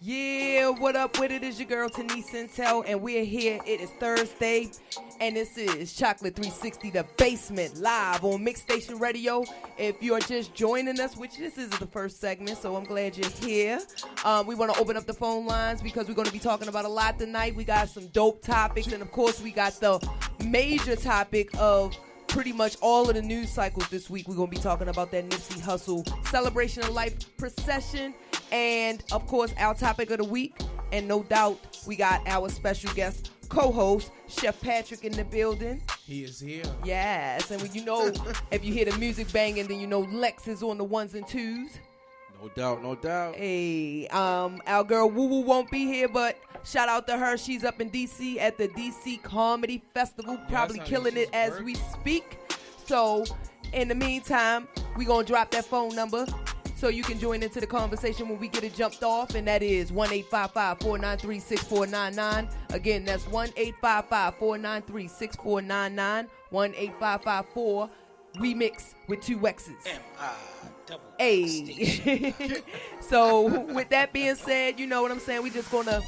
Yeah, what up with it? Is your girl Tanise Intel, and we're here. It is Thursday, and this is Chocolate 360, the basement, live on Mix Station Radio. If you're just joining us, which this is the first segment, so I'm glad you're here. We want to open up the phone lines because we're going to be talking about a lot tonight. We got some dope topics, and of course, we got the major topic of pretty much all of the news cycles this week. We're going to be talking about that Nipsey Hussle Celebration of Life procession. And, of course, our topic of the week. And no doubt, we got our special guest co-host, Chef Patrick, in the building. He is here. Yes. And when you know, if you hear the music banging, then you know Lex is on the ones and twos. No doubt, no doubt. Hey, our girl Woo Woo won't be here, but shout out to her. She's up in D.C. at the D.C. Comedy Festival, probably killing it as we speak. So, in the meantime, we going to drop that phone number so you can join into the conversation when we get it jumped off, and that is 1-855-493-6499. Again, that's 1-855-493-6499, 1-855-4-REMIX with 2 X's. Hey. So, with that being said, you know what I'm saying? We just going to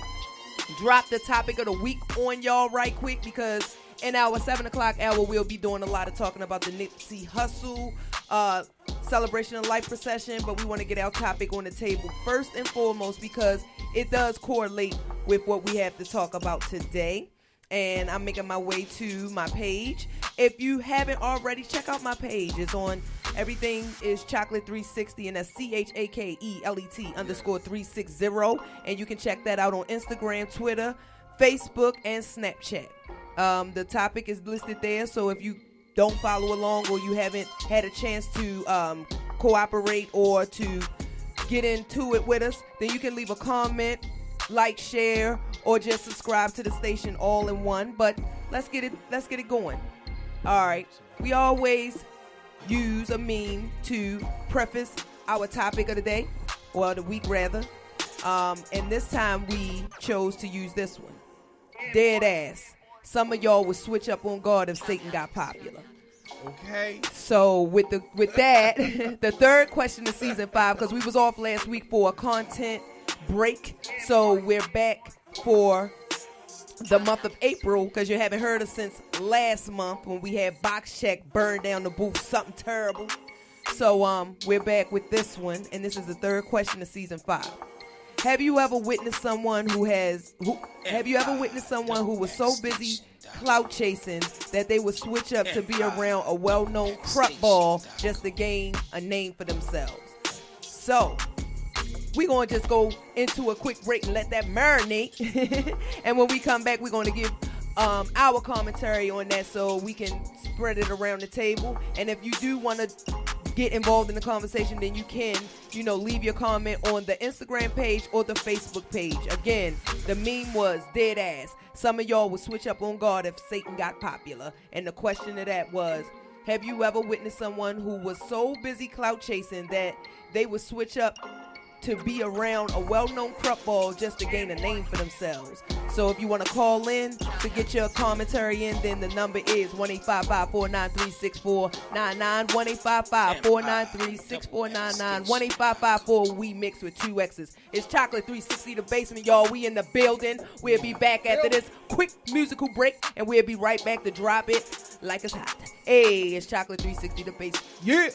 drop the topic of the week on y'all right quick, because in our 7 o'clock hour, we'll be doing a lot of talking about the Nipsey Hussle Celebration of Life procession, but we want to get our topic on the table first and foremost because it does correlate with what we have to talk about today. And I'm making my way to my page. If you haven't already, check out my page. It's on, everything is Chocolate 360, and that's CHAKELET_360. And you can check that out on Instagram, Twitter, Facebook, and Snapchat. The topic is listed there, so if you don't follow along or you haven't had a chance to cooperate or to get into it with us, then you can leave a comment, like, share, or just subscribe to the station all in one. But let's get it going. All right, we always use a meme to preface our topic of the day, or the week rather, and this time we chose to use this one. Dead ass. Some of y'all would switch up on God if Satan got popular. Okay. So with that, the third question of season 5, because we was off last week for a content break, so we're back for the month of April, because you haven't heard us since last month when we had Box Check burn down the booth, something terrible. So we're back with this one, and this is the third question of season 5. Have you ever witnessed someone who was so busy clout chasing that they would switch up to be around a well-known crap ball just to gain a name for themselves? So, we're going to just go into a quick break and let that marinate. And when we come back, we're going to give our commentary on that so we can spread it around the table. And if you do want to get involved in the conversation, then you can, leave your comment on the Instagram page or the Facebook page. Again, the meme was dead ass. Some of y'all would switch up on God if Satan got popular. And the question of that was, have you ever witnessed someone who was so busy clout chasing that they would switch up to be around a well-known crap ball just to gain a name for themselves? So if you want to call in to get your commentary in, then the number is 1-855-493-6499, 1-855-493-6499, 1-855-4-WE-MIX with 2 X's. It's Chocolate 360, the basement, y'all. We in the building. We'll be back after this quick musical break, and we'll be right back to drop it like it's hot. Hey, it's Chocolate 360, the basement. Yeah!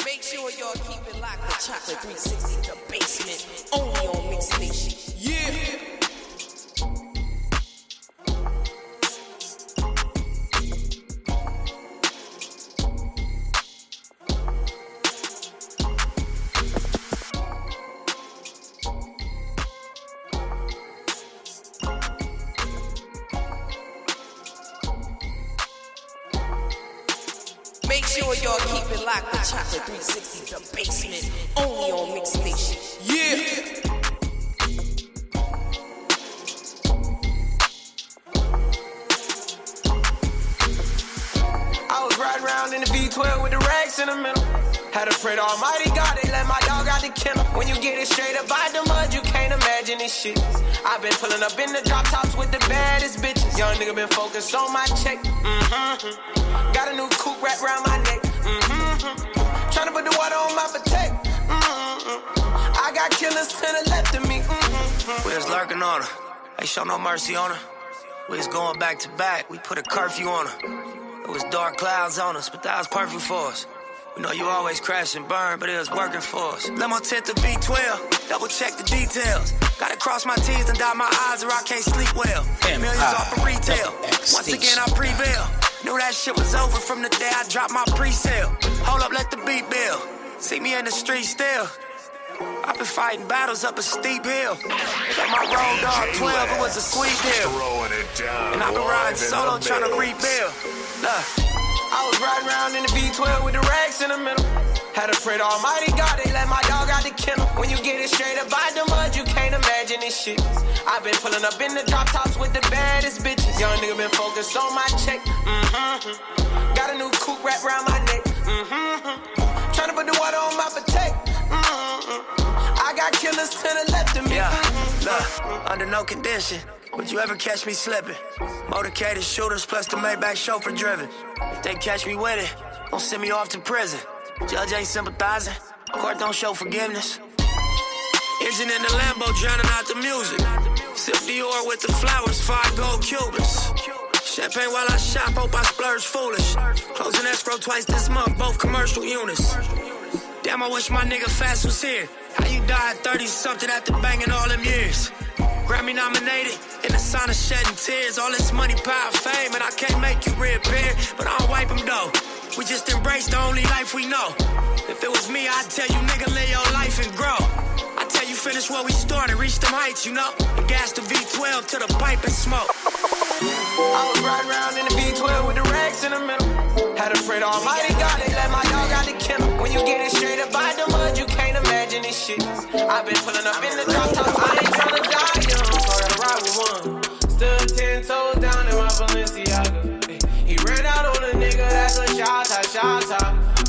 Make sure y'all keep it locked with Chocolate 360, the basement, only on Mix Station. Yeah! Make sure y'all keep it locked with Chocolate 360, the basement, only on Mix Station. Yeah! I was riding around in the V12 with the racks in the middle. Had to pray to Almighty God, they let my dog out the kennel. When you get it straight up out the mud, you can't imagine this shit. I've been pulling up in the drop tops with the baddest bitches. Young nigga been focused on my check. Got a new coupe wrapped around my neck. Tryna put the water on my potato. I got killers to the left of me. We was lurking on her. Ain't show no mercy on her. We was going back to back. We put a curfew on her. It was dark clouds on us, but that was perfect for us. We know you always crash and burn, but it was working for us. Limo tint the V12, double check the details. Gotta cross my T's and dot my I's or I can't sleep well. Millions off of retail. Once again I prevail. Knew that shit was over from the day I dropped my pre-sale. Hold up, let the beat build. See me in the street still. I've been fighting battles up a steep hill. Got my road dog 12, it was a sweet deal. And I've been riding solo trying to rebuild. Look. I was riding around in the V12 with the racks in the middle. Had to pray to Almighty God, they let my dog out the kennel. When you get it straight up by the mud, you can't imagine this shit. I've been pulling up in the drop tops with the baddest bitches. Young nigga been focused on my check. Got a new coupe wrapped around my neck. Tryna put the water on my potato. I got killers to the left of me. Yeah, look, under no condition would you ever catch me slipping. Motorcaded shooters plus the Maybach chauffeur driven. If they catch me with it, don't send me off to prison. Judge ain't sympathizing, court don't show forgiveness. Engine in the Lambo drowning out the music. Sip Dior with the flowers, 5 gold Cubans. Champagne while I shop, hope I splurge foolish. Closing escrow twice this month, both commercial units. Damn, I wish my nigga Fast was here. How you died 30-something after banging all them years? Grammy nominated, in the sign of shedding tears. All this money, power, fame, and I can't make you reappear. But I don't wipe them though. We just embrace the only life we know. If it was me, I'd tell you, nigga, live your life and grow. I tell you, finish where we started, reach them heights, you know. And gas the V12 to the pipe and smoke. I was riding around in the V12 with the racks in the middle. Had to pray to Almighty God, they let my dog out the kennel. When you get it straight up by the mud, you can't imagine this shit. I've been pulling up in the drop tops, I ain't tryna die young, so I gotta ride with one. Stood 10 toes down in my Balenciaga. He ran out on a nigga, that's a shot.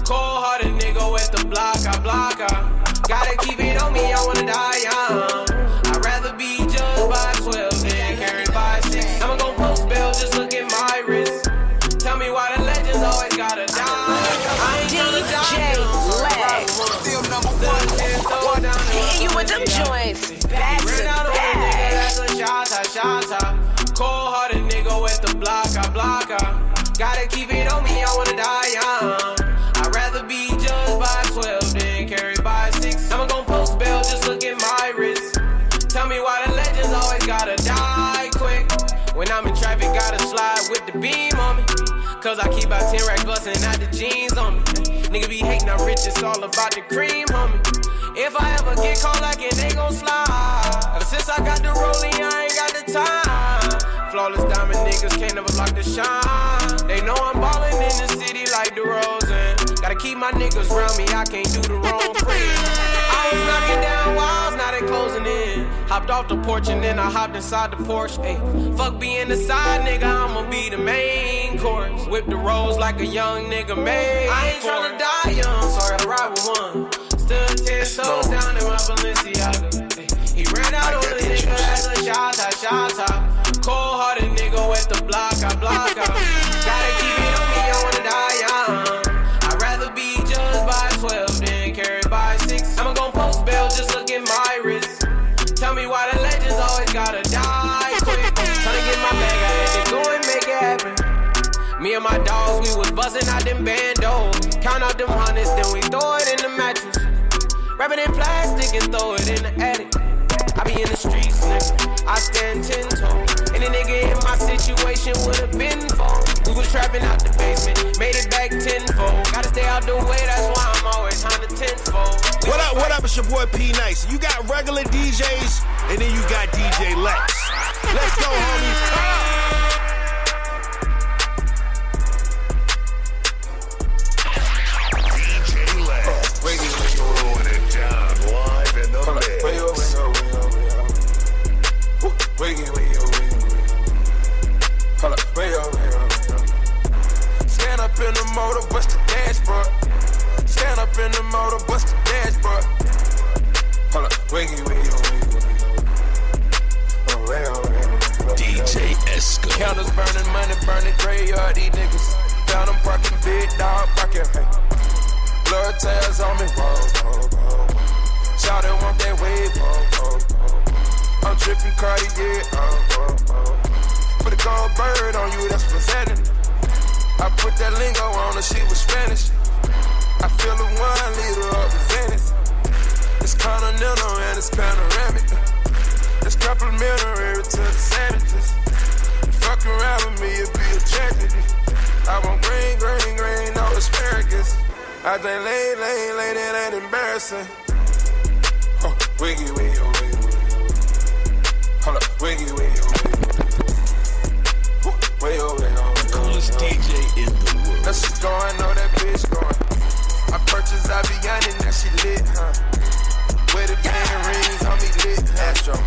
Cold-hearted nigga with the block, I block out. Gotta keep it on me, I wanna die young. I'd rather be judged by 12 than carried by 6. I'ma go post bail, just look at my wrist. Tell me why the legends always gotta die. I ain't tryna die young, Lex. Still number one. Hitting you with them joints. Back to Ran out on a nigga, back. that's a shot. Cold-hearted nigga with the block, I block out. Gotta keep it on me, I wanna die young. I'd rather be judged by 12 than carried by 6. I'ma gon' post bail, just look at my wrist. Tell me why the legends always gotta die quick. When I'm in traffic, gotta slide with the beam on me. Cause I keep out 10 racks bustin' out the jeans on me. Nigga be hating, I'm rich, it's all about the cream, homie. If I ever get caught like it, they gon' slide. Ever since I got the rolling, I ain't got the time. Flawless diamond niggas can't never block the shine. They know I'm ballin' in the city like DeRozan. Gotta keep my niggas round me, I can't do the wrong friend. I was knocking down walls, now they closing in. Hopped off the porch and then I hopped inside the Porsche. Ay, fuck being the side nigga, I'ma be the main course. Whip the rolls like a young nigga made. I ain't tryna die young, so I gotta ride with one. Stood 10 toes down in my Balenciaga. Ay, he ran out on a nigga, that's a shot. Cold-hearted nigga with the block, I block out. Gotta keep it on me, I wanna die young. I'd rather be judged by 12 than carried by 6. I'ma gon' post bail, just look at my wrist. Tell me why the legends always gotta die quick. Tryna get my bag, I had to go and make it happen. Me and my dogs, we was buzzing out them bandos. Count out them hundreds, then we throw it in the mattress. Wrap it in plastic and throw it in the attic. I be in the streets, nigga, I stand 10 toes. Any nigga in my situation would've been for. We was trapping out the basement, made it back tenfold. Gotta stay out the way, that's why I'm always on the tenfold. What up, it's your boy P Nice. You got regular DJs, and then you got DJ Lex. Let's go, homie. DJ Lex. Throwing it down live in the mix. Stand up in the motor, bust the dashboard. Stand up in the motor, bust the dashboard. Hold up, wiggy. way up these niggas. Found them parking, big dog parking, hey. Blood tails on me, whoa, whoa, whoa. Shawty want that wave, whoa, whoa, whoa. I'm tripping Cartier, Put a gold bird on you, that's presenting. I put that lingo on her, she was Spanish. I feel the 1 liter of the Venice. It's continental and it's panoramic. It's complimentary to the sandwiches. Fuck around with me, it'd be a tragedy. I want green, green, green, no asparagus. I think lay, that ain't embarrassing. Wiggy, wiggy, wiggy, wiggy. Hold up, wiggy, wiggy, wiggy. Way over, Coolest DJ in the world. now she going, know that bitch going. I purchased Aviani, now she lit, huh? Where the band rings on me lit, Astro.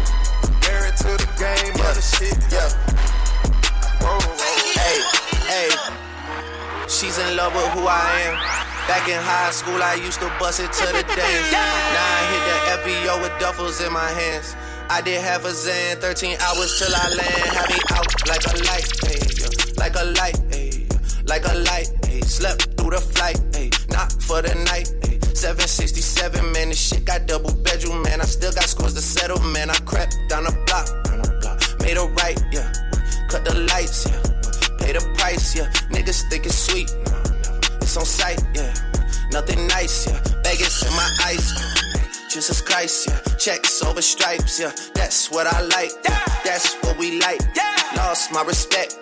Married to the game, other shit, yeah. Whoa, whoa. Hey, she's in love with who I am. Back in high school, I used to bust it to the dance. Now I hit the FBO with duffels in my hands. I did half a Zan, 13 hours till I land. Had me out like a light, ayy, like a light, ayy, like a light, ayy. Slept through the flight, ayy, not for the night, ayy. 767, man, this shit got double bedroom, man. I still got scores to settle, man. I crept down the block, made a right, yeah. Cut the lights, yeah. Pay the price, yeah. Niggas think it's sweet, it's on sight, yeah. Nothing nice, yeah. Vegas in my ice, Jesus Christ, yeah. Checks over stripes, yeah. That's what I like, yeah. That's what we like. Lost my respect,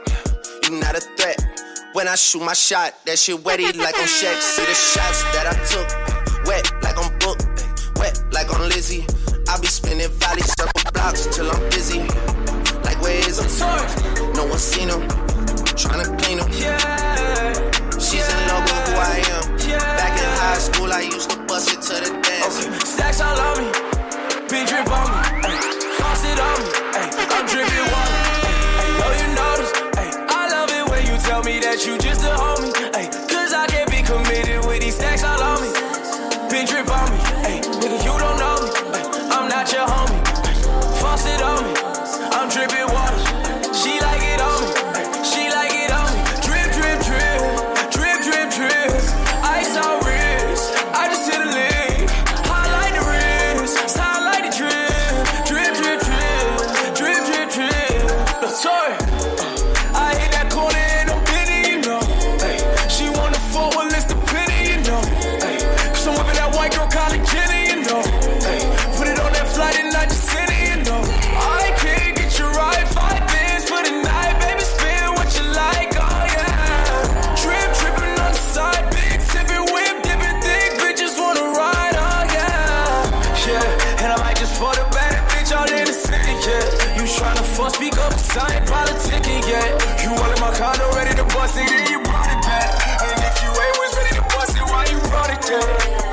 you not a threat. When I shoot my shot, that shit wetty like on Shaq. See the shots that I took, wet like on Book, wet like on Lizzie. I be spinning valley circle blocks till I'm busy. Like where is it? No one seen him, tryna clean him. She's in love with who I am. Back in high school, I used to bust it to the dance. Stacks all on me, big drip on me, ay. Faucet on me, ay. I'm dripping water, ay. Know you notice, ay. I love it when you tell me that you just a homie, ay. Cause I can't be committed with these stacks all on me. Big drip on me, ay. Nigga, you don't know me, ay. I'm not your homie, ay. Faucet on me, I'm dripping water. She like it on me, ay. She like it on me. Drip, drip, drip, drip, drip, drip. Ice on wrist, I just hit a lick. Highlight the wrist, sound like the drip. Drip, drip, drip, drip, drip, drip. Look, sorry, I hit that corner and I'm bidding, you know. Ay, she wanna fuck with list of pity, you know. Ay, cause I'm whipping that white girl college Jenny, you know. Ay, put it on that flight and I just send it, you know. I can't get you right, 5 bands for the night, baby, spin what you like, oh yeah. Drip, dripping on the side, big sipping, whip, dipping, thick, bitches wanna ride, oh yeah. Yeah, and I might just for the bad bitch all in the city, yeah. You tryna fuss, speak up, cause I ain't politicking yet. You all in my condo, ready to bust it, and you brought it back. And if you ain't was ready to bust it, why you brought it there?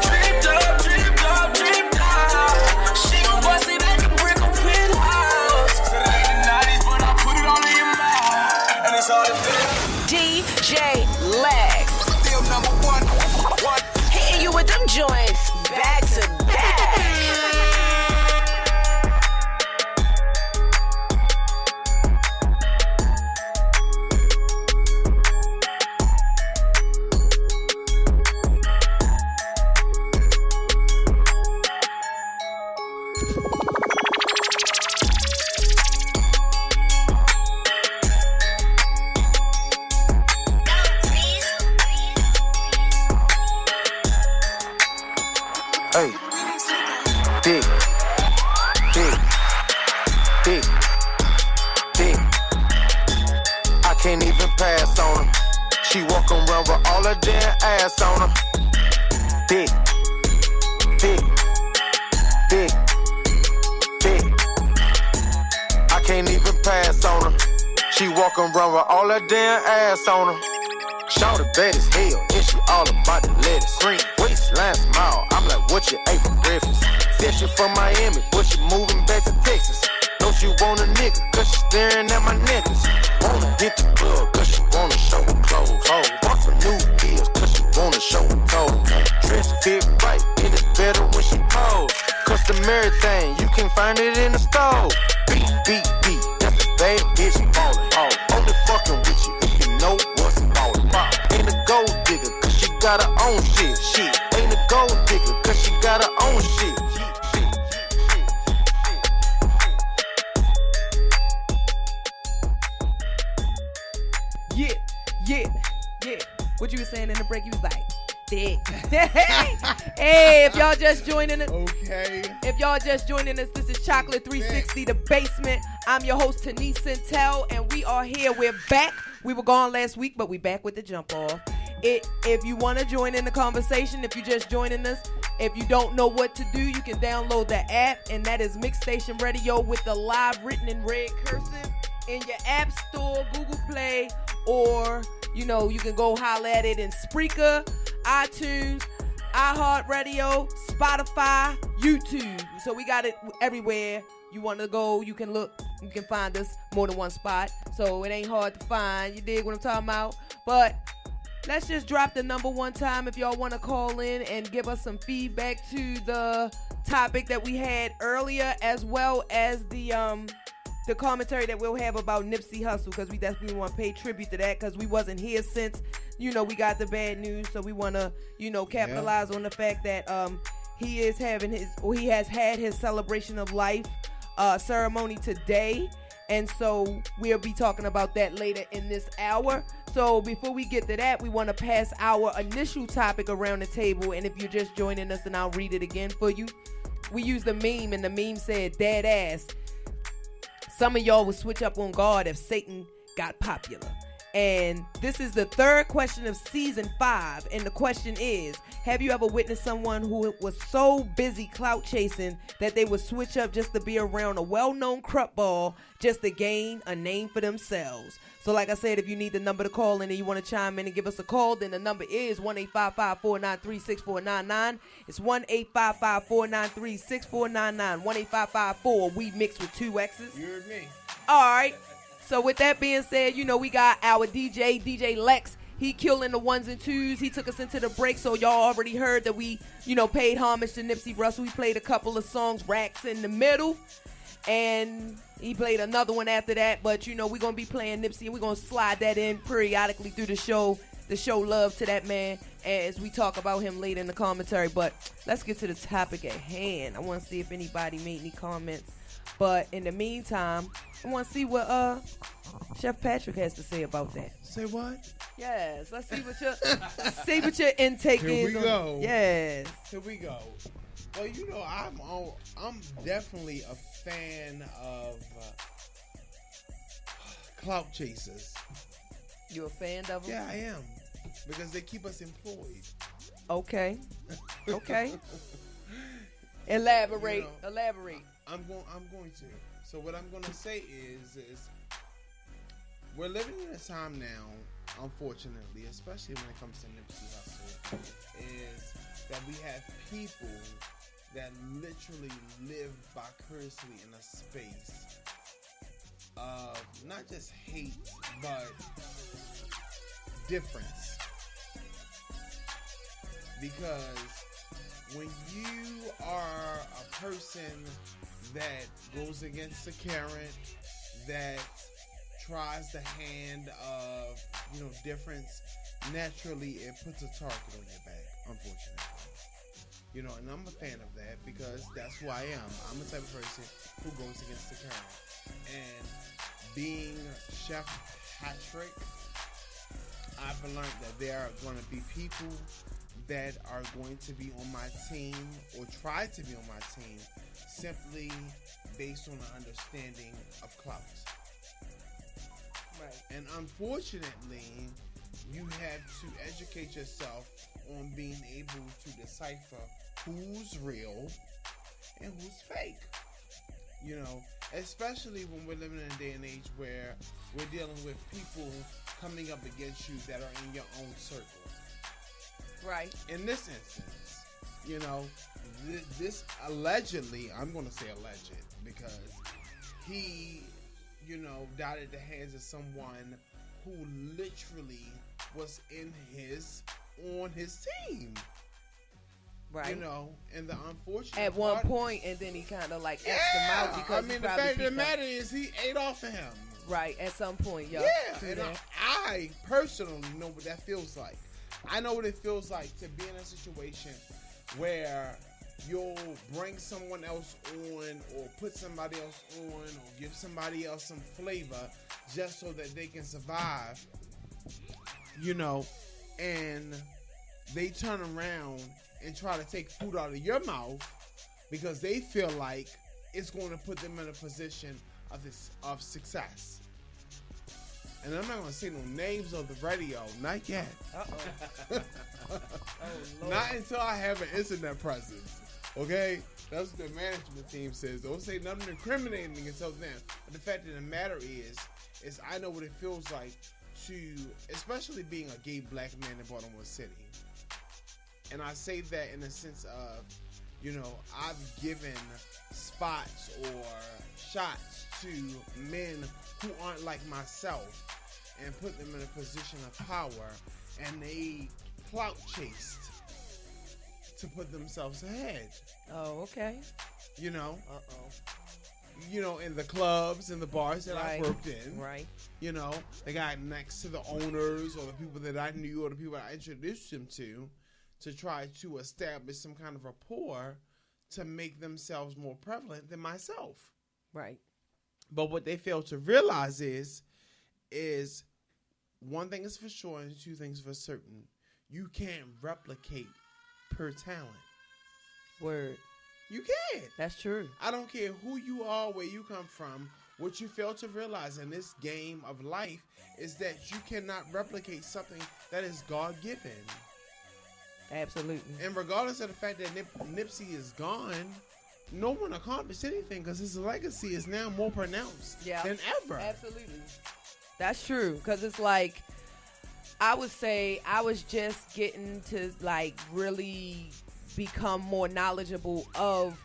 Dreamed up, dreamed up, dreamed up. She gon' bust it like a brick of penthouse. Said it ain't the 90s, but I put it all in your mouth. And it's all the feel. DJ Lex. Still number one. Hitting you with them joints back to back. Hey, big, big, big, big. I can't even pass on her. She walk around with all her damn ass on her. Big, big, big, big. I can't even pass on her. She walk around with all her damn ass on her. Shawty bad as hell, and she all about the lettuce. Green waistline smile, I'm like, what you ate for breakfast? Said she from Miami, but she moving back to Texas. Know she want a nigga, cause she staring at my niggas. Wanna hit the club, cause she wanna show her clothes. Want some new heels, cause she wanna show her toes. Dress fit right, and it's better when she pose. Customary thing, you can find it in the store. Beat, beat, beat, that's a bad bitch ballin'. Only fucking with you if you know What you was saying in the break? You was like, dick. Hey, if y'all just joining us. Okay. If y'all just joining us, this is Chocolate 360, The Basement. I'm your host, Tanise Centel, and we are here. We're back. We were gone last week, but we back with the jump off. If you want to join in the conversation, if you just joining us, if you don't know what to do, you can download the app, and that is Mixstation Radio with the live written in red cursive in your app store, Google Play, or, you know, you can go holler at it in Spreaker, iTunes, iHeartRadio, Spotify, YouTube. So we got it everywhere. You want to go, you can look, you can find us more than one spot. So it ain't hard to find. You dig what I'm talking about? But let's just drop the number one time if y'all want to call in and give us some feedback to the topic that we had earlier, as well as the commentary that we'll have about Nipsey Hussle, because we definitely want to pay tribute to that, because we wasn't here since, you know, we got the bad news. So we want to, you know, capitalize on the fact that he has had his celebration of life ceremony today. And so we'll be talking about that later in this hour. So before we get to that, we want to pass our initial topic around the table. And if you're just joining us, and I'll read it again for you. We used a meme, and the meme said, dead ass. Some of y'all would switch up on God if Satan got popular. And this is the third question of season 5. And the question is, have you ever witnessed someone who was so busy clout chasing that they would switch up just to be around a well-known crup ball just to gain a name for themselves? So like I said, if you need the number to call in and you want to chime in and give us a call, then the number is 1-855-493-6499. It's 1-855-493-6499. 1-855-4. We mix with 2 X's. You heard me. All right. So with that being said, you know, we got our DJ Lex. He killing the ones and twos. He took us into the break, so y'all already heard that we, you know, paid homage to Nipsey Hussle. We played a couple of songs, Racks in the Middle, and he played another one after that. But, you know, we're going to be playing Nipsey, and we're going to slide that in periodically through the show to show love to that man as we talk about him later in the commentary. But let's get to the topic at hand. I want to see if anybody made any comments. But in the meantime, I want to see what Chef Patrick has to say about that. Say what? Yes, let's see what your intake is. Here we go. Yes. Here we go. Well, you know, I'm definitely a fan of clout chasers. You a fan of them? Yeah, I am, because they keep us employed. Okay. Elaborate. You know, Elaborate. I'm going to. So what I'm going to say is we're living in a time now, unfortunately, especially when it comes to Nipsey Hussle, is that we have people that literally live vicariously in a space of not just hate, but difference. Because when you are a person that goes against the current, that tries the hand of, you know, difference, naturally it puts a target on your back, unfortunately. You know, and I'm a fan of that because that's who I am. I'm the type of person who goes against the current. And being Chef Patrick, I've learned that there are going to be people that are going to be on my team or try to be on my team simply based on an understanding of clout. Right. And unfortunately, you have to educate yourself on being able to decipher who's real and who's fake. You know, especially when we're living in a day and age where we're dealing with people coming up against you that are in your own circle. Right. In this instance, you know, this allegedly, I'm going to say alleged, because he, you know, died at the hands of someone who literally was on his team. Right. You know, and the unfortunate at one point, and then he kind of like asked him out because I mean, the fact of the matter is he ate off of him. Right, at some point, y'all. Yeah, and I personally know what that feels like. I know what it feels like to be in a situation where you'll bring someone else on or put somebody else on or give somebody else some flavor just so that they can survive, you know, and they turn around and try to take food out of your mouth because they feel like it's going to put them in a position of success. And I'm not going to say no names of the radio, not yet. Uh-oh. Oh, Not until I have an internet presence. Okay? That's what the management team says. Don't say nothing incriminating until then. But the fact of the matter is I know what it feels like to, especially being a gay black man in Baltimore City. And I say that in the sense of, you know, I've given spots or shots to men who aren't like myself and put them in a position of power, and they clout chased to put themselves ahead. Oh, okay. You know? Uh-oh. You know, in the clubs and the bars that Right. I've worked in. Right. You know, they got next to the owners or the people that I knew or the people I introduced them to try to establish some kind of rapport to make themselves more prevalent than myself. Right. But what they fail to realize is one thing is for sure and two things for certain. You can't replicate per talent. Word. You can't. That's true. I don't care who you are, where you come from. What you fail to realize in this game of life is that you cannot replicate something that is God-given. Absolutely. And regardless of the fact that Nipsey is gone, no one accomplished anything because his legacy is now more pronounced than ever. Absolutely. That's true. Because it's like, I would say I was just getting to like really become more knowledgeable of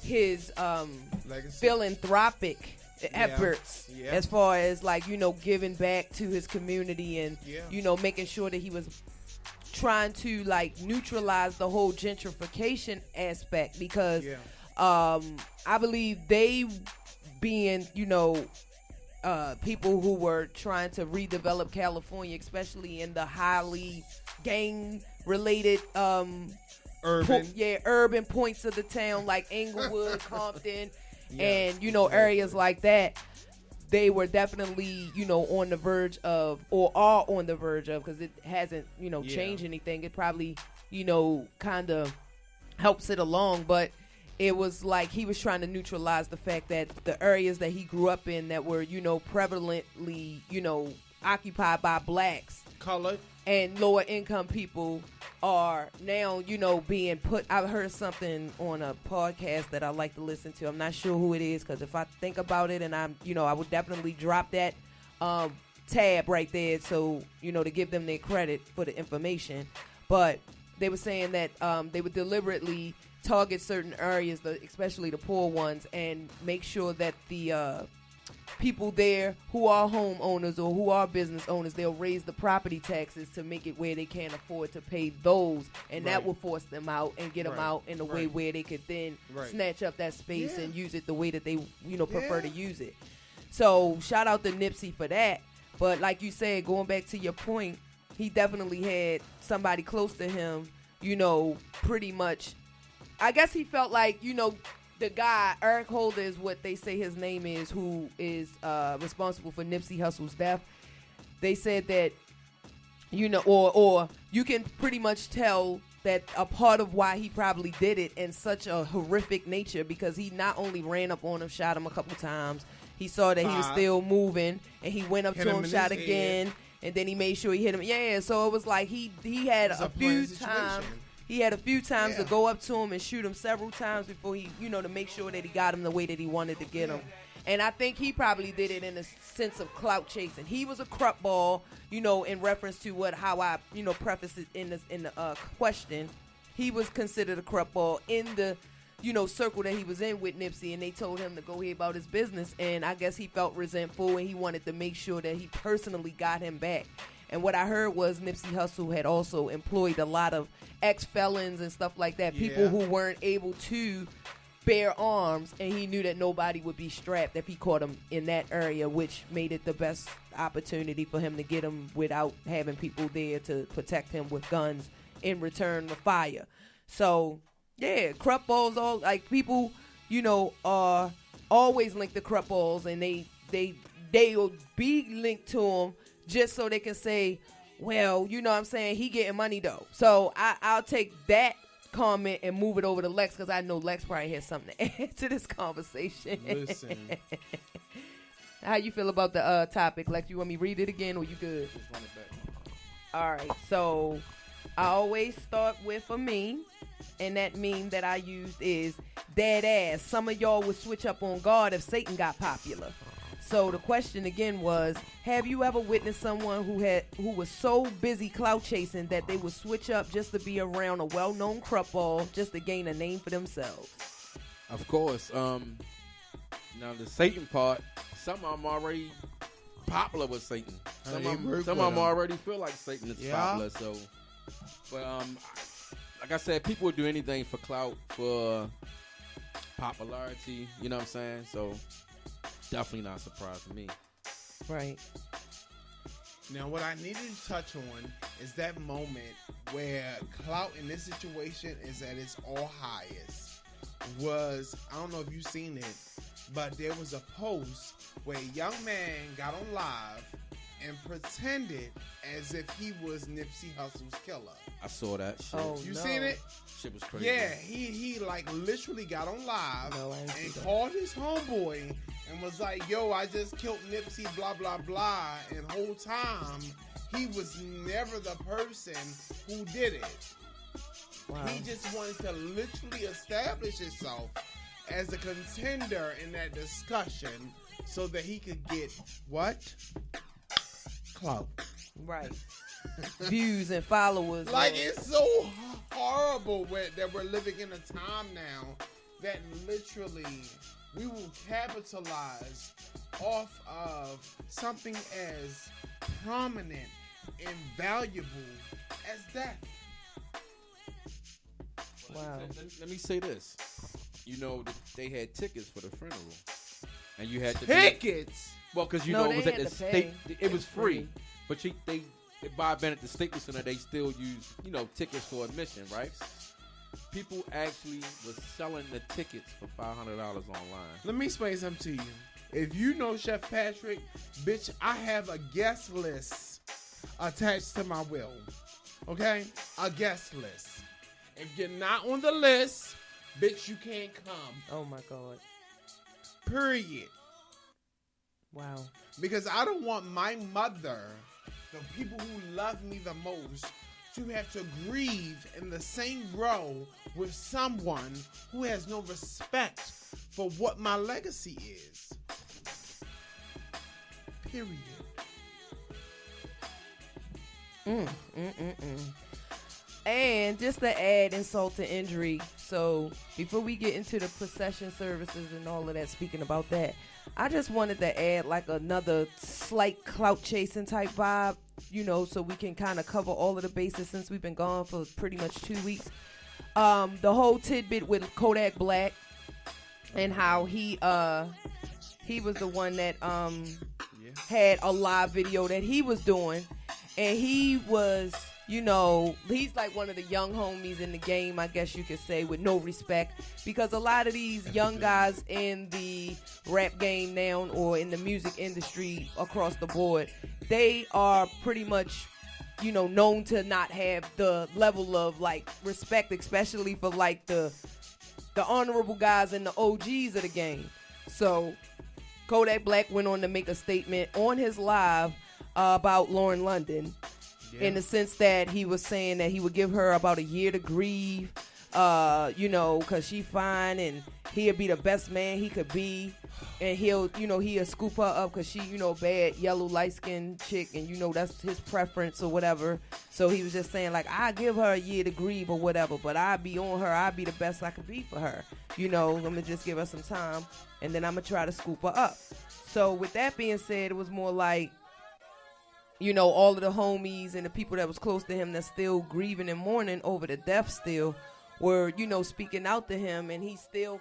his Legacy. philanthropic efforts Yeah. as far as like, you know, giving back to his community and, Yeah. you know, making sure that he was trying to like neutralize the whole gentrification aspect because I believe they being, you know, people who were trying to redevelop California, especially in the highly gang related urban points of the town like Inglewood, Compton, and you know, areas like that. They were definitely, you know, on the verge of, or are on the verge of, because it hasn't, you know, changed anything. It probably, you know, kind of helps it along, but it was like he was trying to neutralize the fact that the areas that he grew up in that were, you know, prevalently, you know, occupied by blacks, colored, and lower income people are now, you know, being put. I've heard something on a podcast that I like to listen to. I'm not sure who it is because if I think about it, and I'm, you know, I would definitely drop that tab right there. So, you know, to give them their credit for the information. But they were saying that they would deliberately target certain areas, especially the poor ones, and make sure that the people there who are homeowners or who are business owners, they'll raise the property taxes to make it where they can't afford to pay those, and that will force them out and get them out in a way where they could then snatch up that space and use it the way that they, you know, prefer to use it. So shout out to Nipsey for that. But like you said, going back to your point, he definitely had somebody close to him, you know, pretty much. I guess he felt like, you know, the guy, Eric Holder is what they say his name is, who is responsible for Nipsey Hussle's death. They said that, you know, or you can pretty much tell that a part of why he probably did it in such a horrific nature, because he not only ran up on him, shot him a couple times, he saw that he was still moving, and he went up to him, shot again, and then he made sure he hit him. Yeah, so it was like he had a few times. He had a few times to go up to him and shoot him several times before he, you know, to make sure that he got him the way that he wanted to get him. And I think he probably did it in a sense of clout chasing. He was a crap ball, you know, in reference to how I, you know, preface it in the question. He was considered a crap ball in the, you know, circle that he was in with Nipsey, and they told him to go ahead about his business. And I guess he felt resentful, and he wanted to make sure that he personally got him back. And what I heard was Nipsey Hussle had also employed a lot of ex-felons and stuff like that, people who weren't able to bear arms, and he knew that nobody would be strapped if he caught him in that area, which made it the best opportunity for him to get him without having people there to protect him with guns in return for fire. So, yeah, crap balls, all like people, you know, are always linked to crap balls, and they'll be linked to them just so they can say, well, you know what I'm saying, he getting money though. So I'll take that comment and move it over to Lex because I know Lex probably has something to add to this conversation. Listen. How you feel about the topic? Lex, you want me to read it again or you good? Just run it back. All right, so I always start with a meme, and that meme that I used is dead ass. Some of y'all would switch up on God if Satan got popular. So the question again was, have you ever witnessed someone who was so busy clout chasing that they would switch up just to be around a well-known crup ball just to gain a name for themselves? Of course. Now the Satan part, some of them already popular with Satan. Some of them already feel like Satan is popular. So, but like I said, people would do anything for clout, for popularity. You know what I'm saying? So. Definitely not a surprise to me. Right. Now, what I needed to touch on is that moment where clout in this situation is at its all highest. I don't know if you've seen it, but there was a post where a young man got on live and pretended as if he was Nipsey Hussle's killer. I saw that shit. Oh, You seen it? Shit was crazy. Yeah, he like literally got on live and that. called his homeboy and was like, yo, I just killed Nipsey, blah, blah, blah. And whole time, he was never the person who did it. Wow. He just wanted to literally establish himself as a contender in that discussion so that he could get what? Clout. Right. Views and followers. Like, it's so horrible that we're living in a time now that literally we will capitalize off of something as prominent and valuable as death. Wow. Let me say this. You know, they had tickets for the funeral. And you had to Tickets? Well, because you No, know it was they at the had to state. pay. It was It's free. free. But they buy Ben at the Staples Center, they still use, tickets for admission, right? People actually was selling the tickets for $500 online. Let me explain something to you. If you know Chef Patrick, bitch, I have a guest list attached to my will. Okay? A guest list. If you're not on the list, bitch, you can't come. Oh my God. Period. Wow. Because I don't want my mother, the people who love me the most, to have to grieve in the same row with someone who has no respect for what my legacy is. Period. And just to add insult to injury, so before we get into the procession services and all of that, speaking about that, I just wanted to add like another slight clout chasing type vibe, so we can kind of cover all of the bases since we've been gone for pretty much 2 weeks. The whole tidbit with Kodak Black and how he was the one that had a live video that he was doing, and he was, he's like one of the young homies in the game, I guess you could say, with no respect, because a lot of these young guys in the rap game now or in the music industry across the board, they are pretty much, known to not have the level of like respect, especially for like the honorable guys and the OGs of the game. So Kodak Black went on to make a statement on his live about Lauren London. Yeah. In the sense that he was saying that he would give her about a year to grieve, because she fine and he'll be the best man he could be. And he'll scoop her up because she, bad, yellow, light-skinned chick, and, that's his preference or whatever. So he was just saying, like, I give her a year to grieve or whatever, but I'll be on her. I'll be the best I could be for her. I'm going to just give her some time, and then I'm going to try to scoop her up. So with that being said, it was more like, all of the homies and the people that was close to him that's still grieving and mourning over the death still were, speaking out to him, and he still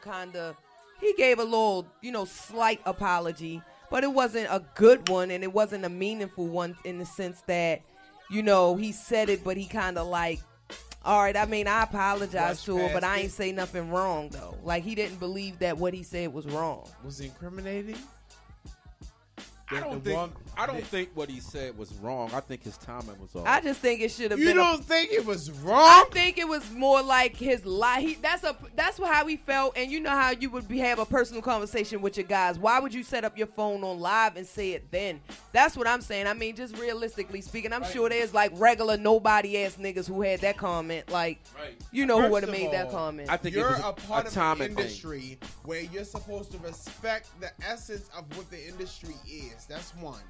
he gave a little, slight apology, but it wasn't a good one, and it wasn't a meaningful one in the sense that, he said it, but he kind of like, all right, I apologize to her, but I ain't say nothing wrong, though. Like, he didn't believe that what he said was wrong. Was it incriminating? I don't think what he said was wrong. I think his timing was off. I just think it should have You been. don't think it was wrong? I think it was more like his life. That's how he felt. And you know how you would have a personal conversation with your guys. Why would you set up your phone on live and say it then? That's what I'm saying. I mean, just realistically speaking, I'm sure there's like regular nobody ass niggas who had that comment. Like, you know who would have made that comment. I think you're it was a part of an industry thing. where you're supposed to respect the essence of what the industry is. That's one.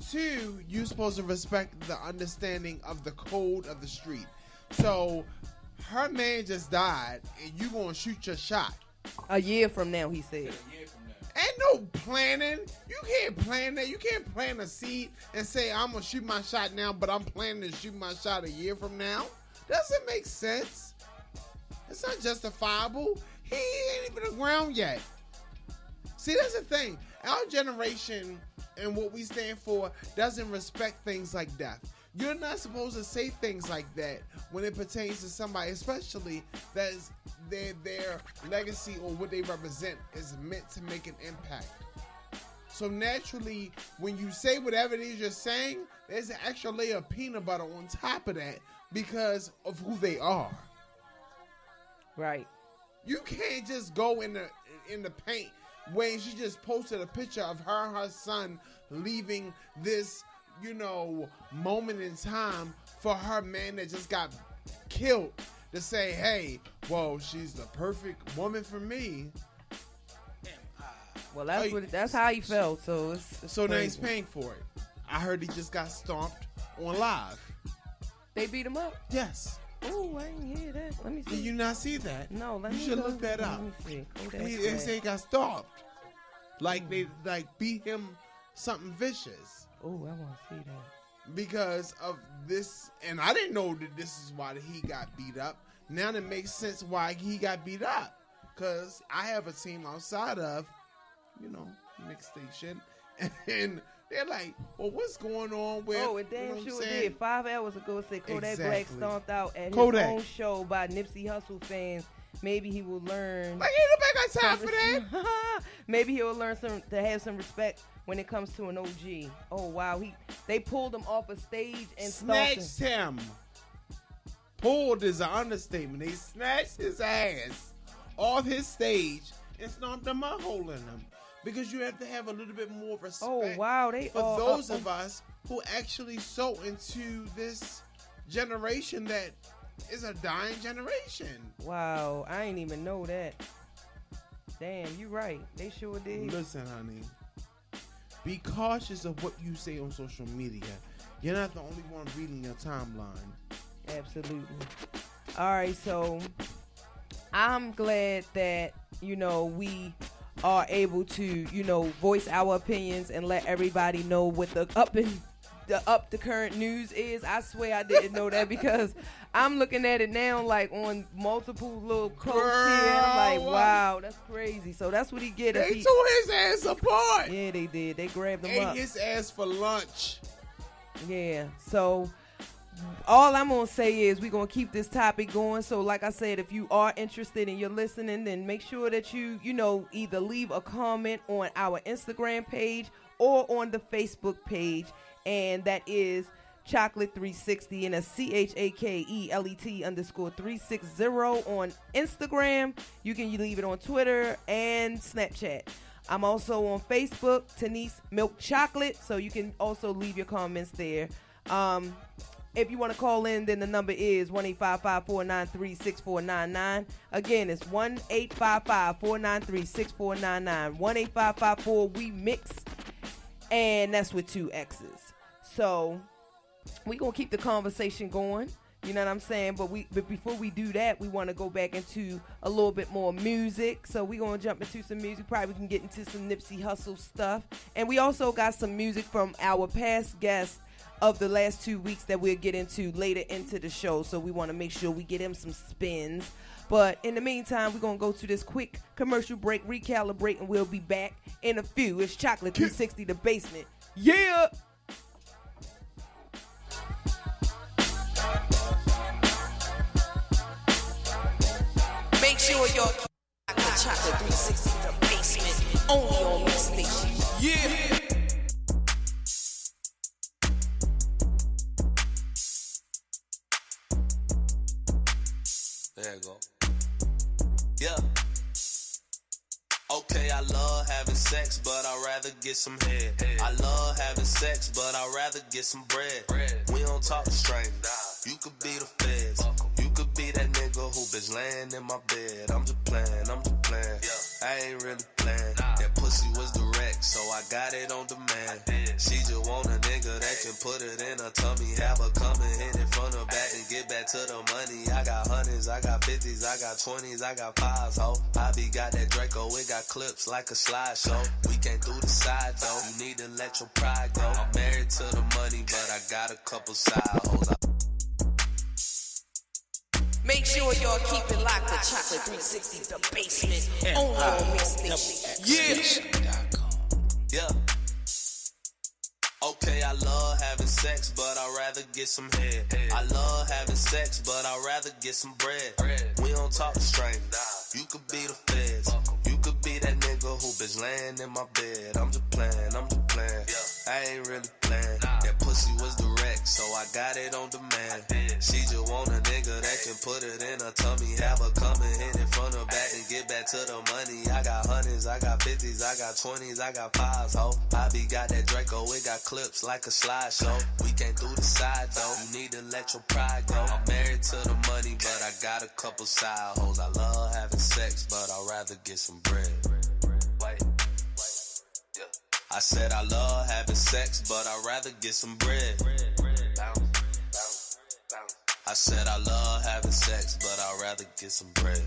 Two, you're supposed to respect the understanding of the code of the street. So her man just died, and you gonna shoot your shot. A year from now, he said. Ain't no planning. You can't plan that. You can't plant a seed and say, I'm going to shoot my shot now, but I'm planning to shoot my shot a year from now. Doesn't make sense. It's not justifiable. He ain't even on the ground yet. See, that's the thing. Our generation and what we stand for doesn't respect things like death. You're not supposed to say things like that when it pertains to somebody, especially that is their legacy or what they represent is meant to make an impact. So naturally, when you say whatever it is you're saying, there's an extra layer of peanut butter on top of that because of who they are. Right. You can't just go in the paint when she just posted a picture of her and her son leaving this, moment in time for her man that just got killed to say, hey, well, she's the perfect woman for me. Well, that's how he felt. So it's so now crazy. he's paying for it. I heard he just got stomped on live. They beat him up? Yes. Oh, I didn't hear that. Let me see. Did you not see that? No, you should look that up. Let me see. They say he got stomped. Like they beat him something vicious. Oh, I want to see that. Because of this, and I didn't know that this is why he got beat up. Now it makes sense why he got beat up. Because I have a team outside of, Nick Station, and they're like, well, what's going on with... Oh, it damn sure did. 5 hours ago, it said Kodak Black stomped out at his Kodak. own show by Nipsey Hussle fans. Maybe he will learn... Like, ain't nobody got time for that. Maybe he will learn to have some respect when it comes to an OG. Oh, wow. They pulled him off a stage and snatched him. Pulled is an understatement. They snatched his ass off his stage and stomped him out, holding him. Because you have to have a little bit more respect. Oh, wow. For those of us who actually so into this generation that is a dying generation. Wow. I ain't even know that. Damn, you right. They sure did. Listen, honey. Be cautious of what you say on social media. You're not the only one reading your timeline. Absolutely. All right, so I'm glad that, we are able to, voice our opinions and let everybody know what the current news is. I swear I didn't know that because I'm looking at it now like on multiple little quotes here. I'm like, wow, that's crazy. So that's what he get. They tore his ass apart. Yeah, they did. They grabbed him up. Ate his ass for lunch. Yeah, so all I'm going to say is we're going to keep this topic going. So like I said, if you are interested and you're listening, then make sure that you either leave a comment on our Instagram page or on the Facebook page. And that is Chocolate 360 and a CHAKELET_360 on Instagram. You can leave it on Twitter and Snapchat. I'm also on Facebook, Tanise Milk Chocolate, so you can also leave your comments there. If you want to call in, then the number is 1-855-493-6499. Again, it's 1-855-493-6499. 1-855-4-WE-MIX, and that's with 2 X's. So we're going to keep the conversation going. You know what I'm saying? But before we do that, we want to go back into a little bit more music. So we're going to jump into some music. Probably we can get into some Nipsey Hussle stuff. And we also got some music from our past guests of the last 2 weeks that we'll get into later into the show. So we want to make sure we get him some spins. But in the meantime, we're going to go to this quick commercial break, recalibrate, and we'll be back in a few. It's Chocolate 360, The Basement. Yeah! Make sure you're Chocolate 360, The Basement, only on Mix Station. Yeah. go. Yeah. Okay, I love having sex, but I'd rather get some head. I love having sex, but I'd rather get some bread. We don't talk to strangers. You could be the feds. You could be that nigga who bitch laying in my bed. I'm just playing. I ain't really playing. That pussy was direct, so I got it on demand. She just want a nigga that can put it in her tummy. Have her come and hit it from the back and get back to the money. I got hundreds, I got 50s, I got 20s, I got fives, ho. I be got that Draco, it got clips like a slideshow. We can't do the side though. You need to let your pride go. I'm married to the money, but I got a couple side hoes. Make sure y'all keep it locked. The Chocolate 360, the basement. Only on Mixstation. Yeah. Okay, I love having sex, but I'd rather get some head. I love having sex, but I'd rather get some bread. We don't talk to strangers. You could be the feds. You could be that nigga who bitch laying in my bed. I'm just playing. I ain't really playing. That pussy was direct, so I got it on demand. She just want a nigga that can put it in her tummy. Have her come and hit it from the back and get back to the money. I got hundreds, I got 50s, I got 20s, I got fives, ho. I be got that Draco, it got clips like a slideshow. We can't do the side though. You need to let your pride go. I'm married to the money, but I got a couple side hoes. I love having sex, but I'd rather get some bread. I said I love having sex, but I'd rather get some bread. I said I love having sex, but I'd rather get some bread.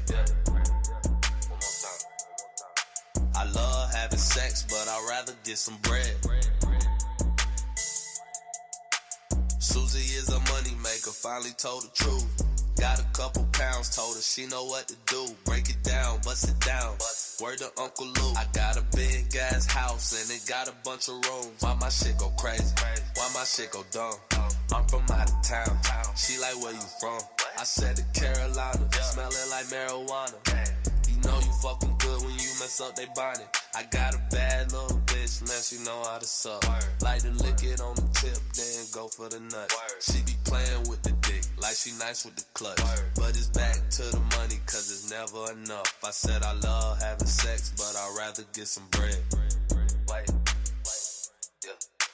I love having sex, but I'd rather get some bread. Susie is a money maker, finally told the truth. Got a couple pounds, told her she know what to do. Break it down, bust it down. Word to Uncle Lou. I got a big ass house and it got a bunch of rooms. Why my shit go crazy? Why my shit go dumb? I'm from out of town. She like, where you from? I said to Carolina, smelling like marijuana. You know you fucking good when you mess up they bonnet. I got a bad little bitch, man, she know how to suck. Like to lick it on the tip, then go for the nuts. She be playing with the dick, like she nice with the clutch. But it's back to the money, cause it's never enough. I said I love having sex, but I'd rather get some bread.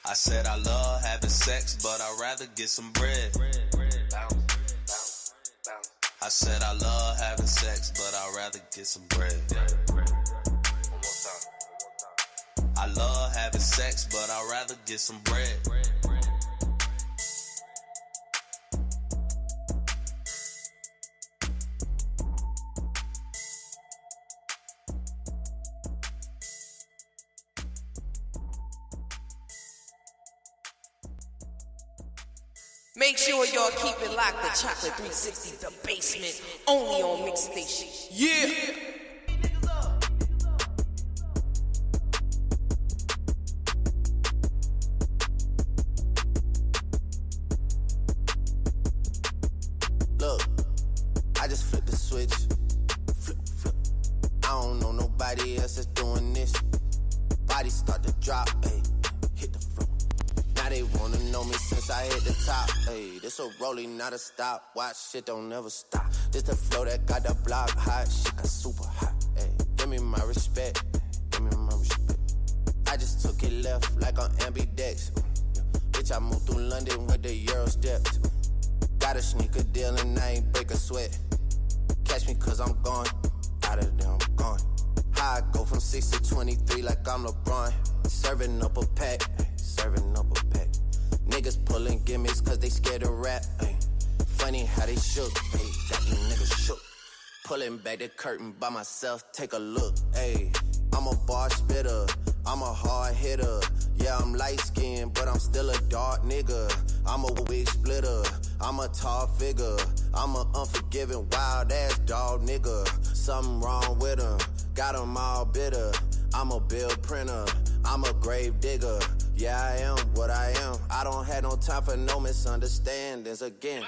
I said I love having sex, but I'd rather get some bread. I said I love having sex, but I'd rather get some bread. I love having sex, but I'd rather get some bread. Make sure y'all keep it locked. The Chocolate 360, the basement. Only on Mixstation. Look, I just flipped the switch. Flip. I don't know nobody else that's doing this. Body start to drop, ayy. Hit the floor. Now they wanna know me since I hit the top. Ayy, this a rolling, not a stop. Watch shit don't never stop. This the flow that got the block hot. Shit got super hot. Ayy, give me my respect. I just took it left like on ambidex. Bitch, I moved through London with the Euro steps. Got a sneaker deal and I ain't break a sweat. Catch me cause I'm gone. Out of there, I'm gone. How I go from 6 to 23 like I'm LeBron. Serving up a pack. Niggas pulling gimmicks cause they scared to rap. Ay. Funny how they shook. Ay. Got these niggas shook. Pulling back the curtain by myself. Take a look. Ay. I'm a bar spitter. I'm a hard hitter. Yeah, I'm light skinned, but I'm still a dark nigga. I'm a wig splitter. I'm a tall figure. I'm a unforgiving, wild ass dog nigga. Something wrong with him. Got him all bitter. I'm a bill printer. I'm a grave digger. Yeah, I am what I am. I don't have no time for no misunderstandings again.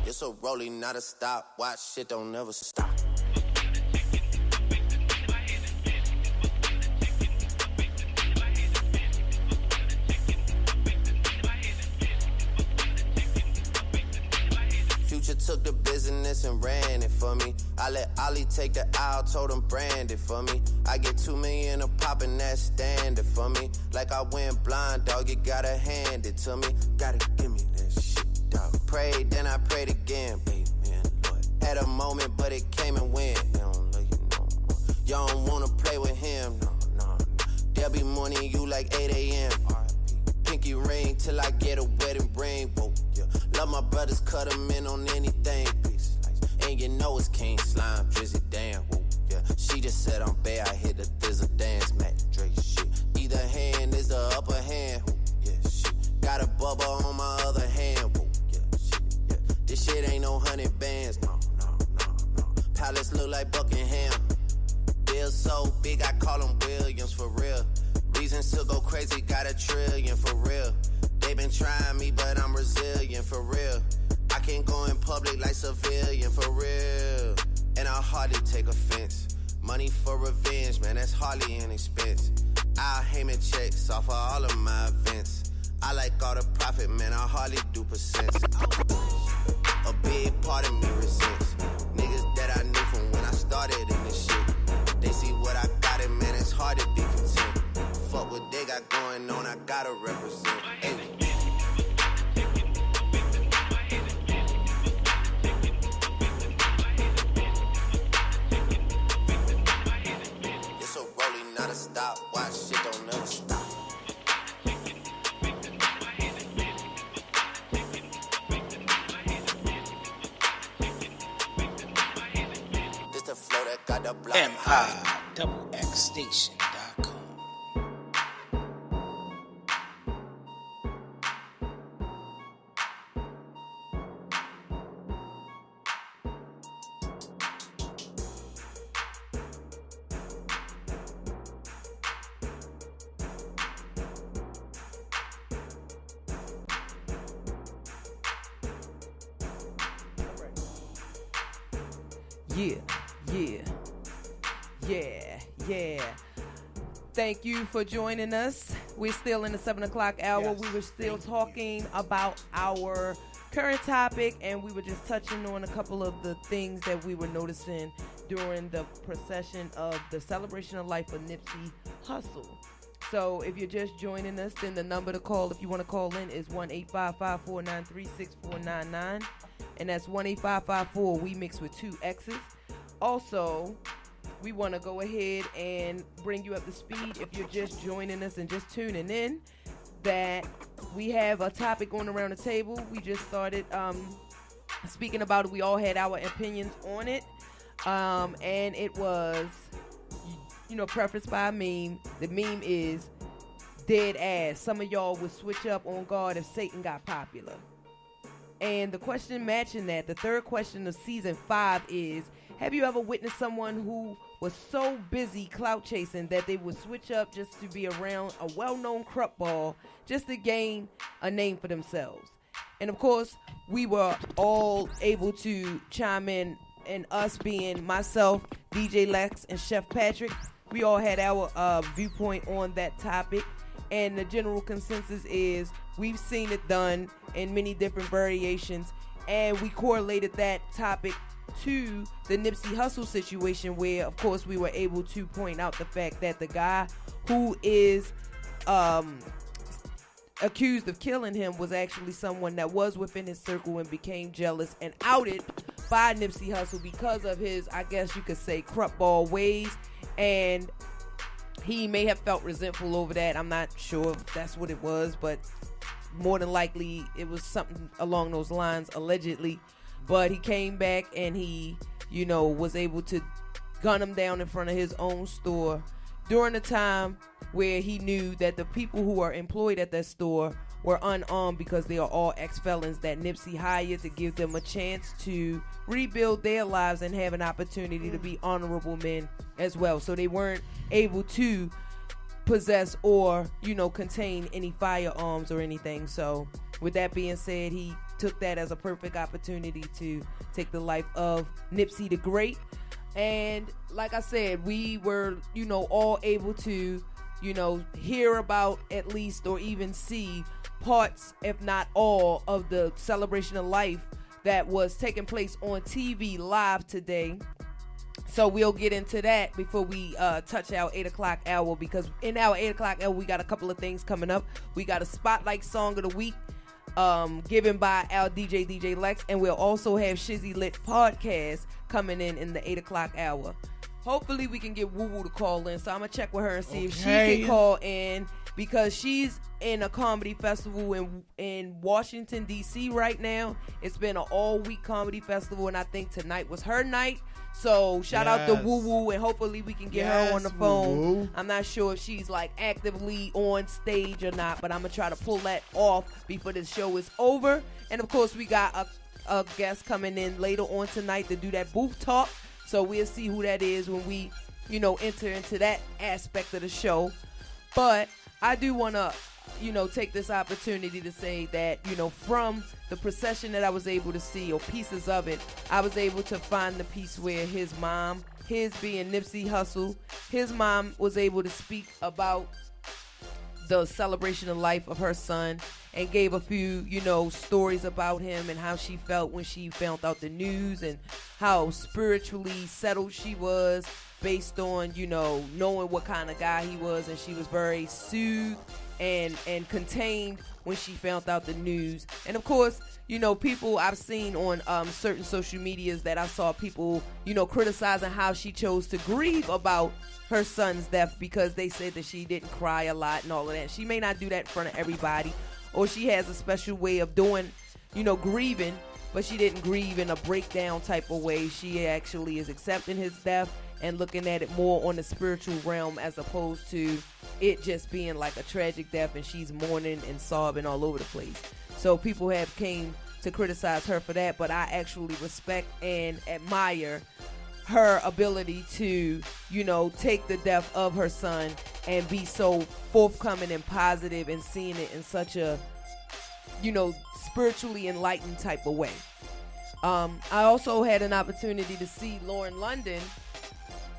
It's a rolling, not a stop. Watch shit don't never stop. Future took the business and ran it for me. I let Ollie take the aisle, told him brand it for me. I get 2 million a pop and that's standard for me. Like I went blind, dog, you gotta hand it to me. Gotta give me that shit, dog. Prayed, then I prayed again, baby, Lord. Had a moment, but it came and went. They don't love you no more. Y'all don't wanna play with him, no. There'll be morning you like 8 a.m. Pinky ring till I get a wedding ring. Whoa, yeah. Love my brothers, cut them in on anything. Peace. And you know it's King Slime, Drizzy, damn. Whoa, yeah. She just said I'm bad, I hit the thizzle dance, Mac Dre shit. Either hand is the upper hand. Whoa, yeah, shit. Got a bubble on my other hand. Whoa, yeah, shit, yeah. This shit ain't no 100 bands, no. Palace look like Buckingham. Bill so big, I call him Williams for real. Reasons to go crazy, got $1 trillion for real. They been trying me, but I'm resilient for real. I can't go in public like civilian for real. And I hardly take offense. Money for revenge, man, that's hardly an expense. I'll Heyman checks off of all of my events. I like all the profit, man, I hardly do percents. A big part of me resents niggas that I knew from when I started in this shit. They see what I got, and man, it's hard to be content. Fuck what they got going on, I gotta represent. Hey. It's a rolling, not a stop. Watch shit don't never stop. This the flow that got the block. MIXXstation.com. Yeah. Thank you for joining us. We're still in the 7 o'clock hour. Yes. We were still talking about our current topic, and we were just touching on a couple of the things that we were noticing during the procession of the celebration of life of Nipsey Hussle. So if you're just joining us, then the number to call if you want to call in is 1-855-493-6499, and that's 1-855-4 we mix with 2 X's. Also, we want to go ahead and bring you up to speed if you're just joining us and just tuning in, that we have a topic going around the table. We just started speaking about it. We all had our opinions on it, and it was, prefaced by a meme. The meme is dead ass. Some of y'all would switch up on God if Satan got popular. And the question matching that, the third question of season 5 is, have you ever witnessed someone who was so busy clout chasing that they would switch up just to be around a well-known crup ball just to gain a name for themselves? And of course, we were all able to chime in, and us being myself, DJ Lex, and Chef Patrick, we all had our viewpoint on that topic. And the general consensus is we've seen it done in many different variations, and we correlated that topic to the Nipsey Hussle situation, where of course we were able to point out the fact that the guy who is accused of killing him was actually someone that was within his circle and became jealous and outed by Nipsey Hussle because of his, I guess you could say, crap ball ways, and he may have felt resentful over that. I'm not sure if that's what it was, but more than likely it was something along those lines, allegedly. But he came back and he, was able to gun him down in front of his own store during a time where he knew that the people who are employed at that store were unarmed because they are all ex-felons that Nipsey hired to give them a chance to rebuild their lives and have an opportunity to be honorable men as well. So they weren't able to possess or, contain any firearms or anything. So with that being said, he took that as a perfect opportunity to take the life of Nipsey the Great. And like I said, we were, all able to, hear about at least or even see parts, if not all, of the celebration of life that was taking place on TV live today. So we'll get into that before we touch our 8 o'clock hour, because in our 8 o'clock hour, we got a couple of things coming up. We got a Spotlight Song of the Week given by our DJ Lex, and we'll also have Shizzy Lit Podcast coming in the 8 o'clock hour. Hopefully we can get Woo Woo to call in, so I'm going to check with her and see if she can call in, because she's in a comedy festival in Washington, D.C. right now. It's been an all-week comedy festival, and I think tonight was her night. So shout out to Woo Woo, and hopefully we can get her on the phone. Woo-woo. I'm not sure if she's like actively on stage or not, but I'm going to try to pull that off before the show is over. And of course, we got a guest coming in later on tonight to do that booth talk. So we'll see who that is when we, enter into that aspect of the show. But I do want to, take this opportunity to say that, from the procession that I was able to see, or pieces of it, I was able to find the piece where his mom, his being Nipsey Hussle, his mom was able to speak about the celebration of life of her son, and gave a few, stories about him and how she felt when she found out the news, and how spiritually settled she was based on, knowing what kind of guy he was. And she was very soothed and contained when she found out the news. And of course, people I've seen on certain social medias that I saw people, criticizing how she chose to grieve about her son's death, because they said that she didn't cry a lot and all of that. She may not do that in front of everybody, or she has a special way of doing, grieving, but she didn't grieve in a breakdown type of way. She actually is accepting his death and looking at it more on the spiritual realm, as opposed to it just being like a tragic death and she's mourning and sobbing all over the place. So people have came to criticize her for that, but I actually respect and admire her ability to, take the death of her son and be so forthcoming and positive, and seeing it in such a, spiritually enlightened type of way. I also had an opportunity to see Lauren London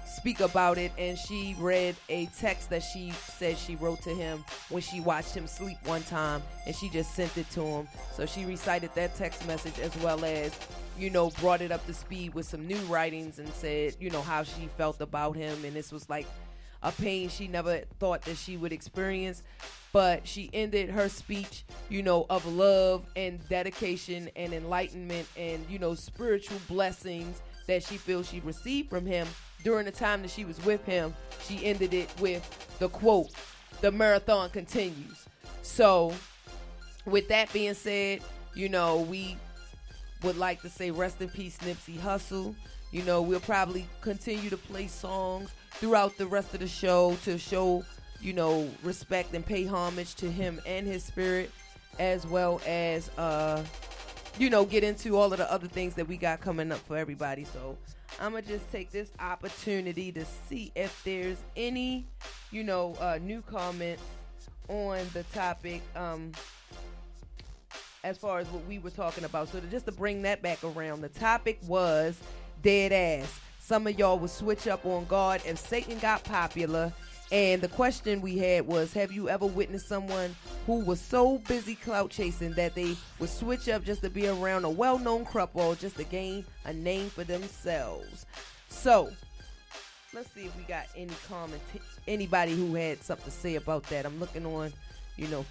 speak about it, and she read a text that she said she wrote to him when she watched him sleep one time, and she just sent it to him. So she recited that text message, as well as, brought it up to speed with some new writings, and said, how she felt about him. And this was like a pain she never thought that she would experience. But she ended her speech, of love and dedication and enlightenment and, spiritual blessings that she feels she received from him during the time that she was with him. She ended it with the quote, "The marathon continues." So with that being said, we would like to say rest in peace, Nipsey Hussle. We'll probably continue to play songs throughout the rest of the show to show, respect and pay homage to him and his spirit, as well as, get into all of the other things that we got coming up for everybody. So I'm going to just take this opportunity to see if there's any, new comments on the topic, as far as what we were talking about. So just to bring that back around, the topic was dead ass. Some of y'all would switch up on God if Satan got popular. And the question we had was, have you ever witnessed someone who was so busy clout chasing that they would switch up just to be around a well-known crupball just to gain a name for themselves? So let's see if we got any anybody who had something to say about that. I'm looking on,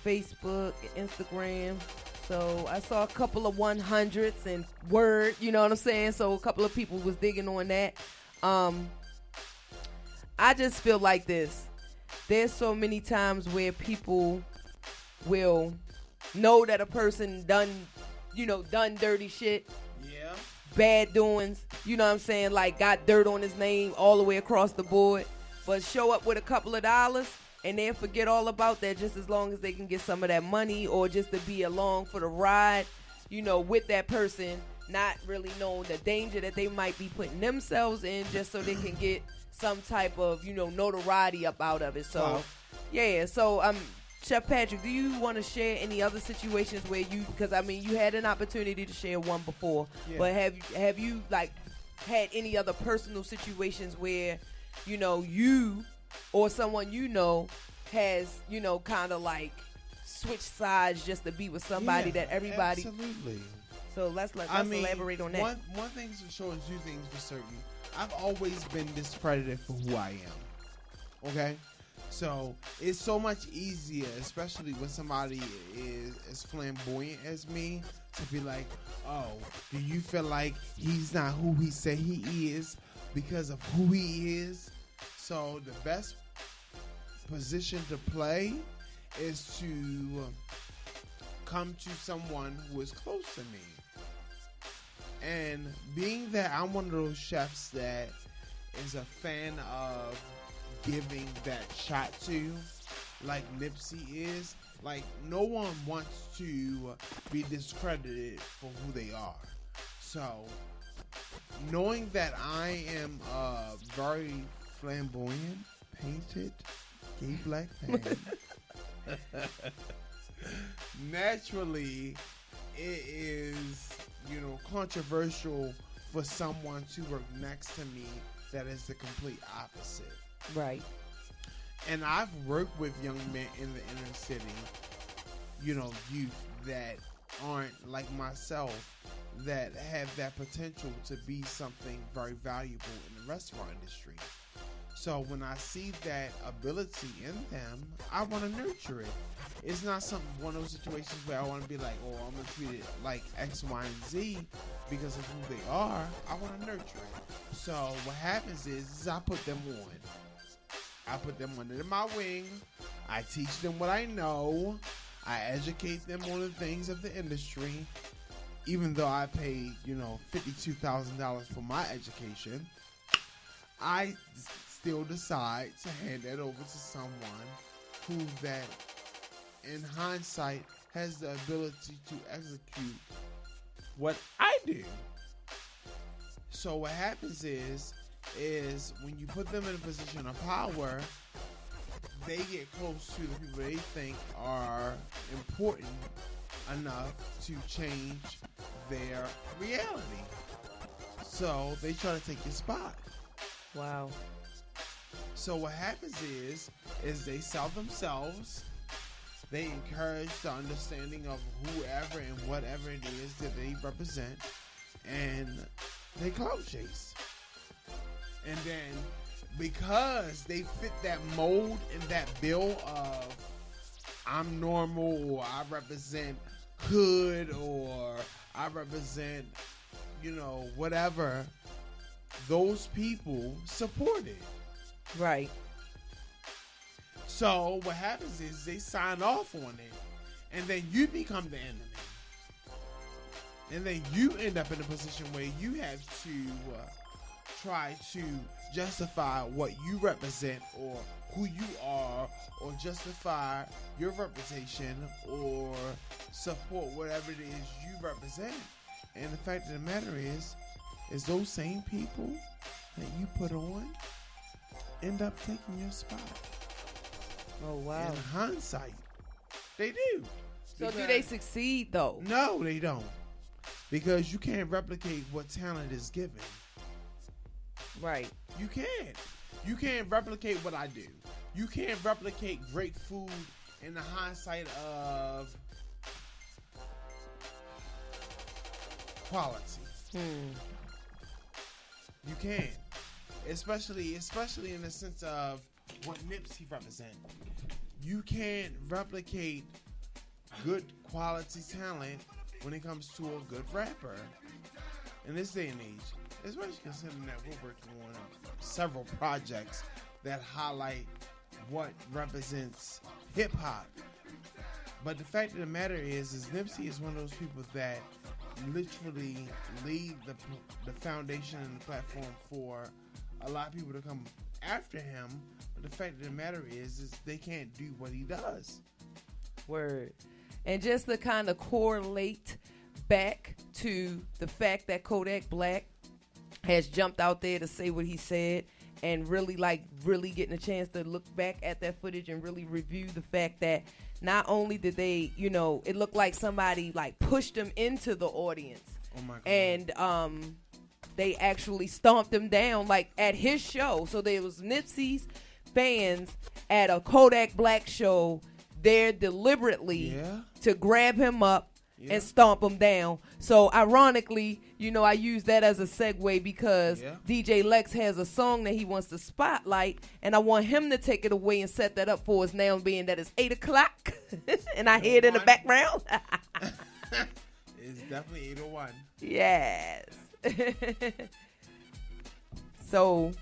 Facebook and Instagram. So I saw a couple of 100s and Word, you know what I'm saying? So a couple of people was digging on that. I just feel like this. There's so many times where people will know that a person done dirty shit. Yeah. Bad doings. You know what I'm saying? Like got dirt on his name all the way across the board. But show up with a couple of dollars and then forget all about that, just as long as they can get some of that money, or just to be along for the ride, with that person, not really knowing the danger that they might be putting themselves in, just so they can get some type of, notoriety up out of it. So, wow. Yeah. So, Chef Patrick, do you want to share any other situations where because you had an opportunity to share one before, but have you like had any other personal situations where, you or someone has, kind of like switched sides just to be with somebody that everybody. Absolutely. So let's elaborate on that. One thing's for sure and two things for certain. I've always been discredited for who I am. Okay? So it's so much easier, especially when somebody is as flamboyant as me, to be like, oh, do you feel like he's not who he said he is because of who he is? So the best position to play is to come to someone who is close to me. And being that I'm one of those chefs that is a fan of giving that shot to, like Nipsey is, like no one wants to be discredited for who they are. So knowing that I am very flamboyant, painted, gay black man, naturally it is, controversial for someone to work next to me that is the complete opposite. Right. And I've worked with young men in the inner city, youth that aren't like myself, that have that potential to be something very valuable in the restaurant industry. So when I see that ability in them, I want to nurture it. It's not one of those situations where I want to be like, oh, I'm going to treat it like X, Y, and Z because of who they are. I want to nurture it. So what happens is I put them on. I put them under my wing. I teach them what I know. I educate them on the things of the industry. Even though I paid, $52,000 for my education, I still decide to hand that over to someone who that, in hindsight, has the ability to execute what I do. So what happens is when you put them in a position of power, they get close to the people they think are important enough to change their reality. So they try to take your spot. Wow. So what happens is they sell themselves. They encourage the understanding of whoever and whatever it is that they represent, and they clout chase. And then because they fit that mold and that bill of I'm normal, or I represent hood, or I represent, whatever, those people support it. Right. So what happens is they sign off on it, and then you become the enemy. And then you end up in a position where you have to try to justify what you represent or who you are, or justify your reputation, or support whatever it is you represent. And the fact of the matter is those same people that you put on end up taking your spot. Oh, wow. In hindsight, they do. So do they succeed, though? No, they don't. Because you can't replicate what talent is given. Right. You can't. You can't replicate what I do. You can't replicate great food in the hindsight of quality. You can't. Especially in the sense of what Nipsey represents. You can't replicate good quality talent when it comes to a good rapper in this day and age. Especially considering that we're working on several projects that highlight what represents hip-hop. But the fact of the matter is Nipsey is one of those people that literally lead the foundation and the platform for a lot of people to come after him. But the fact of the matter is they can't do what he does. Word. And just to kind of correlate back to the fact that Kodak Black has jumped out there to say what he said, and really getting a chance to look back at that footage and really review the fact that not only did they, it looked like somebody pushed him into the audience. Oh my God. And they actually stomped him down at his show. So there was Nipsey's fans at a Kodak Black show there deliberately to grab him up and stomp them down. So ironically, you know, I use that as a segue because DJ Lex has a song that he wants to spotlight, and I want him to take it away and set that up for us now, being that it's 8 o'clock and I hear it in the background. It's definitely 801. Yes. So.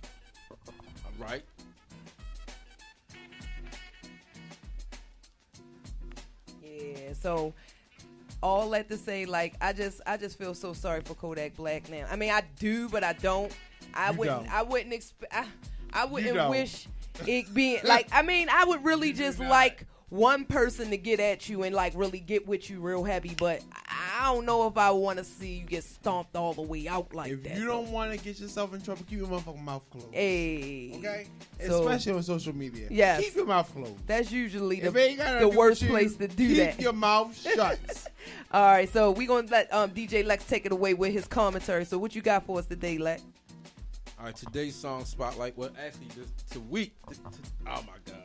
All right. Yeah, so all that to say, like, I just feel so sorry for Kodak Black now. I mean, I do, but I don't. I wouldn't expect. I wouldn't wish it being like. I mean, I would really just like one person to get at you and like really get with you real heavy, but I don't know if I want to see you get stomped all the way out like that. If you don't want to get yourself in trouble, keep your motherfucking mouth closed. Hey. Okay? So, especially on social media. Yes. Keep your mouth closed. That's usually the worst place to do that. Keep your mouth shut. All right, so we're going to let DJ Lex take it away with his commentary. So what you got for us today, Lex? All right, today's song spotlight. Well, actually, this week. Oh my God.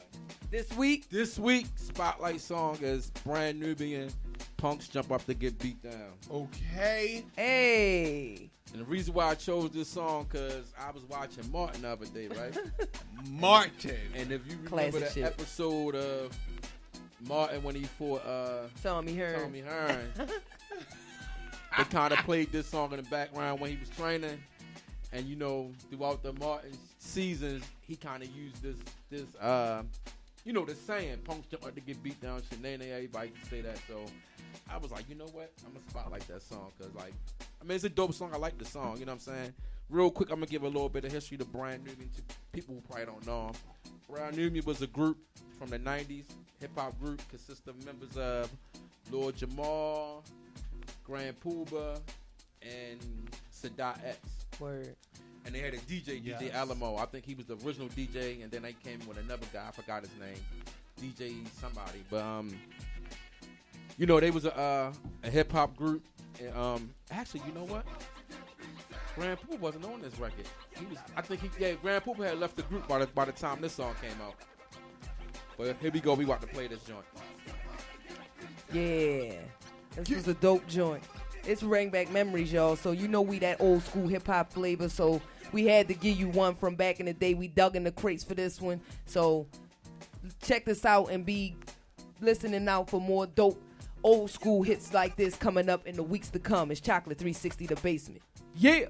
This week spotlight song is Brand Nubian. Punks jump up to get beat down. Okay. Hey. And the reason why I chose this song because I was watching Martin the other day, right? Martin. And if you remember Classic the episode of Martin when he fought Tommy Hearn. They kind of played this song in the background when he was training. And, you know, throughout the Martin seasons, he kind of used this you know, the saying, punks jump up to get beat down, shenanigans, everybody can say that. So I was like, you know what? I'm going to spotlight that song because, like, I mean, it's a dope song. I like the song, you know what I'm saying? Real quick, I'm going to give a little bit of history to Brand Nubian to people who probably don't know him. Brand Nubian was a group from the 90s, hip-hop group, consists of members of Lord Jamal, Grand Puba, and Sadat X. Word. And they had a DJ Alamo. I think he was the original DJ, and then they came with another guy. I forgot his name. DJ somebody. But, you know, they was a hip-hop group. And, actually, you know what? Grand Puba wasn't on this record. Grand Puba had left the group by the time this song came out. But here we go. We about to play this joint. Yeah. This was a dope joint. It's bring back memories, y'all. So you know we that old school hip hop flavor. So we had to give you one from back in the day. We dug in the crates for this one. So check this out and be listening out for more dope old school hits like this coming up in the weeks to come. It's Chocolate 360 The Basement. Yeah.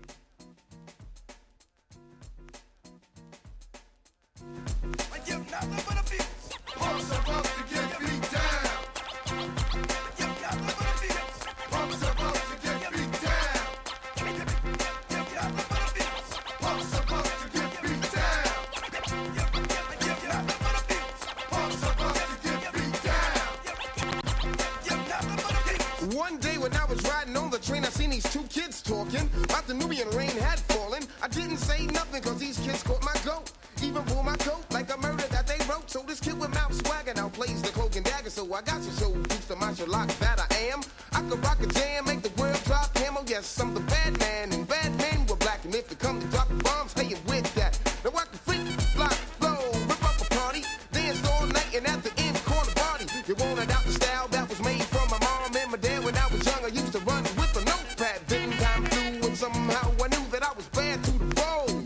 One day when I was riding on the train, I seen these two kids talking about the Nubian rain had fallen. I didn't say nothing cause these kids caught my goat. Even pull my coat like a murder that they wrote. So this kid with mouth swagger now plays the cloak and dagger. So I got to show used to martial lock that I am. I could rock a jam, make the world drop camel. Yes, I'm the bad man and bad men were black. And if it come to dropping bombs, hey, I'm with that. Now I can freak, fly, flow, rip up a party, dance all night and at the end corner party. You wanted out the style that was made from my mom and my dad when I was young. I used to run with a notepad. Then time flew and somehow I knew that I was bad to the bone.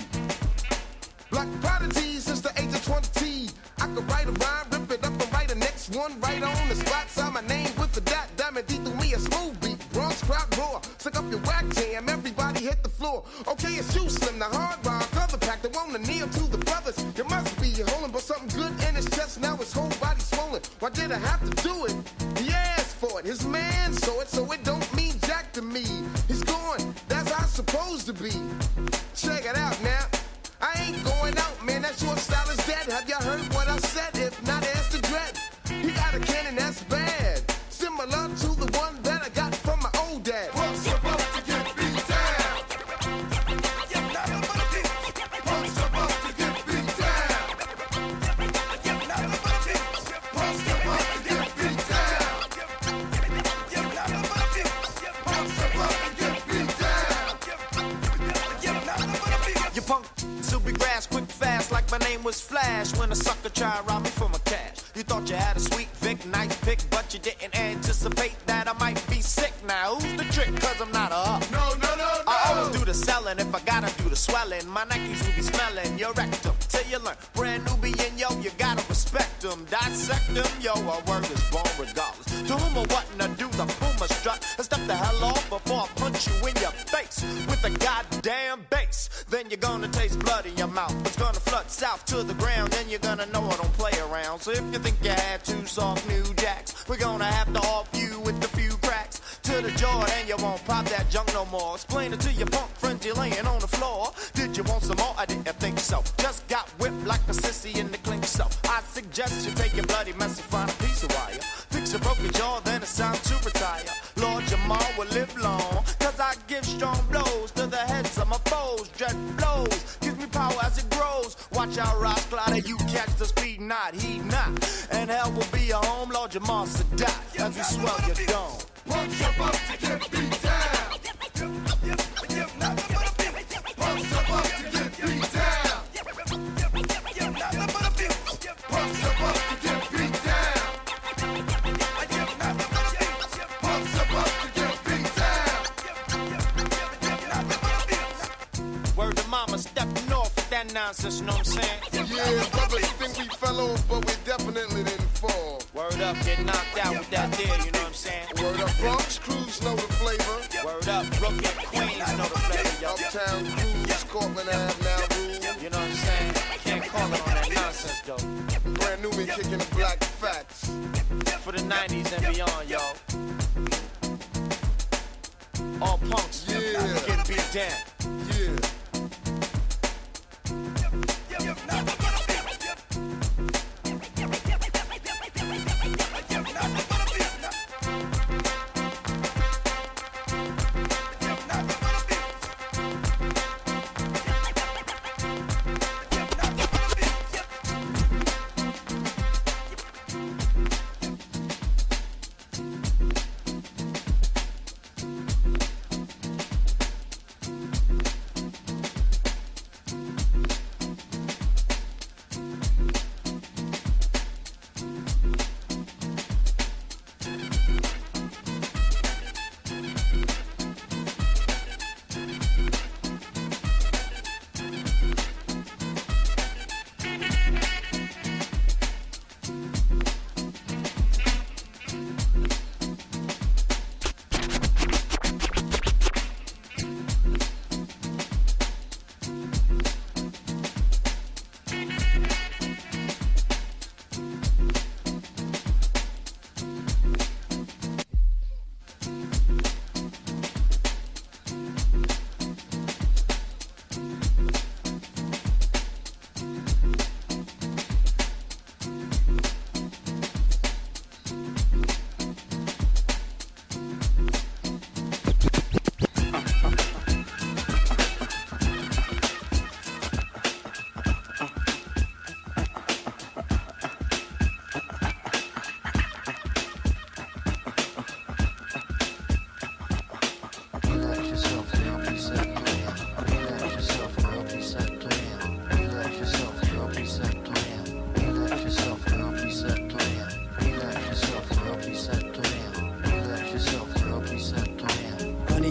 Black prodigy since the age of 20. I could write a rhyme, rip it up and write the next one right on the spot. Sign my name with the dot. Diamond D threw me a smooth beat. Bronx crowd roar. Suck up your whack jam. Everybody hit the floor. Okay, it's you, Slim, the hard rock. Other pack that wanna kneel to the brothers. You must be holding but something good in his chest. Now his whole body swollen. Why did I have to do it? He asked for it. His man saw it, so it don't mean jack to me. He's gone. That's how it's supposed to be. Check it out now. I ain't going out, man. That short style is dead. Have y'all heard what I said? If not, ask the dread. He got a cannon that's bad, similar to the one that I got from my old dad. What's supposed to get beat down? What's supposed to get beat down? What's supposed to get beat down? What's supposed to get beat down? You punk. be grass quick fast like my name was Flash when a sucker tried to rob me for my cash. You thought you had a sweet Vic, nice pick, but you didn't anticipate that I might be sick. Now who's the trick? Cause I'm not a up. No. I always do the selling if I gotta do the swelling. My Nikes will be smelling your rectum till you learn. Brand Nubian, yo, you gotta respect them. Dissect them, yo, a word is born regardless. To whom or what I do the Puma strut and step the hell off before I punch you in your face with a goddamn bass. Then you're gonna taste blood in your mouth. It's gonna flood south to the ground. Then you're gonna know I don't play around. So if you think you had two soft new jacks, we're gonna have to off you with a few cracks to the jaw. And you won't pop that junk no more. Explain it to your punk friends you're laying on the floor. Did you want some more? I didn't think so. Just got whipped like a sissy in the clink. So I suggest you take your bloody mess and find a piece of wire. Fix a broken jaw, then it's time to retire. Lord Jamal will live long, cause I give strong blows to the heads of my foes. Dread blows, gives me power as it grows. Watch out, Ross Clotter, you catch the speed, not he not. And hell will be your home, Lord Jamal Sadat, as we swell your dome. Punch up to get beat down. Punch up to get beat down. Punch up to get beat down. Punch up to get beat down. Word to mama, stepping off with that nonsense, you know what I'm saying? Yeah, brothers think we fell off, but we definitely didn't fall. Word up, get knocked out with that there, you know what I'm saying? Word up, Bronx crews know the flavor. Word up, Brooklyn Queens know the flavor, yo. Uptown crews, Cortland Ave now rule. You know what I'm saying? Can't call it on that nonsense, though. Brand new men kicking the black facts. For the 90s and beyond, yo. All punks, get beat down. Yeah.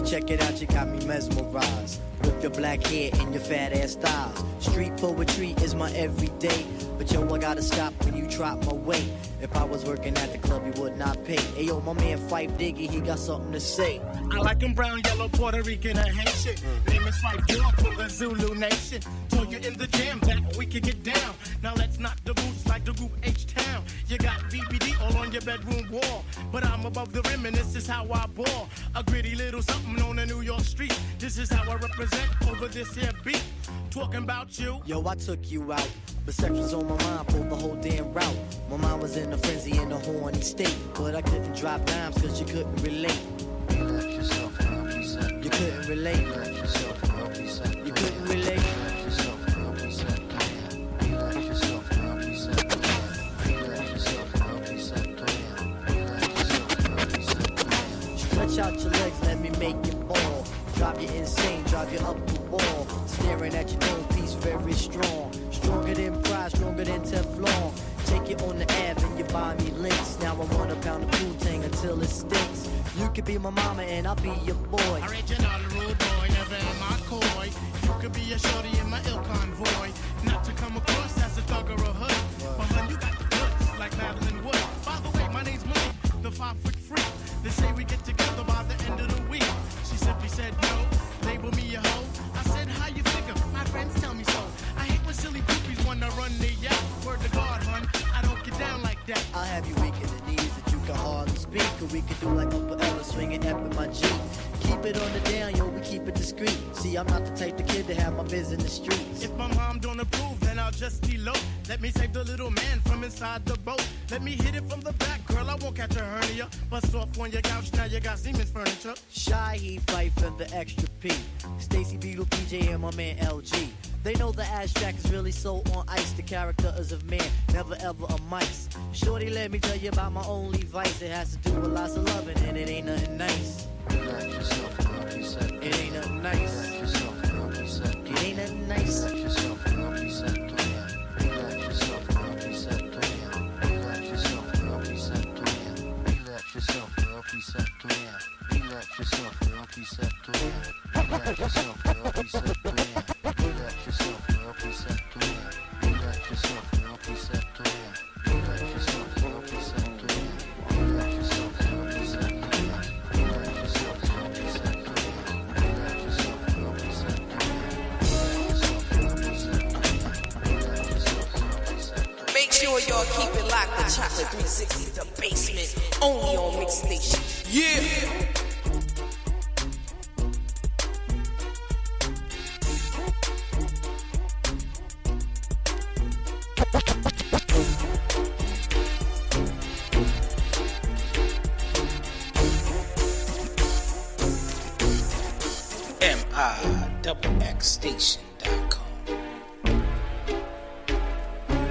Check it out, you got me mesmerized. With your black hair and your fat ass styles. Street poetry is my everyday. But yo, I gotta stop when you drop my weight. If I was working at the club, you would not pay. Hey yo, my man Fife Diggy, he got something to say. I like him brown, yellow, Puerto Rican, and Haitian. Name is Fife Dog from the Zulu Nation. Told you in the jam that we could get down. Now let's knock the boots like the group H-Town. You got BBD all on your bedroom wall. But I'm above the rim and this is how I ball. A gritty little something on the New York street. This is how I represent over this here beat. Talking about you. Yo, I took you out. But sex was on my mind for the whole damn route. My mind was in a frenzy in a horny state. But I couldn't drop dimes cause you couldn't relate. Relax yourself and I'll be set. You couldn't relate. Relax yourself and I'll be set. You couldn't relate. Relax yourself and I'll be set. Relax yourself and I'll be set. Relax yourself and I'll be set. Relax yourself and I'll be set. Stretch out your legs, let me make you ball. Drive you insane, drive you up the wall. Staring at your own piece very strong. Stronger than pride, stronger than Teflon. Take it on the Ave and you buy me links. Now I want a pound of Wu-Tang until it stinks. You could be my mama and I'll be your boy. Original rude boy, never in my coy. You could be a shorty in my ill convoy. Not to come across as a thug or a hood. But hun, you got the goods, like Madeline Wood. By the way, my name's Malik, the 5-foot freak. They say we get together by the end of the week. She simply said no, label me a hoe. I said, how you figure? My friends tell me so. I hate when silly groupies wanna run their yap. Word to God, hun, I don't get down like that. I'll have you weak in the knees that you can hardly speak. Or we could do like Uncle Ella swinging up in my Jeep. Keep it on the down, yo, we keep it discreet. See, I'm not the type of kid to have my biz in the streets. If my mom don't approve, then I'll just elope. Let me save the little man from inside the boat. Let me hit it from the back, girl, I won't catch a hernia. Bust off on your couch, now you got Siemens furniture. Shy, he fight for the extra P. Stacy Beetle, PJ, and my man LG. They know the ass jack is really so on ice. The character is of man, never ever a mice. Shorty, let me tell you about my only vice. It has to do with lots of loving, and it ain't nothing nice. Relax yourself, girl, please set. It ain't nothing nice. Relax yourself, girl, please set. It ain't nothing nice. Relax yourself, girl, please set. Relax yourself, girl, please set. Relax yourself, girl, please set. Relax yourself, girl, please set. Relax yourself, girl, please set. Relax yourself, girl, please set. Relax yourself, girl, please set. Relax yourself, girl, please set. Relax yourself, girl, please set. Relax yourself, girl, please set. Make sure y'all keep it locked. The Chocolate 360, the basement, only on Mix Station. Yeah. MIXXstation.com.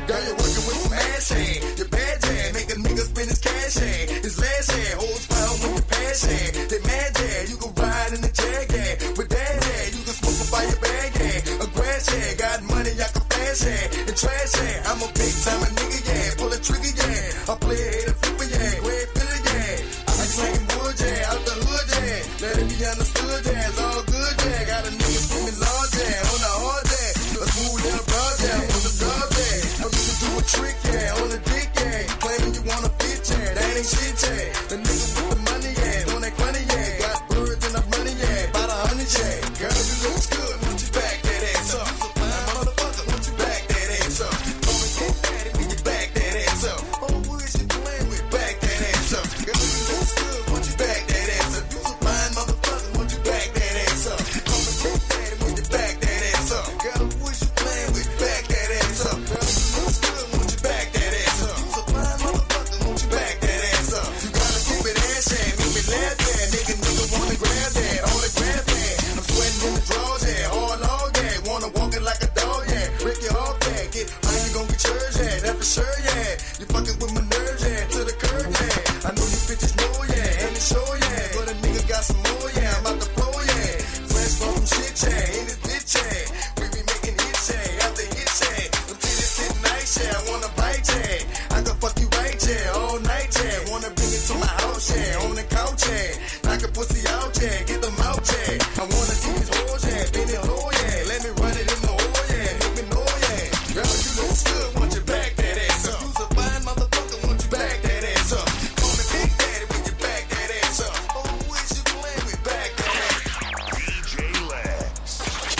Girl, you're working with some ass hand. Your bad jam, make a nigga spend his cash hand. His last hand, holds power with your pass hand. They mad jam, you can ride in the jag hand. With that hand, you can smoke up by your bag hand. A grass hand, got money, I can flash hand. And trash hand, I'm a big time a nigga, yeah. Pull a trigger, yeah. I play a hit a flipper, yeah. Go ahead, fill it, yeah. I like slanging wood, yeah. Out the hood, yeah. Let it be understood, yeah. It's all good, yeah. Got a nigga screaming large, yeah. On the hard, yeah. A smooth down broad, yeah. On the dog, yeah. I'm just do a trick, yeah. On the dick, yeah. Claiming you wanna fit, yeah. That ain't shit, yeah. The nigga with the money, yeah. On that money, yeah. Got birds and enough money, yeah. About 100, yeah. Girl, you looks good. Won't you back that ass up? So fine, motherfucker. Won't you back that ass up? Come and get daddy when you back that ass up. Oh, who is you playing with? Back that ass up. Girl, you looks good. Won't you back that ass up? You so fine, motherfucker. Won't you back that ass up? Come and get daddy when you back that ass up. Girl, who is you playing with? Back that ass up. Girl, you looks good. Won't you back that ass up? You so fine, motherfucker. Won't you back that ass up? You gotta keep it ass and make me laugh there. Nigga wanna grab that, on the grab that. I'm sweating in the drawers, yeah. Hard log, yeah. Wanna walk it like a dog, yeah. Break your off, yeah. Get high, you gon' get yours, yeah. That for sure, yeah. You fucking with my nerves, yeah. To the curb, yeah. I know you bitches know, yeah. And it's sure, yeah. But a nigga got some more, yeah. I'm about to blow, yeah. Flash from shit, yeah. In this bitch, yeah. We be making hits, yeah. After hits, yeah. Them titties sitting nice, yeah. I wanna bite, yeah. I can fuck you right, yeah. All night, yeah. Wanna bring it to my house, yeah. On the couch, yeah. Knock a pussy out, yeah. Get them out, yeah. I wanna see these hoes, yeah. Bend it low, yeah. Let me run it in the hole, yeah. Make me know, yeah. Girl, you look good. Won't you back that ass up? You's a fine motherfucker. Won't you back that ass up? Call me Big Daddy when you back that ass up. Oh, who is you playing with? Back that ass up. DJ Lex,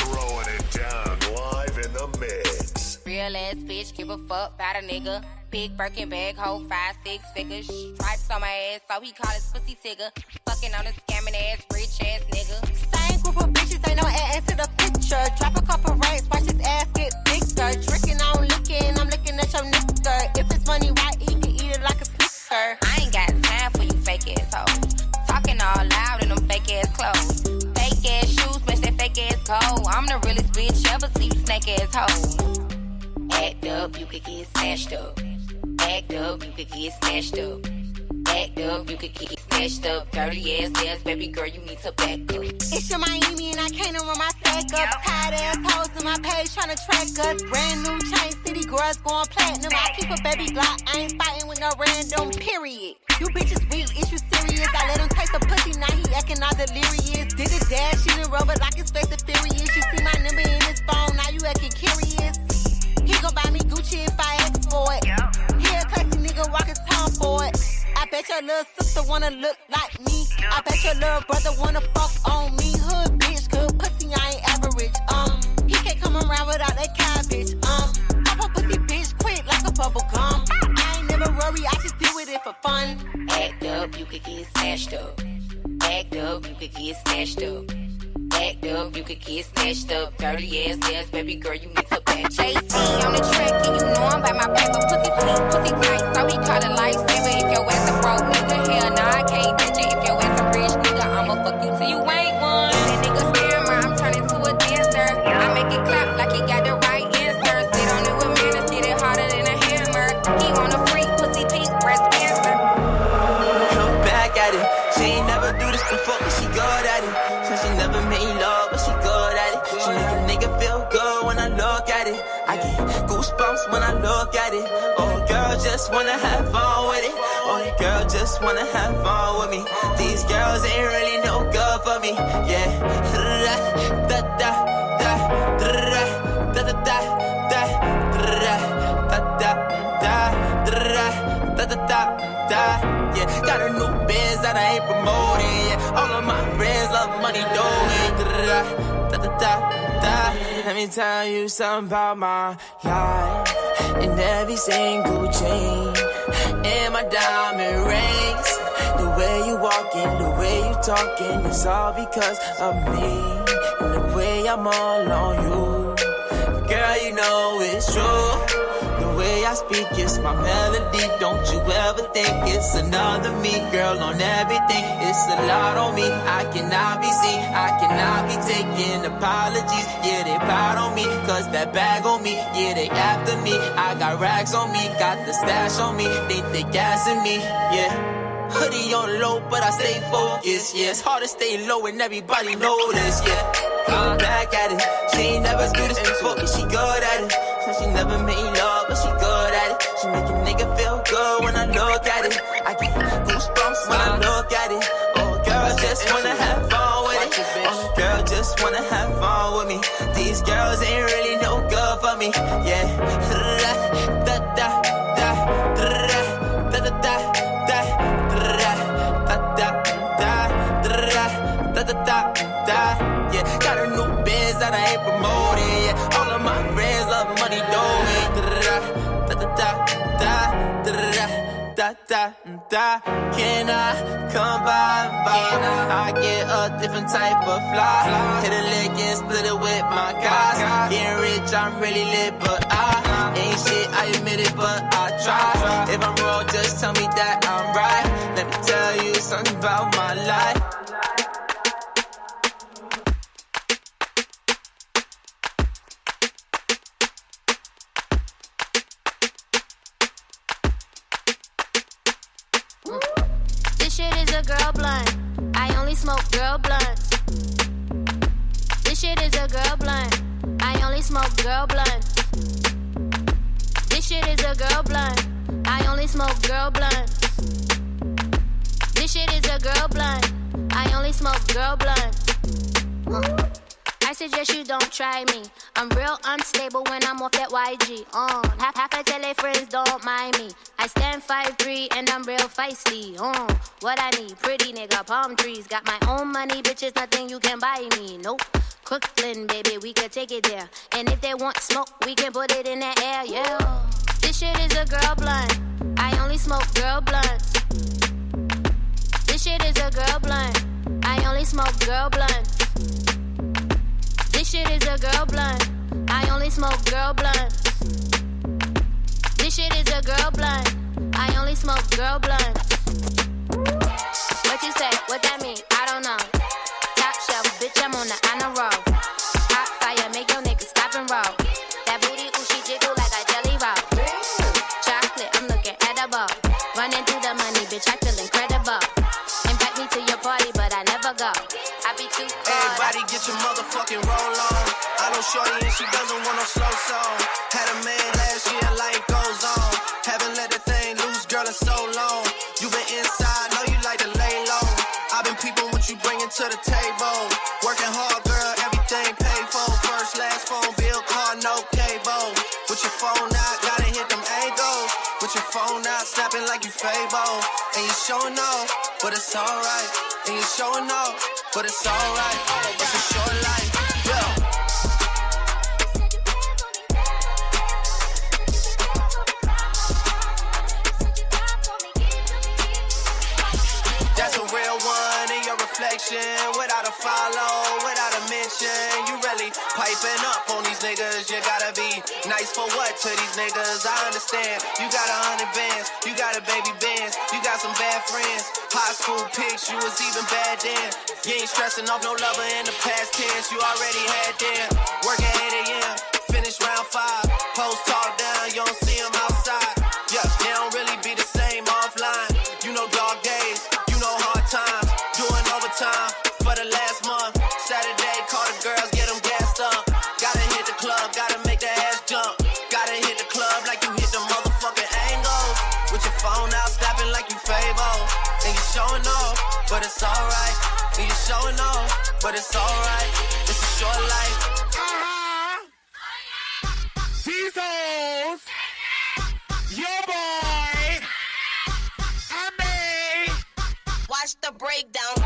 throwing it down live in the mix. Real ass bitch, give a fuck about a nigga. Big Birkin bag, hold 5-6 figures. Stripes on my ass, so he call his pussy tigger. Fucking on a scamming ass, rich ass nigga. Same group of bitches, ain't no ass to the picture. Drop a couple racks, watch his ass get bigger. Drinking on licking, I'm looking at your nigga. If it's money right, he can eat it like a snicker. I ain't got time for you fake ass hoes. Talking all loud in them fake ass clothes. Fake ass shoes, match that fake ass gold. I'm the realest bitch ever see you snake ass hoes. Act up, you could get snatched up. Act up, you could get snatched up. Act up, you could get snatched up. Dirty ass baby girl, you need to back up. It's your Miami and I can't run my stack up. Tired ass hoes in my my page tryna track us. Brand new chain, city girls going platinum. I keep a baby Glock, I ain't fighting with no random, period. You bitches weak, is you serious? I let him taste the pussy, now he acting all delirious. Did a dash, she done rubber like his face is furious. You see my number in his phone, now you acting curious. He gon' buy me Gucci if I ask for it. He a classy nigga, walk his tongue for it. I bet your little sister wanna look like me. I bet your little brother wanna fuck on me. Hood bitch, good pussy, I ain't average. He can't come around without that cabbage. Pop a pussy bitch quick like a bubble gum. I ain't never worry, I just deal with it for fun. Act up, you could get snatched up. Act up, you could get snatched up. Act up, you could get snatched up. Dirty ass ass, baby girl, you need to back. JC on the track, and you know I'm by my paper. Pussy clean, pussy tight, so he caught a lifesaver. If your ass a broke nigga, hell nah, I can't bitch it. If your ass a rich nigga, I'ma fuck you till you ain't one. That nigga scammer, I'm turning to a dancer. I make it clap like he got the right answer. Sit on it with manners, get it harder than a hammer. He want a freak, pussy pink, breast cancer. Come back at it. She ain't never do this before, but she good at it. So she never made love, but she good at it. She make a nigga feel good when I look at it. I get goosebumps when I look at it. Oh, girl, just wanna have fun with it. Oh, girl, just wanna have fun with me. These girls ain't really no good for me. Yeah. Da da da da da da da da da da da da da da. Yeah, got a new biz that I ain't promoting. Yeah, all of my friends love money, doing. Da da da da. Let me tell you something about my life. In every single chain, in my diamond rings. The way you walking, the way you talking, it's all because of me. And the way I'm all on you, girl, you know it's true. The way I speak is my melody. Don't you ever think it's another me, girl, on everything. It's a lot on me. I cannot be seen. I cannot be taking apologies. Yeah, they proud on me, cause that bag on me. Yeah, they after me. I got racks on me, got the stash on me. Think they gassing me, yeah. Hoodie on low, but I stay focused, yeah. It's hard to stay low and everybody know this, yeah. I'm back at it. She ain't never do this before, but she good at it. So she never made love, but she good at it. She make a nigga feel good when I look at it. I get goosebumps when I look at it. Oh, girl, just wanna have fun with it. Oh, girl, just wanna have fun with me. These girls ain't really no good for me, yeah. Da da da da da da da da. Yeah, got a new biz that I ain't promoting. Yeah, all of my friends love money, doing. Da da da da da da da. Can I come by? I get a different type of fly. Hit a lick and split it with my guys. Getting rich, I'm really lit, but I ain't shit. I admit it, but I try. If I'm wrong, just tell me that I'm right. Let me tell you something about my life. Girl blunt. I only smoke girl blunts. This shit is a girl blunt. I only smoke girl blunts. This shit is a girl blunt. I only smoke girl blunts. This shit is a girl blunt. I only smoke girl blunts. I suggest you don't try me. I'm real unstable when I'm off that YG. Half I tell their friends don't mind me. I stand 5'3" and I'm real feisty. What I need, pretty nigga, palm trees. Got my own money, bitches, nothing you can buy me. Nope. Crooklyn, baby, we could take it there. And if they want smoke, we can put it in the air, yeah. This shit is a girl blunt. I only smoke girl blunts. This shit is a girl blunt. I only smoke girl blunts. This shit is a girl blunt. I only smoke girl blunts. This shit is a girl blunt. I only smoke girl blunts. What you say? What that mean? I don't know. Top shelf, bitch, I'm on the honor roll. Hot fire, make your niggas stop and roll. That booty, ooh, she jiggle like a jelly roll. Chocolate, I'm looking edible. Running through the money, bitch, I feel incredible. Invite me to your party, but I never go. I be too cold. Everybody get your motherfucking roll on. I don't shorty and she doesn't want no slow song. Had a man last year, life goes on. Haven't let the thing loose, girl, in so long. You been inside, know you like to lay low. I've been peeping what you bringing to the table. Working hard, girl, everything paid for. First, last phone bill, car, no cable. With your phone out, gotta hit them angles. With your phone out, snapping like you Fable. And you showing off, but it's alright. And you showing off, but it's alright. It's a short life, yeah. That's a real one in your reflection. Without a follow, without a mention. You really piping up on these niggas. You gotta be nice for what to these niggas? I understand. You got 100 bands, you got a baby bands, you got some bad friends. High school pics, you was even bad then. You ain't stressing off no lover in the past tense. You already had them. Working 8 a.m., finish round 5. Post talk down, you don't see them outside. Yeah, they don't really be the same offline. You know dog days, you know hard times. Doing overtime for the last month. Saturday, call the girls, get them gassed up. Gotta hit the club, gotta make the ass jump. Gotta hit the club like you hit the motherfucking angles. With your phone out, snapping like you Fable. And you showing off, but it's alright. And you showing off, but it's alright. It's a short life. These hoes, your boy, I made. Watch the breakdown.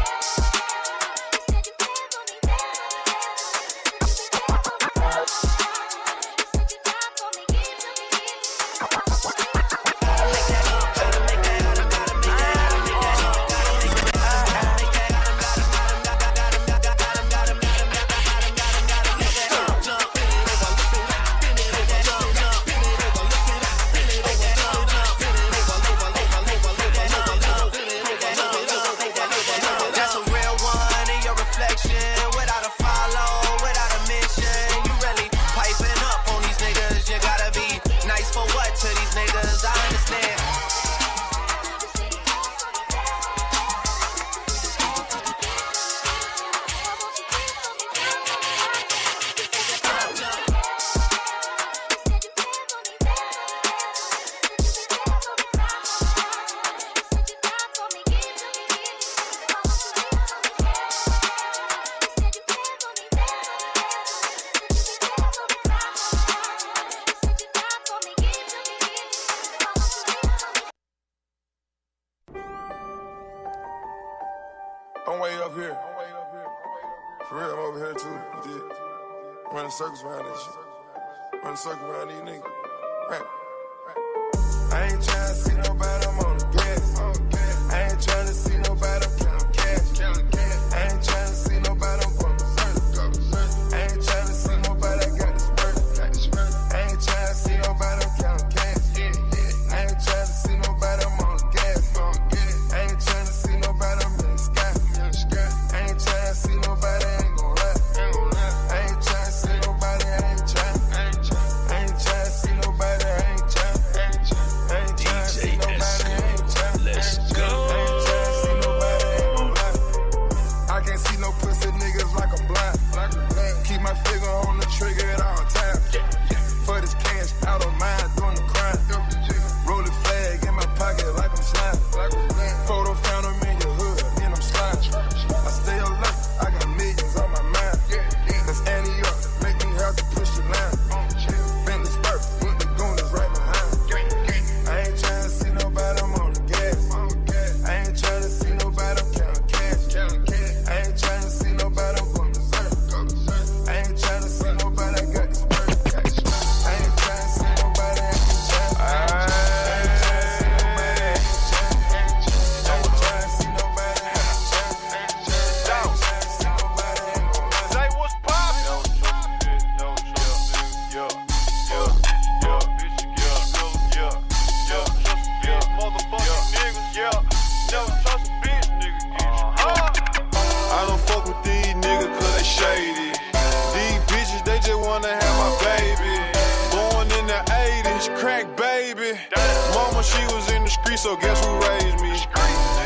I'm way up here. For real, I'm over here too. Yeah. Running circles around this shit. Running circles around these niggas. Right. I ain't tryna see nobody, I'm on the gas. I ain't tryna see nobody, I'm counting cash. I ain't tryna see nobody, I'm going berserk. I ain't tryna see nobody, I got the spurt. I ain't tryna see nobody, I'm counting cash. I ain't tryna see nobody, I'm on the gas. I ain't tryna see nobody, I'm in the sky. I ain't tryna see nobody, I ain't gon' rap. I ain't tryna see nobody, I ain't tryna. I ain't tryna see nobody, I ain't tryna. I ain't tryna see nobody, I ain't tryna. Let's go. I ain't tryna see nobody, I ain't gon' lie. I can't see no pussy niggas like I'm blind. Keep my finger on the trigger at all times. For this cash, out of mind, doing the crime. Roll the flag in my pocket like I'm sliding. Photo found them in your hood, then I'm sliding. I stay alert, I got millions on my mind. Cause Annie up, make me have to push the line. Bend the spurt, with the goonies right behind. I ain't tryna see nobody, I'm on the gas. I ain't tryna see nobody, I'm counting cash. I ain't tryna see nobody, I'm going berserk. I ain't tryna see nobody, I got the spurt. I ain't tryna see nobody, I ain't tryna. I ain't tryna see nobody, I ain't tryna. I ain't tryna see nobody, I ain't tryna. I ain't tryna see nobody, I ain't gon' lie. Say what's poppin'? I don't fuck with these niggas cause they shady. These bitches, they just wanna have my baby. Born in the 80s, crack baby. Mama, she was in the street, so guess who raised me?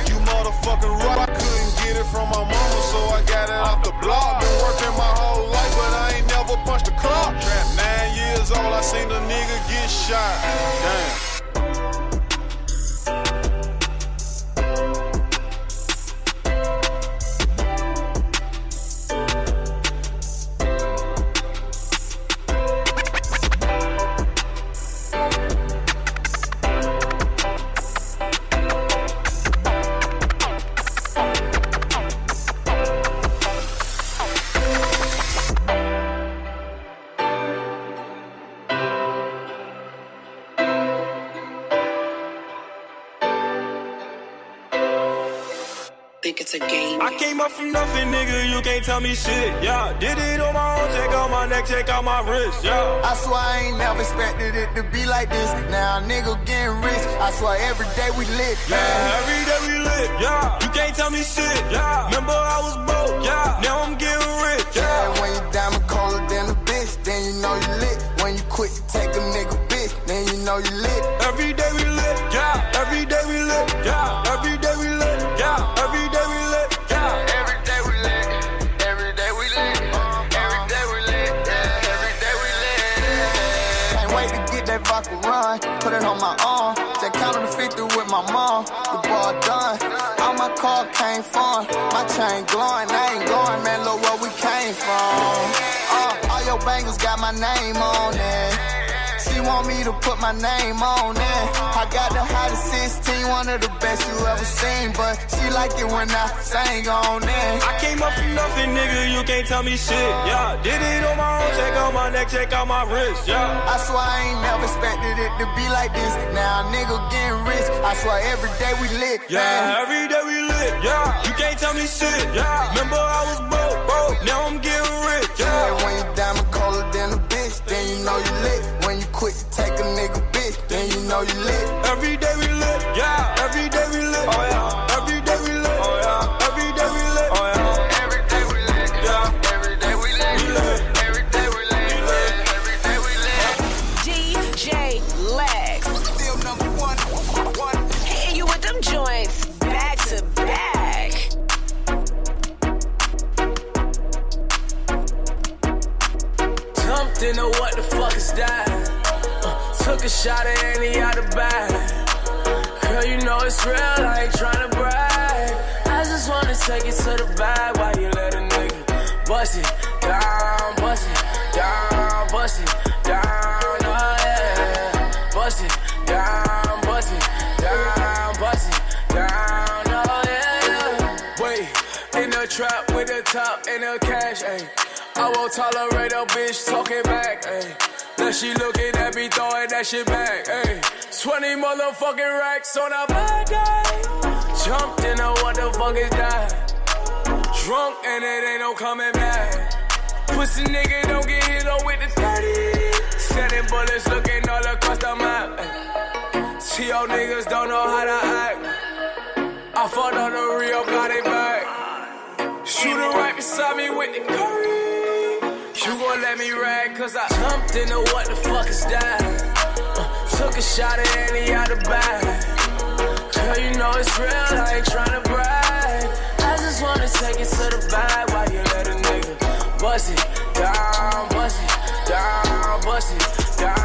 You motherfucking right, I couldn't get it from my mama, so I got it off the block. Been working my whole life, but I ain't never punched a clock. Trap 9 years old, I seen a nigga get shot. Damn. Think it's a game. I came up from nothing, nigga, you can't tell me shit, yeah. Did it on my own, check out my neck, check out my wrist, yeah. I swear I ain't never expected it to be like this. Now a nigga getting rich, I swear every day we lit, yeah. Every day we lit, yeah. You can't tell me shit, yeah. Remember I was broke, yeah. Now I'm getting rich, yeah. Yeah, when you diamond colder than a bitch, then you know you lit. When you quit to take a nigga bitch, then you know you lit. Every day we lit, yeah. Every day we lit, yeah. Every day we lit, yeah. Every day we lit, yeah. Every day we lit, every day we lit, every day we lit, yeah. Every day we lit. Can't wait to get that vodka run, put it on my arm. Just counted to 50 with my mom, the ball done. All my car came from, my chain glowing, I ain't going, man, look where we came from. All your bangles got my name on it. She want me to put my name on it. I got the hottest 16, one of the best you ever seen. But she like it when I sang on it. I came up from nothing, nigga, you can't tell me shit, yeah. Did it on my own, check out my neck, check out my wrist, yeah. I swear I ain't never expected it to be like this. Now a nigga getting rich, I swear every day we lit, yeah. Man. Every day we lit, yeah. You can't tell me shit, yeah. Remember I was broke, now I'm getting rich, yeah. Yeah, when you diamond colder than a bitch, then you know you lit. When you quit to take a nigga bitch, then you know you lit. Every day we lit, yeah. Every day we lit, oh yeah. Every day we lit, oh yeah. Every day we lit, oh yeah. Every day we lit, yeah. Every day we lit, we lit. Every day we lit, we lit. Every day we lit. DJ Lex, still number one. hitting you with them joints back to back. Jumped into what the fuck is that? Took a shot at any out the bag. Girl, you know it's real, I ain't tryna brag. I just wanna take it to the bag while you let a nigga bust it down, bust it down, bust it down, oh yeah. Bust it down, bust it down, bust it down, oh yeah. Wait, in the trap with the top and the cash, ayy. I won't tolerate a bitch talking back, ayy. Now she looking at me throwing that shit back, ayy. 20 motherfucking racks on a bag, ayy. Jumped into what the fuck is that? Drunk and it ain't no coming back. Pussy nigga don't get hit up with the 30. Sending bullets looking all across the map, ayy. See y'all niggas don't know how to act. I fought on the real, got it back. Shooter right beside me with the curry. You gon' let me rag, cause I jumped into what the fuck is that? Took a shot at any out the bag. Girl, you know it's real, I ain't tryna brag. I just wanna take it to the bag while you let a nigga bust it down, bust it down, bust it down,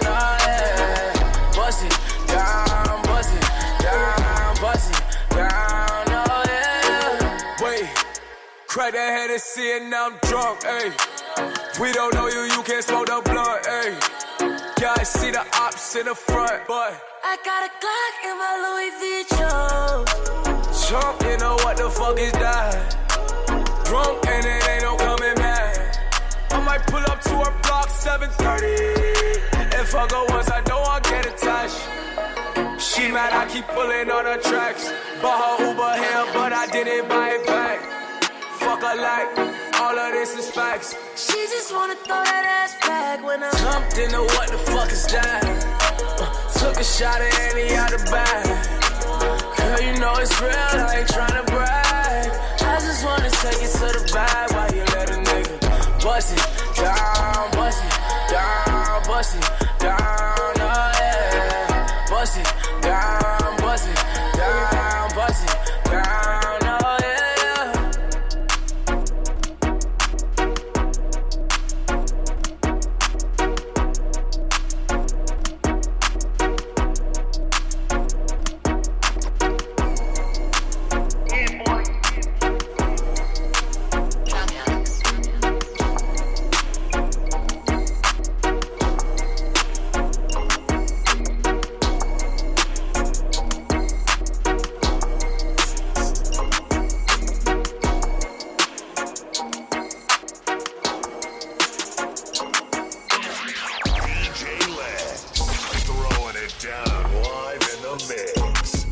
oh yeah. Bust it down, bust it down, bust it down, oh yeah. Wait, crack that head and see it, now I'm drunk, ayy. We don't know you, you can't smoke the blunt, ayy. Yeah, I see the ops in the front, but I got a Glock in my Louis V jeans. jump, you know what the fuck is that? Drunk and it ain't no coming back. I might pull up to her block 7:30. If I go once, I know I'll get attached. She mad, I keep pulling on her tracks. Bought her Uber here, but I didn't buy it back. Fuck her like, all of this is facts. She just wanna throw that ass back when I jumped into what the fuck is that? Took a shot at any out the bag. Girl, you know it's real, I ain't tryna brag. I just wanna take it to the bag while you let a nigga bust it down, bust it down, bust it down, oh yeah. Bust it down, bust it down, bust it down, oh yeah. the mix.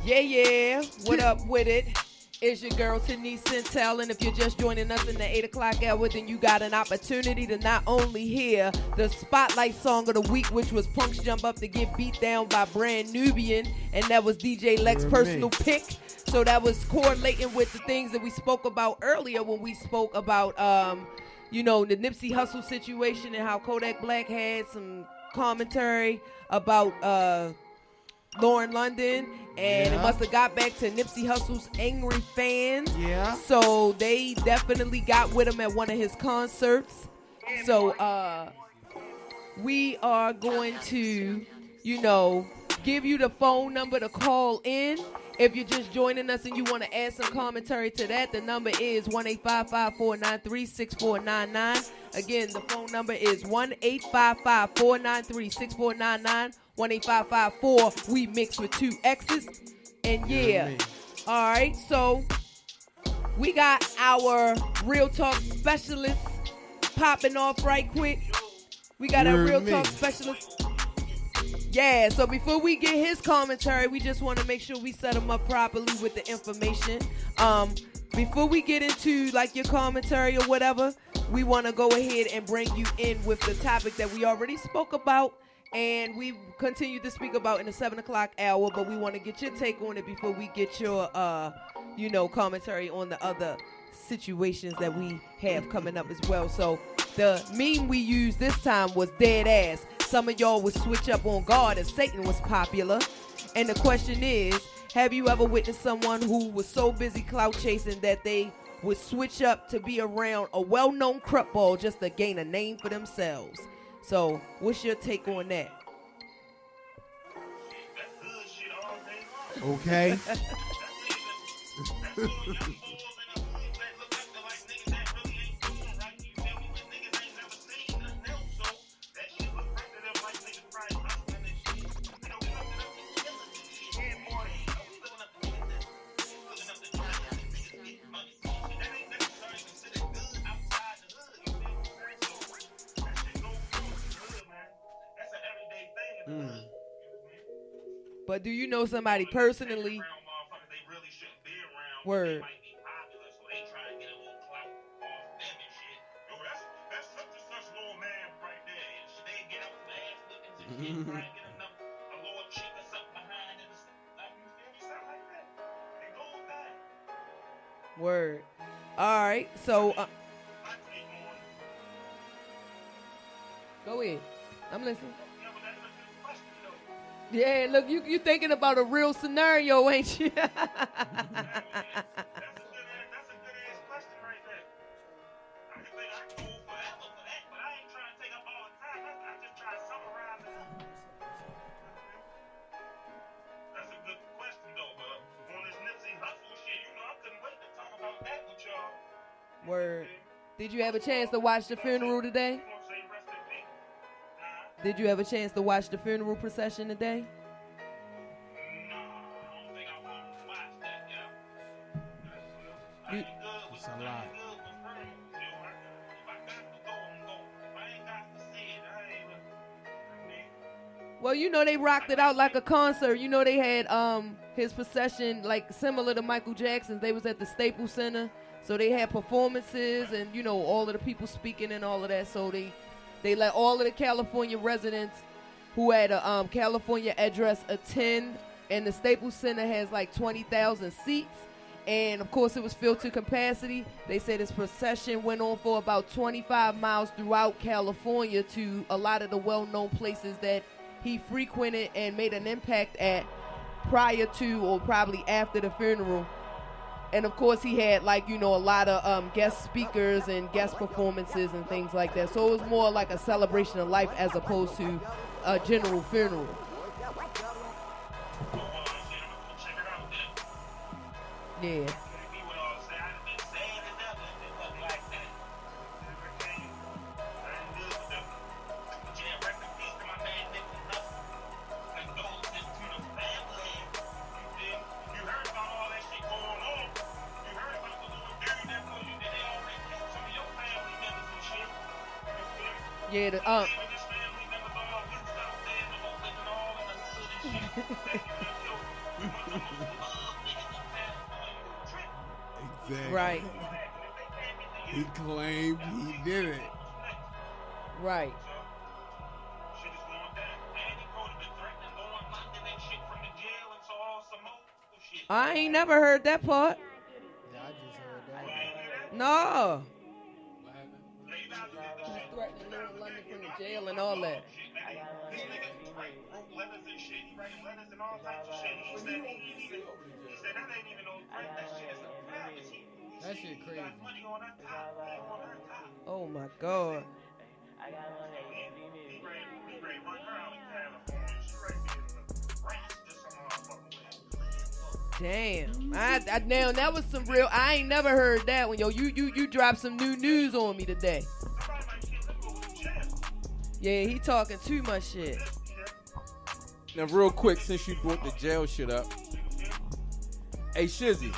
Yeah. What up with it? It's your girl, Denise Centel, and if you're just joining us in the 8 o'clock hour, then you got an opportunity to not only hear the Spotlight Song of the Week, which was Punk's Jump Up to Get Beat Down by Brand Nubian, and that was DJ Lex' personal pick. So that was correlating with the things that we spoke about earlier when we spoke about, the Nipsey Hussle situation and how Kodak Black had some commentary about Lauren London, and it must have got back to Nipsey Hussle's angry fans. Yeah. So they definitely got with him at one of his concerts. So we are going to, give you the phone number to call in. If you're just joining us and you want to add some commentary to that, the number is 1-855-493-6499. Again, the phone number is 1-855-493-6499. 1-855-4, we mix with 2 X's. And all right, so we got our Real Talk specialist popping off right quick. We got our Real Talk specialist. Yeah, so before we get his commentary, we just want to make sure we set him up properly with the information. Before we get into your commentary or whatever, we want to go ahead and bring you in with the topic that we already spoke about. And we continue to speak about in the 7 o'clock hour, but we want to get your take on it before we get your, commentary on the other situations that we have coming up as well. So the meme we used this time was dead ass. Some of y'all would switch up on God as Satan was popular. And the question is, have you ever witnessed someone who was so busy clout chasing that they would switch up to be around a well-known crap ball just to gain a name for themselves? So, what's your take on that? Okay. But do you know somebody personally? Word. Word. All right. So go ahead. I'm listening. Yeah, look, you thinking about a real scenario, ain't you? Word. Did you have a chance to watch the funeral today? Did you have a chance to watch the funeral procession today? It's a lot. Well, you know, they rocked it out like a concert. You know, they had his procession like similar to Michael Jackson's. They was at the Staples Center, so they had performances and, you know, all of the people speaking and all of that. So they let all of the California residents who had a California address attend, and the Staples Center has like 20,000 seats. And, of course, it was filled to capacity. They said his procession went on for about 25 miles throughout California to a lot of the well-known places that he frequented and made an impact at prior to or probably after the funeral. And, of course, he had, like, you know, a lot of guest speakers and guest performances and things like that. So it was more like a celebration of life as opposed to a general funeral. Yeah. Yeah, the Exactly. Right. He claimed he did it. Right. I ain't never heard that part. Yeah, I just heard that. No. He's threatening Lil London from the jail and all that. That shit crazy. Oh my God. Damn. Now that was some real. I ain't never heard that one. Yo, you dropped some new news on me today. Yeah, he talking too much shit. Now, real quick, since you brought the jail shit up, hey Shizzy.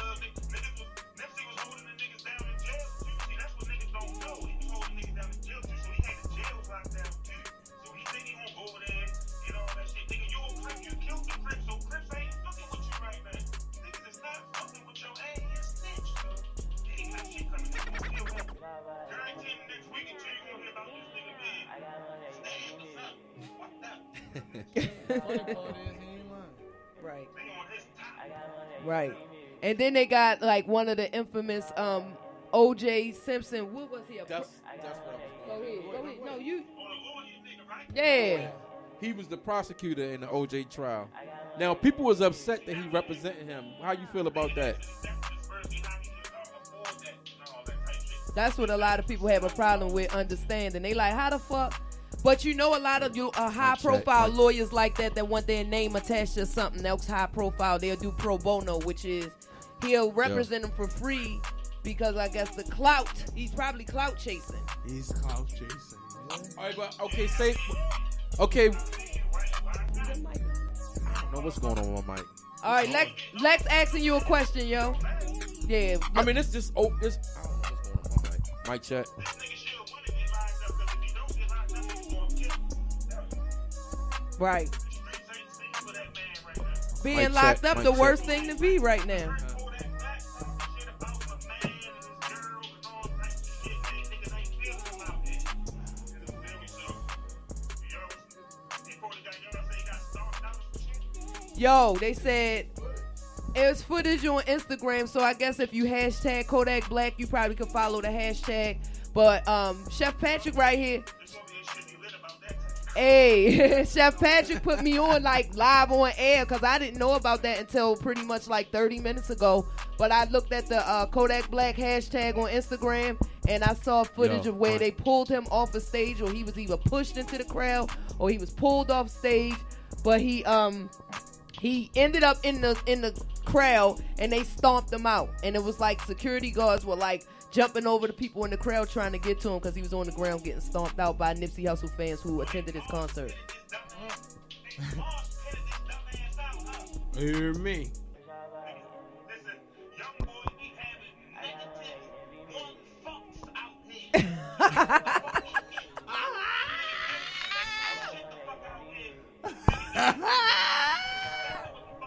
Right. Right. And then they got like one of the infamous O.J. Simpson. What was he? That's what Go ahead. No, you. Yeah. He was the prosecutor in the O.J. trial. Now, people was upset that he represented him. How you feel about that? That's what a lot of people have a problem with understanding. They like, how the fuck? But you know, a lot of you high-profile lawyers like that want their name attached to something else high-profile. They'll do pro bono, which is he'll represent them for free because I guess the clout. He's probably clout chasing. He's clout chasing. Yeah. All right, but okay, say okay. I don't know what's going on with my mic. All right, Lex asking you a question, yo. Yeah. I mean, it's just I don't know what's going on with my mic. Mic check. Right. Being locked up, the worst thing to be right now. Yo, they said it was footage on Instagram, so I guess if you hashtag Kodak Black, you probably could follow the hashtag. But Chef Patrick right here. Hey, Chef Patrick put me on like live on air because I didn't know about that until pretty much like 30 minutes ago. But I looked at the Kodak Black hashtag on Instagram and I saw footage of where they pulled him off a stage, or he was either pushed into the crowd or he was pulled off stage. But he ended up in the crowd and they stomped him out. And it was like security guards were like jumping over the people in the crowd trying to get to him because he was on the ground getting stomped out by Nipsey Hussle fans who attended his concert. Hear me.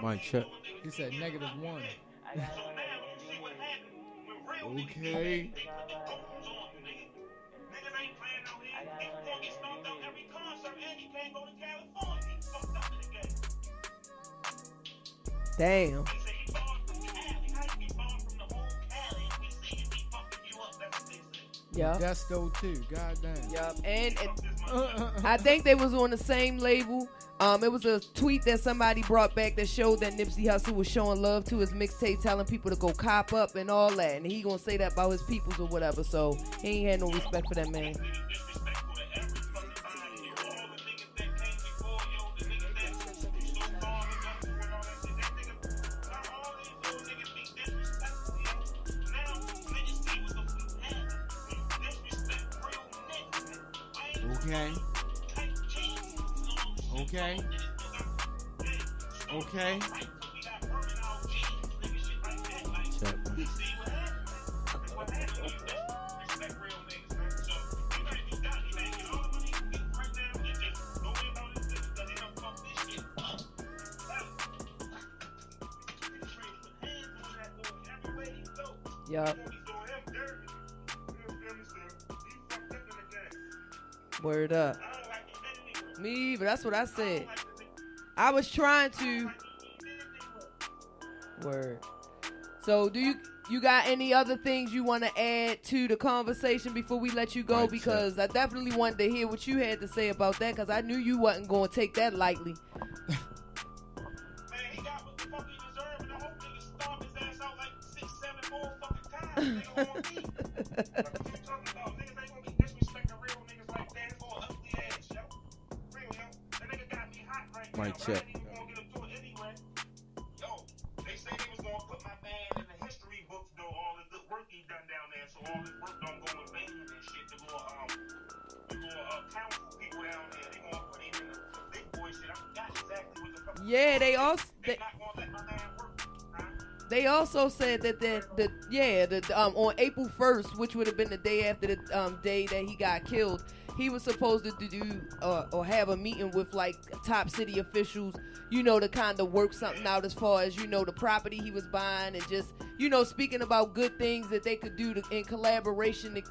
Mike, check. He said -1. Okay. Damn. Yeah. Gusto too. Goddamn. Yup. And I think they was on the same label. It was a tweet that somebody brought back that showed that Nipsey Hussle was showing love to his mixtape, telling people to go cop up and all that. And he gonna say that about his peoples or whatever. So he ain't had no respect for that man. Okay. Okay. Okay. Yup. Word up. Me, but that's what I said. I was trying to. Word. So, do you got any other things you want to add to the conversation before we let you go? Right, because I definitely wanted to hear what you had to say about that, because I knew you wasn't going to take that lightly. Mic check. Yeah, they also said that on April 1st, which would have been the day after the day that he got killed, he was supposed to do or have a meeting with like top city officials, to kind of work something out as far as, the property he was buying and just, speaking about good things that they could do in collaboration to,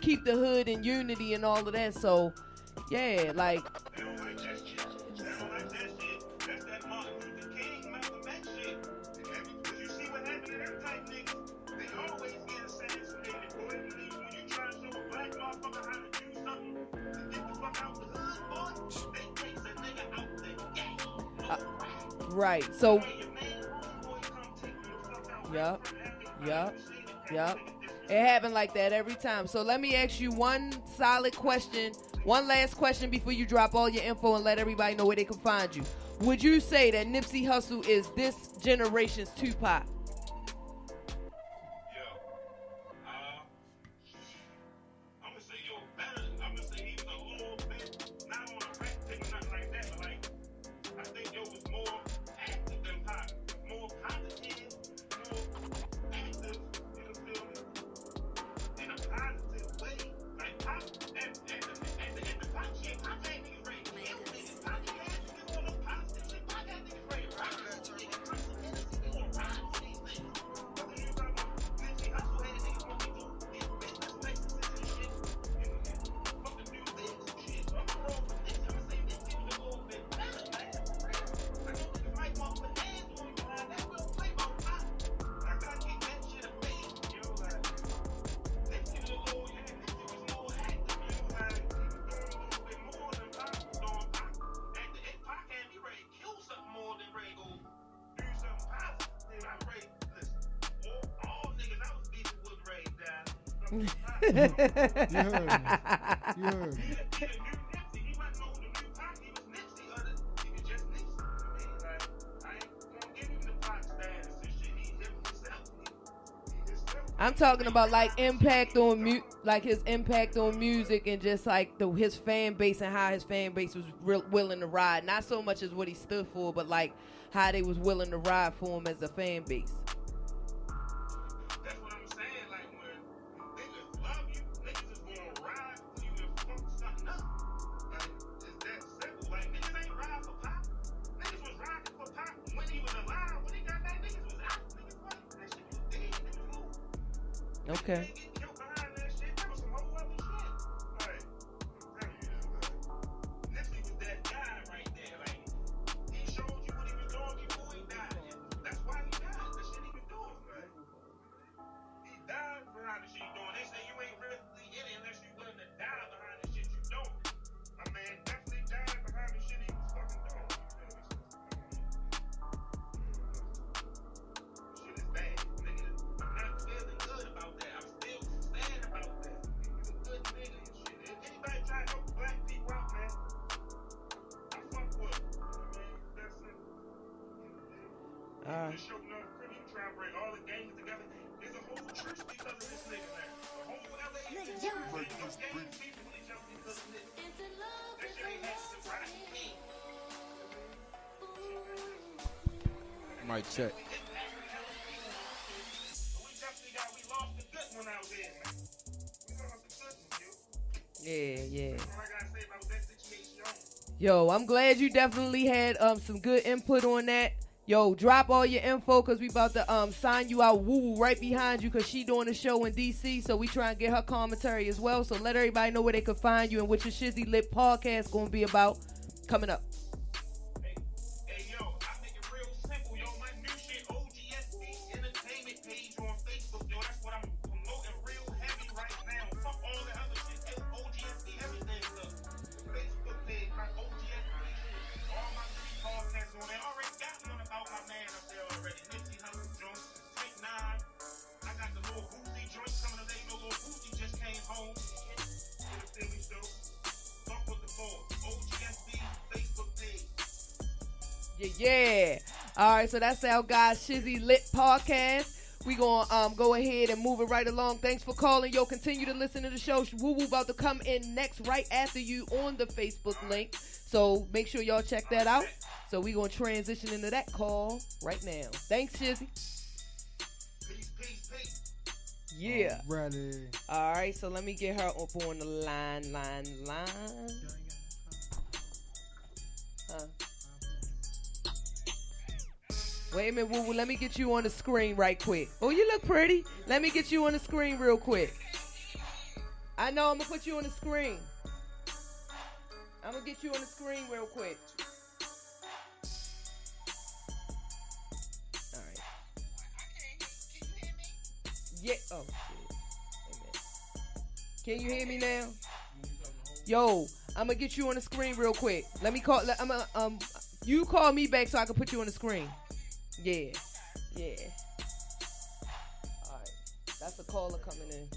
keep the hood in unity and all of that. So, yeah, like. Right. So. Yup. It happened like that every time. So let me ask you one solid question, one last question before you drop all your info and let everybody know where they can find you. Would you say that Nipsey Hussle is this generation's Tupac? You heard me. I'm talking about like impact on his impact on music and just like his fan base and how his fan base was willing to ride. Not so much as what he stood for, but like how they was willing to ride for him as a fan base. That's what I'm saying. Like when niggas love you, niggas is gonna ride Okay. Mic check. Yeah. Yo, I'm glad you definitely had some good input on that. Yo, drop all your info because we about to sign you out Woo right behind you because she doing a show in D.C. So we try and get her commentary as well. So let everybody know where they can find you and what your Shizzy Lit podcast going to be about coming up. Yeah. All right, so that's our guys Shizzy Lit podcast. We gonna go ahead and move it right along. Thanks for calling. Yo, continue to listen to the show. Woo Woo about to come in next right after you on the Facebook link. So make sure y'all check that out. So we gonna transition into that call right now. Thanks, Shizzy. Yeah. Ready. All right, so let me get her up on the line. Huh? Wait a minute, Woo Woo. Let me get you on the screen right quick. Oh, you look pretty. Let me get you on the screen real quick. I know I'm going to put you on the screen. I'm going to get you on the screen real quick. All right. Yeah. Oh, shit. Wait a minute. Can you hear me now? Yo, I'm going to get you on the screen real quick. Let me call. You call me back so I can put you on the screen. Yeah. All right. That's a caller coming in.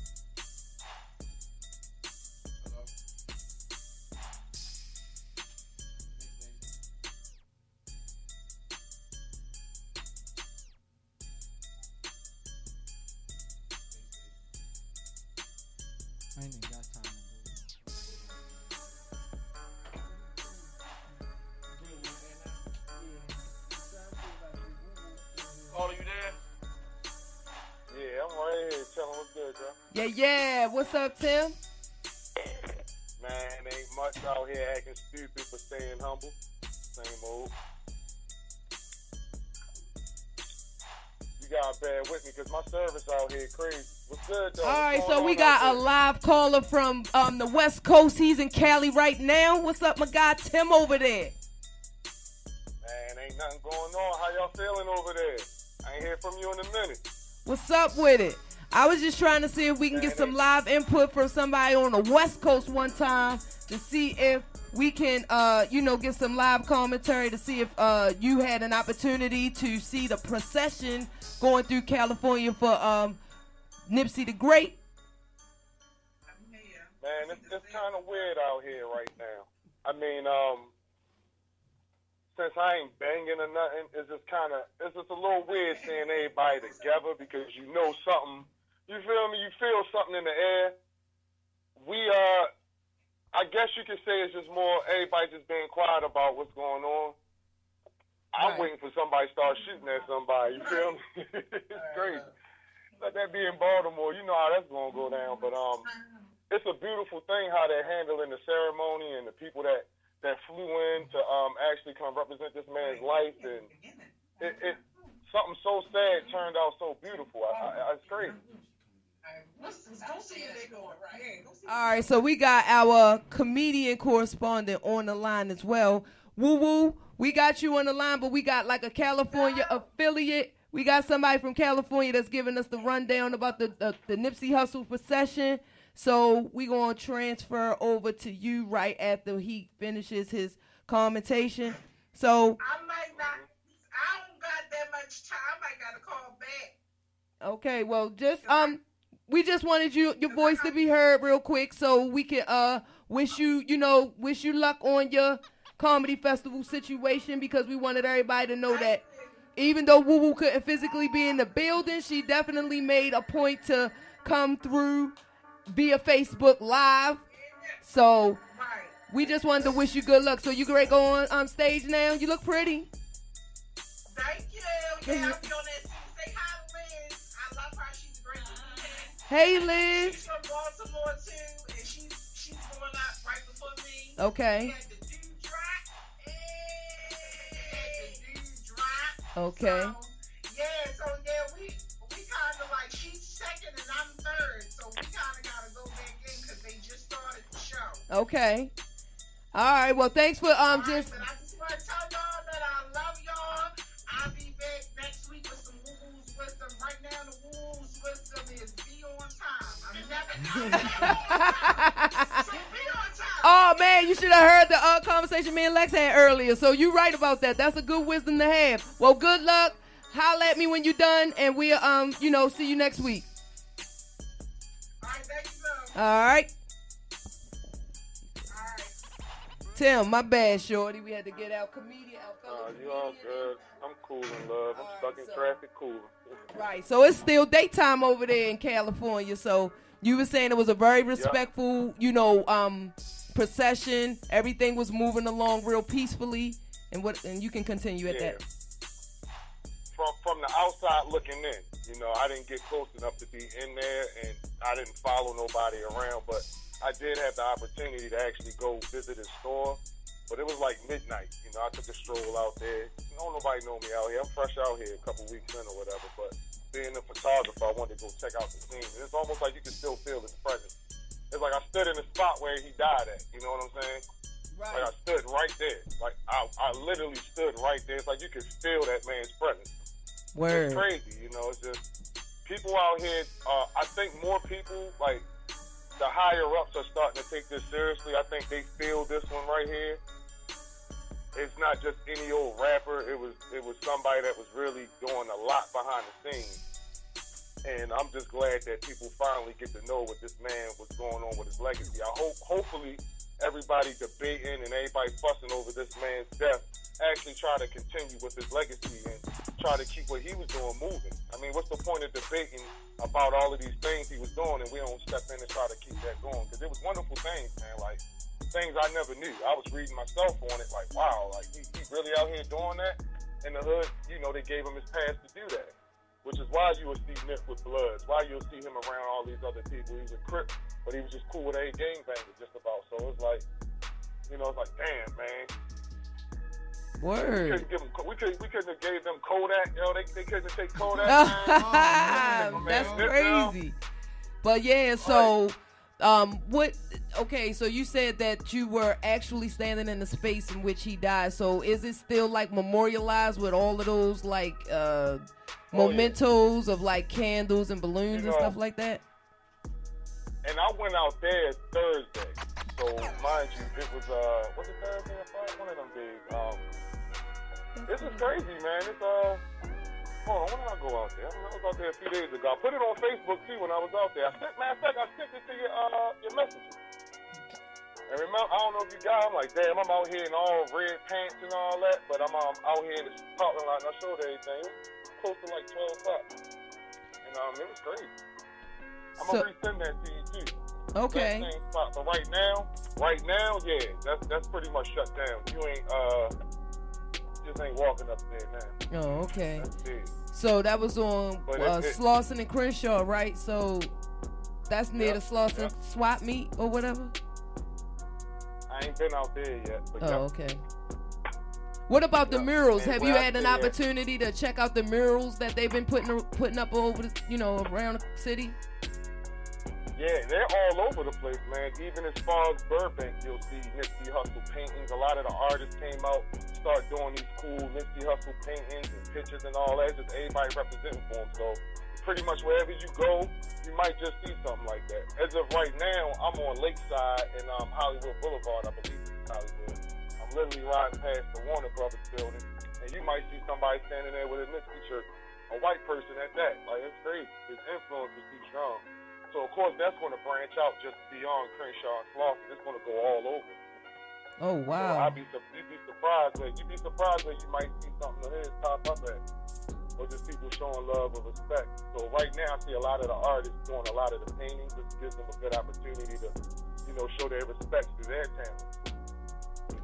I ain't even got time to do Oh, you there? Yeah, I'm right here. Tell them what's good, bro. Yeah. What's up, Tim? Man, ain't much out here acting stupid but staying humble. Same old. You gotta bear with me because my service out here crazy. What's good, though? All right, so we got a live caller from the West Coast. He's in Cali right now. What's up, my guy Tim over there? Man, ain't nothing going on. How y'all feeling over there? I ain't hear from you in a minute. What's up with it? I was just trying to see if we can get some live input from somebody on the West Coast one time to see if we can, get some live commentary to see if you had an opportunity to see the procession going through California for Nipsey the Great. Man, it's kind of weird out here right now. I mean, since I ain't banging or nothing, it's just a little weird seeing everybody together because you know something. You feel me? You feel something in the air. I guess you could say it's just more everybody just being quiet about what's going on. I'm waiting for somebody to start shooting at somebody. You feel me? It's crazy. Let that be in Baltimore. You know how that's going to go down. But it's a beautiful thing how they're handling the ceremony and the people that flew in to actually come represent this man's life. And it something so sad turned out so beautiful. It's crazy. Go see if they doing right. Yeah, go see. All right, so we got our comedian correspondent on the line as well. Woo Woo, we got you on the line, but we got like a California affiliate. We got somebody from California that's giving us the rundown about the Nipsey Hussle procession. So we going to transfer over to you right after he finishes his commentation. So I might not. I don't got that much time. I might gotta call back. Okay, well, just we just wanted your voice to be heard real quick, so we can wish you luck on your comedy festival situation, because we wanted everybody to know that even though Woo Woo couldn't physically be in the building, she definitely made a point to come through via Facebook Live. So we just wanted to wish you good luck. So you can go on stage now. You look pretty. Thank you. Yeah, I'll be on that. Say hi to Liz. I love her. She's great. Hey, Liz. She's from Baltimore too, and she's going out right before me. Okay. Okay. So we kind of like, she's second and I'm third, so we kind of got to go back in because they just started the show. Okay. All right. Well, thanks for But I just. just want to tell y'all that I love y'all. I'll be back next week with some Woo-Woo's wisdom. Right now, the Woo-Woo's wisdom is be on time. I'm never. So be on time. Oh man, you should have heard the conversation me and Lex had earlier. So you right about that. That's a good wisdom to have. Well, good luck. Holla at me when you're done, and we'll see you next week. All right, thank you. All right. Tim, my bad, shorty. We had to get our comedian out. You all good. I'm cool in love. I'm stuck in traffic, cool. Right. So it's still daytime over there in California. So you were saying it was a very respectful, procession. Everything was moving along real peacefully, and you can continue at that. From the outside looking in, I didn't get close enough to be in there, and I didn't follow nobody around, but I did have the opportunity to actually go visit his store. But it was like midnight, I took a stroll out there. Nobody know me out here. I'm fresh out here a couple weeks in or whatever, but being a photographer, I wanted to go check out the scene. And it's almost like you can still feel his presence. It's like I stood in the spot where he died at, you know what I'm saying? Right. Like I stood right there. Like I literally stood right there. It's like you could feel that man's presence. Word. It's crazy, it's just people out here, I think more people, like the higher ups are starting to take this seriously. I think they feel this one right here. It's not just any old rapper. It was somebody that was really doing a lot behind the scenes. And I'm just glad that people finally get to know what this man was going on with his legacy. I hopefully everybody debating and everybody fussing over this man's death actually try to continue with his legacy and try to keep what he was doing moving. I mean, what's the point of debating about all of these things he was doing and we don't step in and try to keep that going? Because it was wonderful things, man, like things I never knew. I was reading myself on it like, wow, like he really out here doing that? In the hood, they gave him his pass to do that. Which is why you will see Nip with Bloods, why you'll see him around all these other people. He was a Crip, but he was just cool with a gangbanger just about. So it's like, it's like, damn, man. Word. We couldn't have gave them Kodak. They couldn't take Kodak. That's crazy. But yeah, so so you said that you were actually standing in the space in which he died. So is it still like memorialized with all of those like mementos of like candles and balloons and stuff like that? And I went out there Thursday. So mind you, it was was it Thursday or Friday? One of them days. This is crazy, man. It's hold on, when did I go out there? I was out there a few days ago. I put it on Facebook too when I was out there. Matter of fact, I sent it to your messages. And remember, I don't know if you got. I'm like, damn, I'm out here in all red pants and all that, but I'm out here in the parking lot and I showed everything. It was close to like 12 o'clock, and it was crazy. I'm gonna resend that to you too. Okay. Same spot. But right now, yeah, that's pretty much shut down. You ain't just ain't walking up there now. Oh, okay. That's it. So that was on Slauson and Crenshaw, right? So that's near the Slauson swap meet or whatever? I ain't been out there yet. But okay. What about the murals? Have you had an opportunity to check out the murals that they've been putting up over, around the city? Yeah, they're all over the place, man. Even as far as Burbank, you'll see Nipsey Hussle paintings. A lot of the artists came out, start doing these cool Nipsey Hussle paintings and pictures and all that. Just everybody representing for him. So pretty much wherever you go, you might just see something like that. As of right now, I'm on Lakeside and Hollywood Boulevard, I believe it's Hollywood. I'm literally riding past the Warner Brothers building, and you might see somebody standing there with a Nipsey shirt, a white person at that. Like, it's crazy. His influence is too strong. So, of course, that's going to branch out just beyond Crenshaw and Slauson. It's going to go all over. Oh, wow. So you'd be surprised where you might see something of his pop up at. Or just people showing love or respect. So right now, I see a lot of the artists doing a lot of the paintings, which gives them a good opportunity to, show their respect to their talent.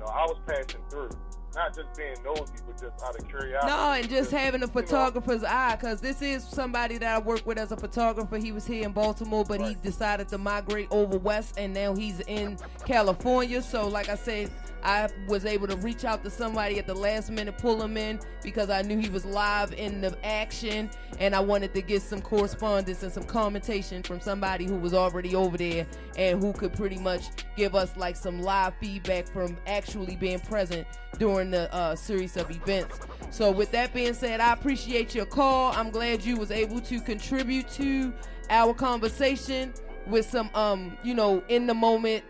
I was passing through. Not just being nosy, but just out of curiosity. No, and just having a photographer's eye, because this is somebody that I work with as a photographer. He was here in Baltimore, but he decided to migrate over west, and now he's in California. So, like I said, I was able to reach out to somebody at the last minute, pull him in, because I knew he was live in the action, and I wanted to get some correspondence and some commentation from somebody who was already over there and who could pretty much give us like some live feedback from actually being present during the series of events. So with that being said, I appreciate your call. I'm glad you was able to contribute to our conversation with some in the moment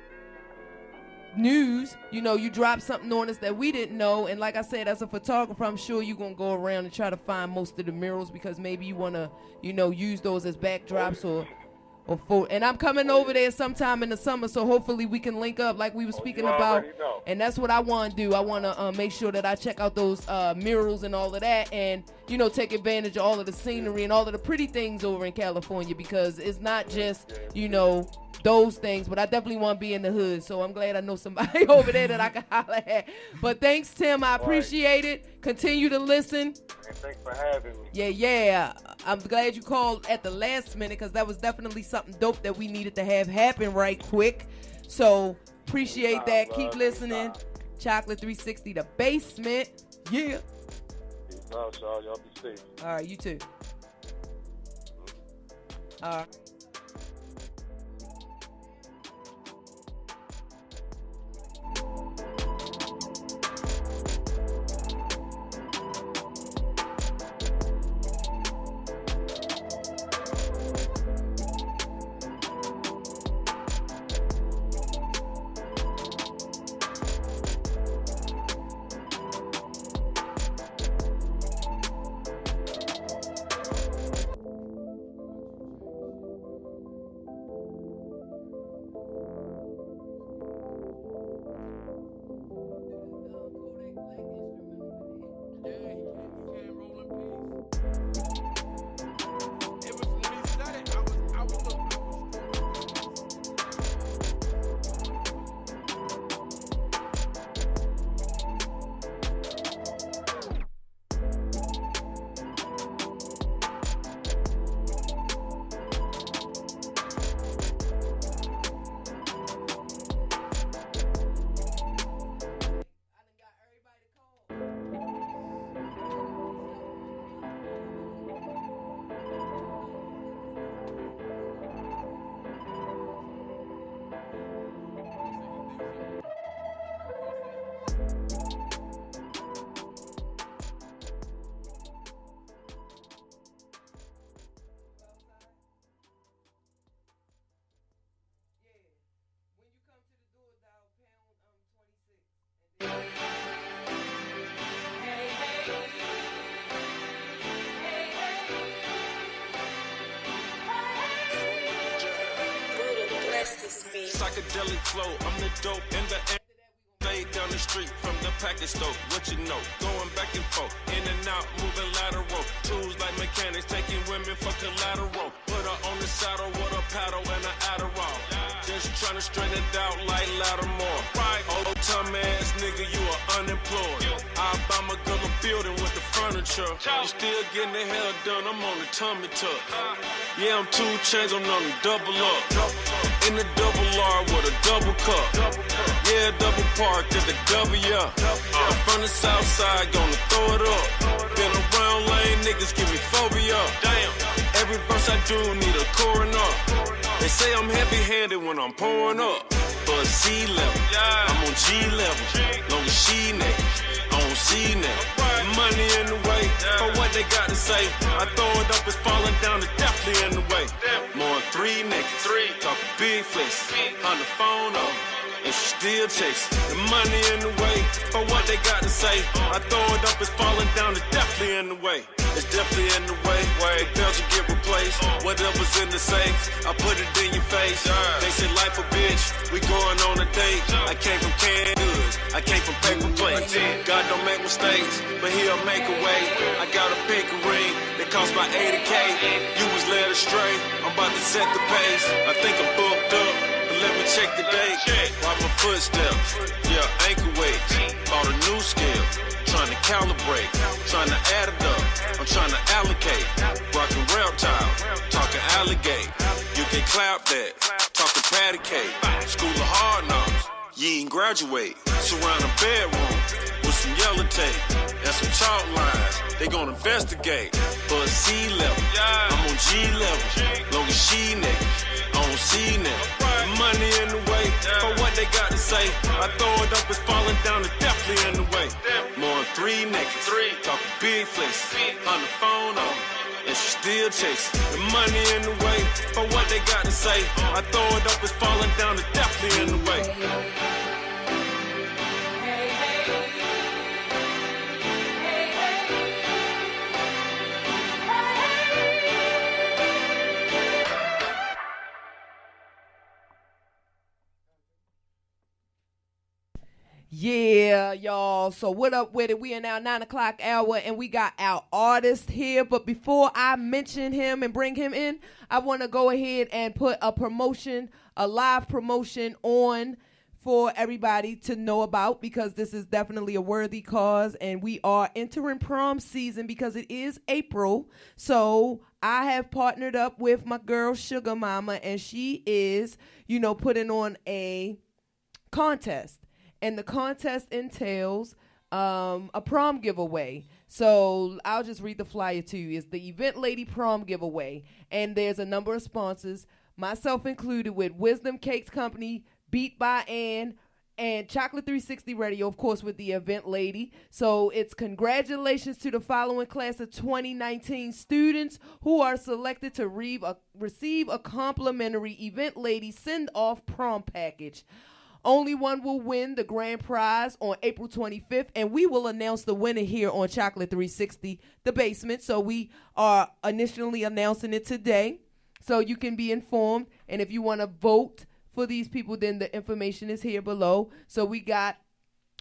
news. You dropped something on us that we didn't know, and like I said, as a photographer, I'm sure you're gonna go around and try to find most of the murals, because maybe you want to use those as backdrops or photo. And I'm coming over there sometime in the summer, so hopefully we can link up like we were speaking about. And that's what I want to do. I want to make sure that I check out those murals and all of that, and take advantage of all of the scenery and all of the pretty things over in California, because it's not just those things, but I definitely want to be in the hood. So I'm glad I know somebody over there that I can holler at. But thanks, Tim. I appreciate it. Continue to listen. And thanks for having me. Yeah. I'm glad you called at the last minute, because that was definitely something dope that we needed to have happen right quick. So appreciate that. Keep listening. Chocolate 360, the basement. Yeah. Peace out, y'all. Y'all be safe. All right, you too. All right. Psychedelic flow, I'm the dope in the air. Fade down the street from the package store. What you know? Going back and forth, in and out, moving lateral. Tools like mechanics, taking women for collateral. Put her on the saddle with a paddle and an Adderall. Just trying to straighten it out like Lattimore. Right, old time ass nigga, you are unemployed. I buy my girl a building with the furniture. You still getting the hell done, I'm on the tummy tuck. Yeah, I'm 2 chains, I'm on the double up. In the double R with a double cup. Yeah, double park at the W. I'm from the south side, gonna throw it up. Been around lane, niggas give me phobia. Damn, every verse I do need a coroner. They say I'm heavy-handed when I'm pouring up. But C level, I'm on G level. Long as she naked, on C neck. Money in the way, for what they got to say. I throw it up, it's falling down, it's definitely in the way. More than 3 niggas, talking big flex. On the phone up, and she still texts. The money in the way, for what they got to say. I throw it up, it's falling down, it's definitely in the way. It's definitely in the way. The bells will get replaced. Whatever's in the safe, I put it in your face. They say life a bitch, we going on a date. I came from canned goods, I came from paper plates. God don't make mistakes, but he'll make a way. I got a pink ring that cost about 80K. You was led astray, I'm about to set the pace. I think I'm booked up, but let me check the date. Watch my footsteps, yeah, ankle weights. Bought a new scale, trying to calibrate, trying to add it up. I'm trying to allocate, rockin' reptile, talking alligate. You can clap that, talking patty cake. School of hard knocks, you ain't graduate. Surround a bedroom with some yellow tape and some chalk lines. They gon' investigate, but C level, I'm on G level. Long as she naked, on C neck. Money in the way, for what they got to say. I throw it up, it's falling down, it's definitely in the way. More than 3 niggas, talking big flex. On the phone on, and she still texts. The money in the way, for what they got to say. I throw it up, it's falling down, it's definitely in the way. Yeah, y'all. So what up with it? We in our 9 o'clock hour and we got our artist here. But before I mention him and bring him in, I want to go ahead and put a promotion, a live promotion on for everybody to know about, because this is definitely a worthy cause and we are entering prom season because it is April. So I have partnered up with my girl Sugar Mama, and she is, putting on a contest. And the contest entails a prom giveaway. So I'll just read the flyer to you. It's the Event Lady Prom Giveaway. And there's a number of sponsors, myself included, with Wisdom Cakes Company, Beat by Ann, and Chocolate 360 Radio, of course, with the Event Lady. So it's congratulations to the following class of 2019 students who are selected to receive a complimentary Event Lady send-off prom package. Only one will win the grand prize on April 25th, and we will announce the winner here on Chocolate 360, the basement. So we are initially announcing it today, so you can be informed. And if you want to vote for these people, then the information is here below. So we got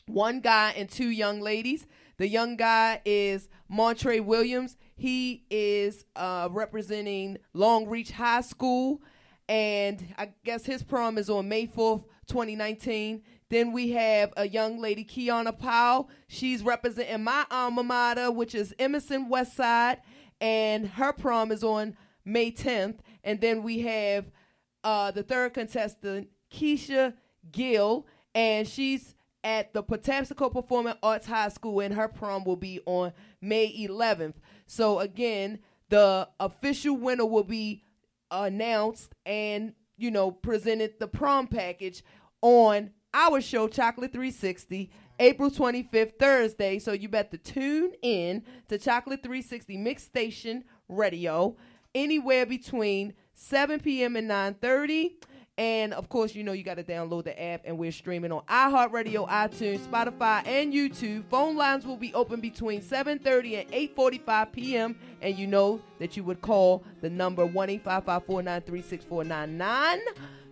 one guy and 2 young ladies. The young guy is Montre Williams. He is representing Long Reach High School, and I guess his prom is on May 4th, 2019. Then we have a young lady, Kiana Powell. She's representing my alma mater, which is Emerson Westside, and her prom is on May 10th. And then we have the third contestant, Keisha Gill, and she's at the Patapsco Performing Arts High School, and her prom will be on May 11th. So again, the official winner will be announced and presented the prom package on our show, Chocolate 360, April 25th, Thursday. So you better tune in to Chocolate 360 Mix Station Radio anywhere between 7 p.m. and 9:30. And, of course, you got to download the app, and we're streaming on iHeartRadio, iTunes, Spotify, and YouTube. Phone lines will be open between 7:30 and 8:45 p.m., and you know that you would call the number 1-855-493-6499.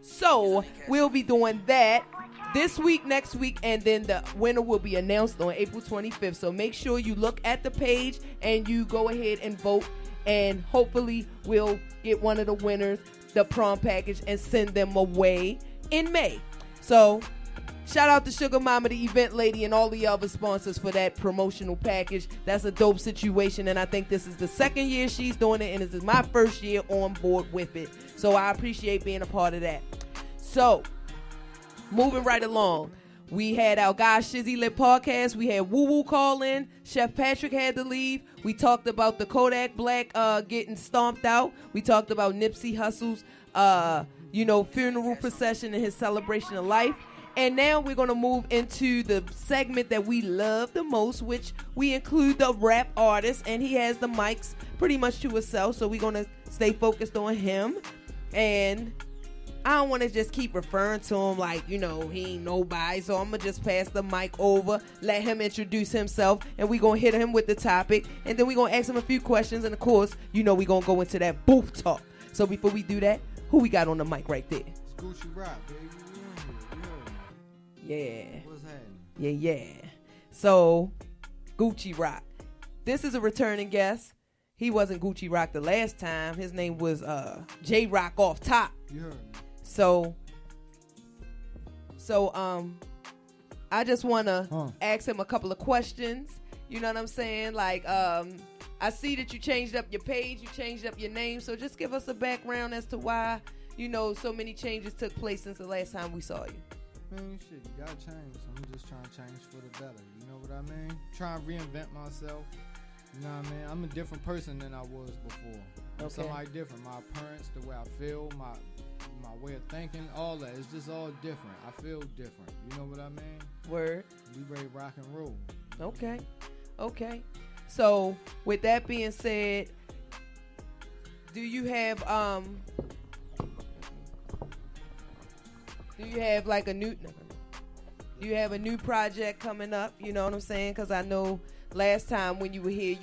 So we'll be doing that this week, next week, and then the winner will be announced on April 25th. So make sure you look at the page and you go ahead and vote, and hopefully we'll get one of the winners the prom package and send them away in May. So shout out to Sugar Mama, the Event Lady, and all the other sponsors for that promotional package. That's a dope situation, and I think this is the second year she's doing it, and this is my first year on board with it. So I appreciate being a part of that. So moving right along, we had our guy Shizzy Lit podcast. We had Woo Woo call in. Chef Patrick had to leave. We talked about the Kodak Black getting stomped out. We talked about Nipsey Hussle's funeral procession and his celebration of life. And now we're going to move into the segment that we love the most, which we include the rap artist, and he has the mics pretty much to himself, so we're going to stay focused on him. And I don't want to just keep referring to him like, he ain't nobody, so I'm going to just pass the mic over, let him introduce himself, and we're going to hit him with the topic, and then we're going to ask him a few questions, and of course, we're going to go into that booth talk. So before we do that, who we got on the mic right there? It's Gucci Rock, baby. Yeah. What's happening? Yeah. So, Gucci Rock. This is a returning guest. He wasn't Gucci Rock the last time. His name was J Rock off top. You heard me. So I just want to ask him a couple of questions. You know what I'm saying? Like, I see that you changed up your page. You changed up your name. So just give us a background as to why, so many changes took place since the last time we saw you. Man, shit, you gotta change. I'm just trying to change for the better. You know what I mean? Trying to reinvent myself. You know what I mean? I'm a different person than I was before. I'm somebody different. My appearance, the way I feel, my way of thinking, all that. It's just all different. I feel different. You know what I mean? Word. We ready to rock and roll. Okay. So, with that being said, do you have like a new project coming up? You know what I'm saying? Because I know last time when you were here,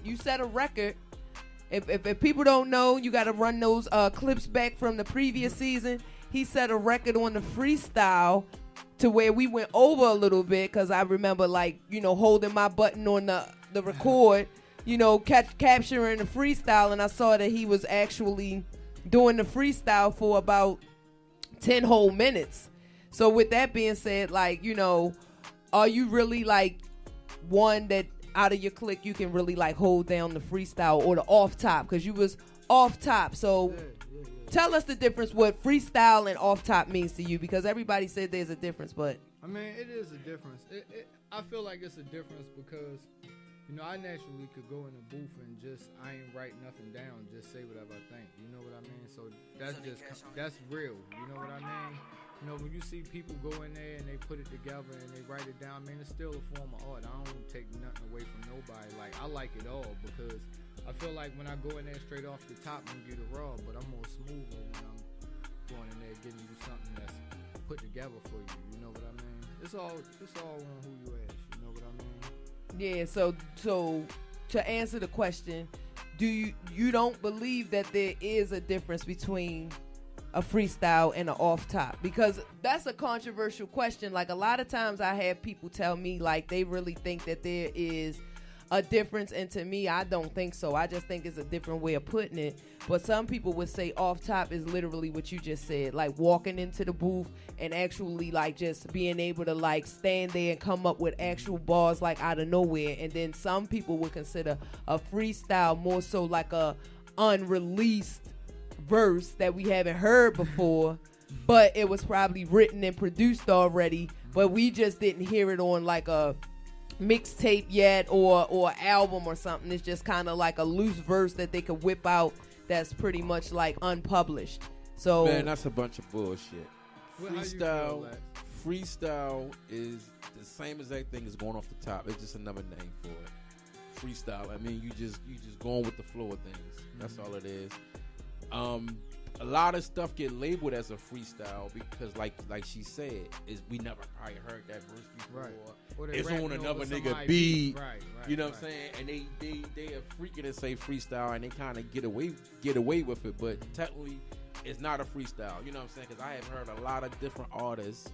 you set a record. If people don't know, you got to run those clips back from the previous season. He set a record on the freestyle to where we went over a little bit, because I remember holding my button on the record, capturing the freestyle, and I saw that he was actually doing the freestyle for about 10 whole minutes. So with that being said, are you really one that out of your clique you can really hold down the freestyle or the off top? Because you was off top. So tell us the difference what freestyle and off top means to you, because everybody said there's a difference, but I mean, it is a difference. I feel like it's a difference because I naturally could go in the booth and I ain't write nothing down, just say whatever I think. You know what I mean? So that's real. You know what I mean? When you see people go in there and they put it together and they write it down, it's still a form of art. I don't take nothing away from nobody. I like it all, because I feel like when I go in there straight off the top and get it raw, but I'm more smoother when I'm going in there getting you something that's put together for you. You know what I mean? It's all on who you ask. You know what I mean? Yeah, so to answer the question, do you don't believe that there is a difference between a freestyle and an off top? Because that's a controversial question. A lot of times I have people tell me they really think that there is a difference, and to me, I don't think so. I just think it's a different way of putting it. But some people would say off top is literally what you just said, walking into the booth and actually just being able to stand there and come up with actual bars out of nowhere. And then some people would consider a freestyle more so a unreleased verse that we haven't heard before, but it was probably written and produced already, but we just didn't hear it on a mixtape yet or album or something. It's just kind of a loose verse that they could whip out that's pretty much unpublished. So man, that's a bunch of bullshit. Freestyle is the same exact thing as going off the top. It's just another name for it. Freestyle. I mean, you just going with the flow of things. That's all it is. A lot of stuff get labeled as a freestyle because, like she said, we never probably heard that verse before. Right. It's on another nigga beat. Right. You know what I'm saying? And they are freaking and say freestyle, and they kind of get away with it, but technically, it's not a freestyle. You know what I'm saying? Because I have heard a lot of different artists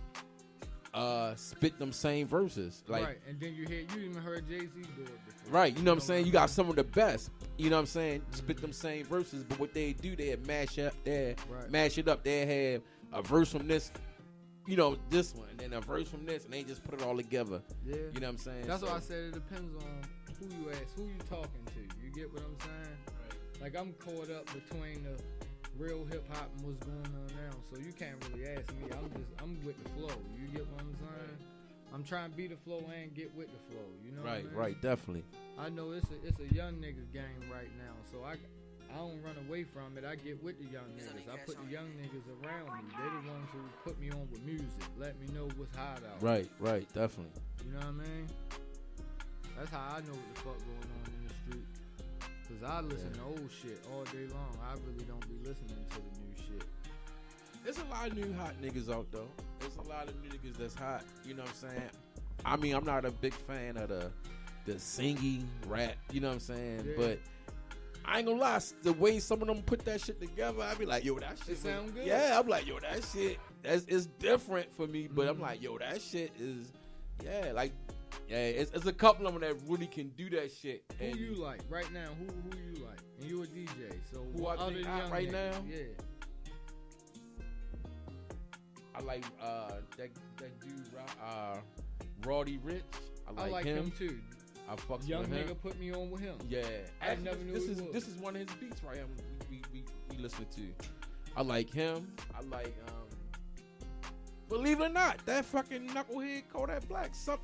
spit them same verses. Right. And then you even heard Jay-Z do it before. Right. You know what I'm saying? You got some of the best. You know what I'm saying? Spit them same verses, but what they do, they mash it up. They have a verse from this, this one, and then a verse from this, and they just put it all together. Yeah. You know what I'm saying? That's why I said it depends on who you ask, who you talking to. You get what I'm saying? Right. I'm caught up between the real hip hop and what's going on now, so you can't really ask me. I'm with the flow. You get what I'm saying? I'm trying to be the flow and get with the flow. You know what I mean? Right, definitely. I know it's a young niggas game right now, so I don't run away from it. I get with the young niggas. I put the young niggas around me. They're the ones who put me on with music. Let me know what's hot out. Right, definitely. You know what I mean? That's how I know what the fuck going on in the street. Cause I listen to old shit all day long. I really don't be listening to the new shit. There's a lot of new hot niggas out though. There's a lot of new niggas that's hot. You know what I'm saying? I mean, I'm not a big fan of the singing rap. You know what I'm saying? Yeah. But I ain't gonna lie, the way some of them put that shit together, I be like, yo, that shit sound good. Yeah, I'm like, yo, that shit it's different for me. But I'm like, yo, that shit is it's a couple of them that really can do that shit. Who you like right now? Who you like? And you a DJ, so who I other think than young right niggas, now? Yeah. I like that dude Roddy Rich. I like him too. I fucks Young with him. nigga put me on with him. Yeah, I never knew this is one of his beats right here. We listen to. I like him. I like believe it or not, that fucking knucklehead Kodak Black. Some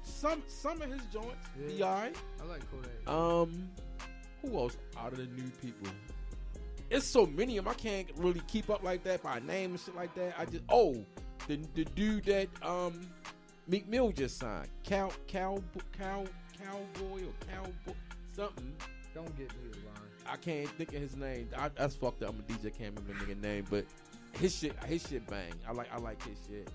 of his joints be alright. I like Kodak. Who else out of the new people? It's so many of them. I can't really keep up like that by name and shit like that. I just the dude that Meek Mill just signed, Cowboy or Cowboy something. Don't get me a line. I can't think of his name. That's fucked up. I'm a DJ, can't remember the nigga name, but his shit bang. I like his shit.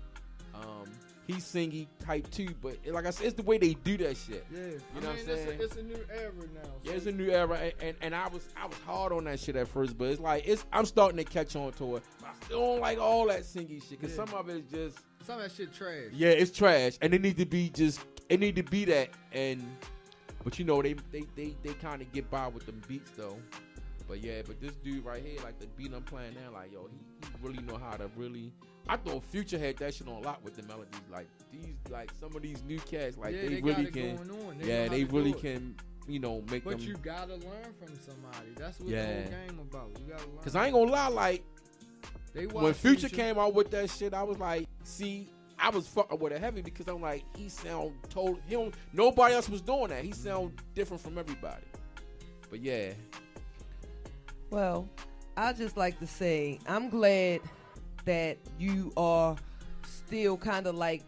He's singy type too, but like I said, it's the way they do that shit. Yeah, you know what I'm saying? It's a new era now. So. Yeah, it's a new era, and I was hard on that shit at first, but it's like I'm starting to catch on to it. But I still don't like all that singy shit because some of it is just some of that shit trash. Yeah, it's trash, and it need to be that. But you know they kind of get by with them beats though. But yeah, but this dude right here, like the beat I'm playing now, like yo, he really know how to really. I thought Future had that shit on lock with the melodies. Like these, like some of these new cats, like they really can. They really can, you know, make them. But you gotta learn from somebody. That's what the whole game about. You gotta learn. Cause I ain't gonna lie, like when Future came out with that shit, I was like, see, I was fucking with it heavy because I'm like, he sound total. Nobody else was doing that. He sound different from everybody. But yeah. Well, I just like to say I'm glad that you are still kind of like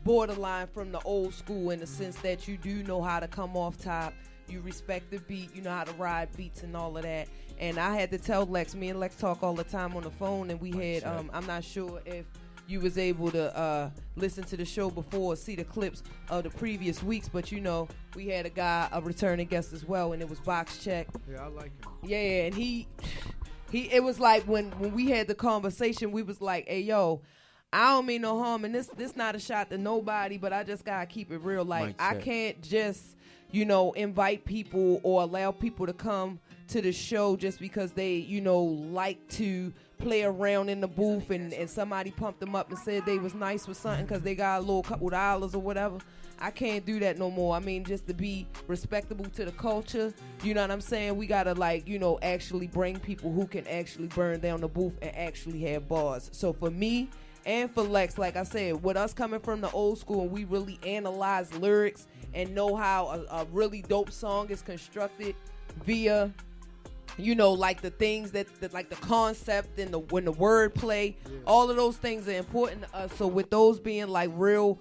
borderline from the old school in the sense that you do know how to come off top. You respect the beat. You know how to ride beats and all of that. And I had to tell Lex, me and Lex talk all the time on the phone, and we had, I'm not sure if you was able to listen to the show before or see the clips of the previous weeks, but you know, we had a returning guest as well, and it was Box Check. Yeah, I like him. Yeah, and he it was like when we had the conversation, we was like, hey, yo, I don't mean no harm, and this not a shot to nobody, but I just gotta keep it real. Like, I can't just, you know, invite people or allow people to come to the show just because they, you know, like to play around in the booth and somebody pumped them up and said they was nice with something because they got a little couple dollars or whatever. I can't do that no more. I mean, just to be respectable to the culture, you know what I'm saying? We gotta, like, you know, actually bring people who can actually burn down the booth and actually have bars. So for me and for Lex, like I said, with us coming from the old school and we really analyze lyrics and know how a really dope song is constructed via, you know, like the things that like the concept and when the word play, all of those things are important to us. So with those being like real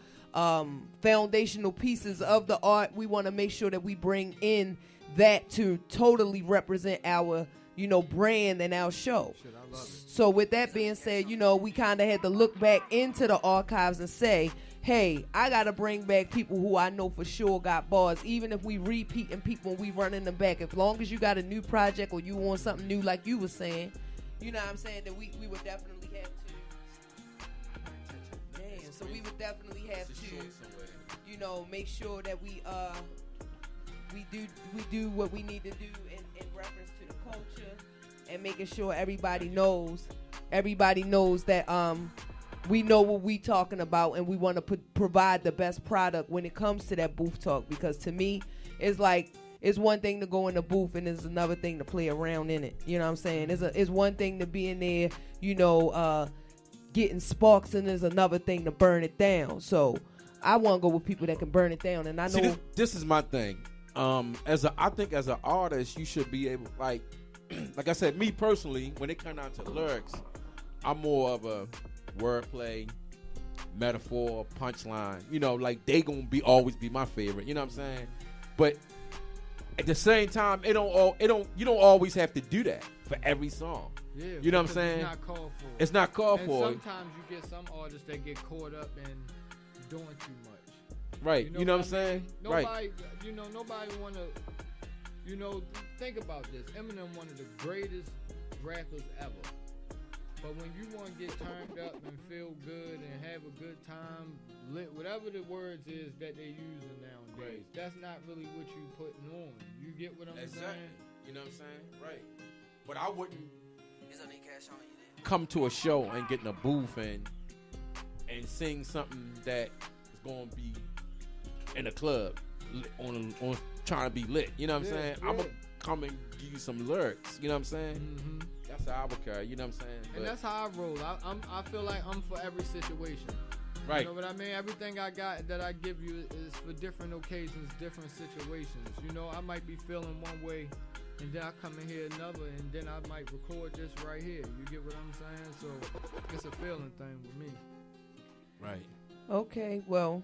foundational pieces of the art, we want to make sure that we bring in that to totally represent our, you know, brand and our show. So with that being said, you know, we kind of had to look back into the archives and say, hey, I got to bring back people who I know for sure got bars, even if we repeating people and we running them back. As long as you got a new project or you want something new like you were saying, you know what I'm saying, that we would definitely have to. Damn, so we would definitely have to, you know, make sure that we do what we need to do in reference to the culture and making sure everybody knows that we know what we talking about and we want to provide the best product when it comes to that booth talk, because to me it's like it's one thing to go in the booth and it's another thing to play around in it. You know what I'm saying? It's one thing to be in there, you know, getting sparks, and there's another thing to burn it down. So I want to go with people that can burn it down, and I know this is my thing. I think as an artist, you should be able, like, like I said, me personally, when it comes down to lyrics, I'm more of a wordplay, metaphor, punchline. You know, like they gonna always be my favorite. You know what I'm saying? But at the same time, you don't always have to do that for every song. Yeah, you know what I'm saying? It's not called for. It's not called and for. Sometimes you get some artists that get caught up in doing too much. Right. You know what I'm saying? Nobody, right. Nobody want to. Think about this. Eminem, one of the greatest rappers ever. But when you want to get turned up and feel good and have a good time, whatever the words is that they're using nowadays, that's not really what you putting on. You get what I'm saying? You know what I'm saying? Right. But I wouldn't come to a show and get in a booth and sing something that is going to be in a club on trying to be lit. You know what I'm saying? I'm going to come and give you some lyrics. You know what I'm saying? Mm-hmm. That's how I would carry. You know what I'm saying? And that's how I roll. I feel like I'm for every situation. Right. You know what I mean? Everything I got that I give you is for different occasions, different situations. You know, I might be feeling one way, and then I come in here another, and then I might record this right here. You get what I'm saying? So it's a feeling thing with me. Right. Okay, well,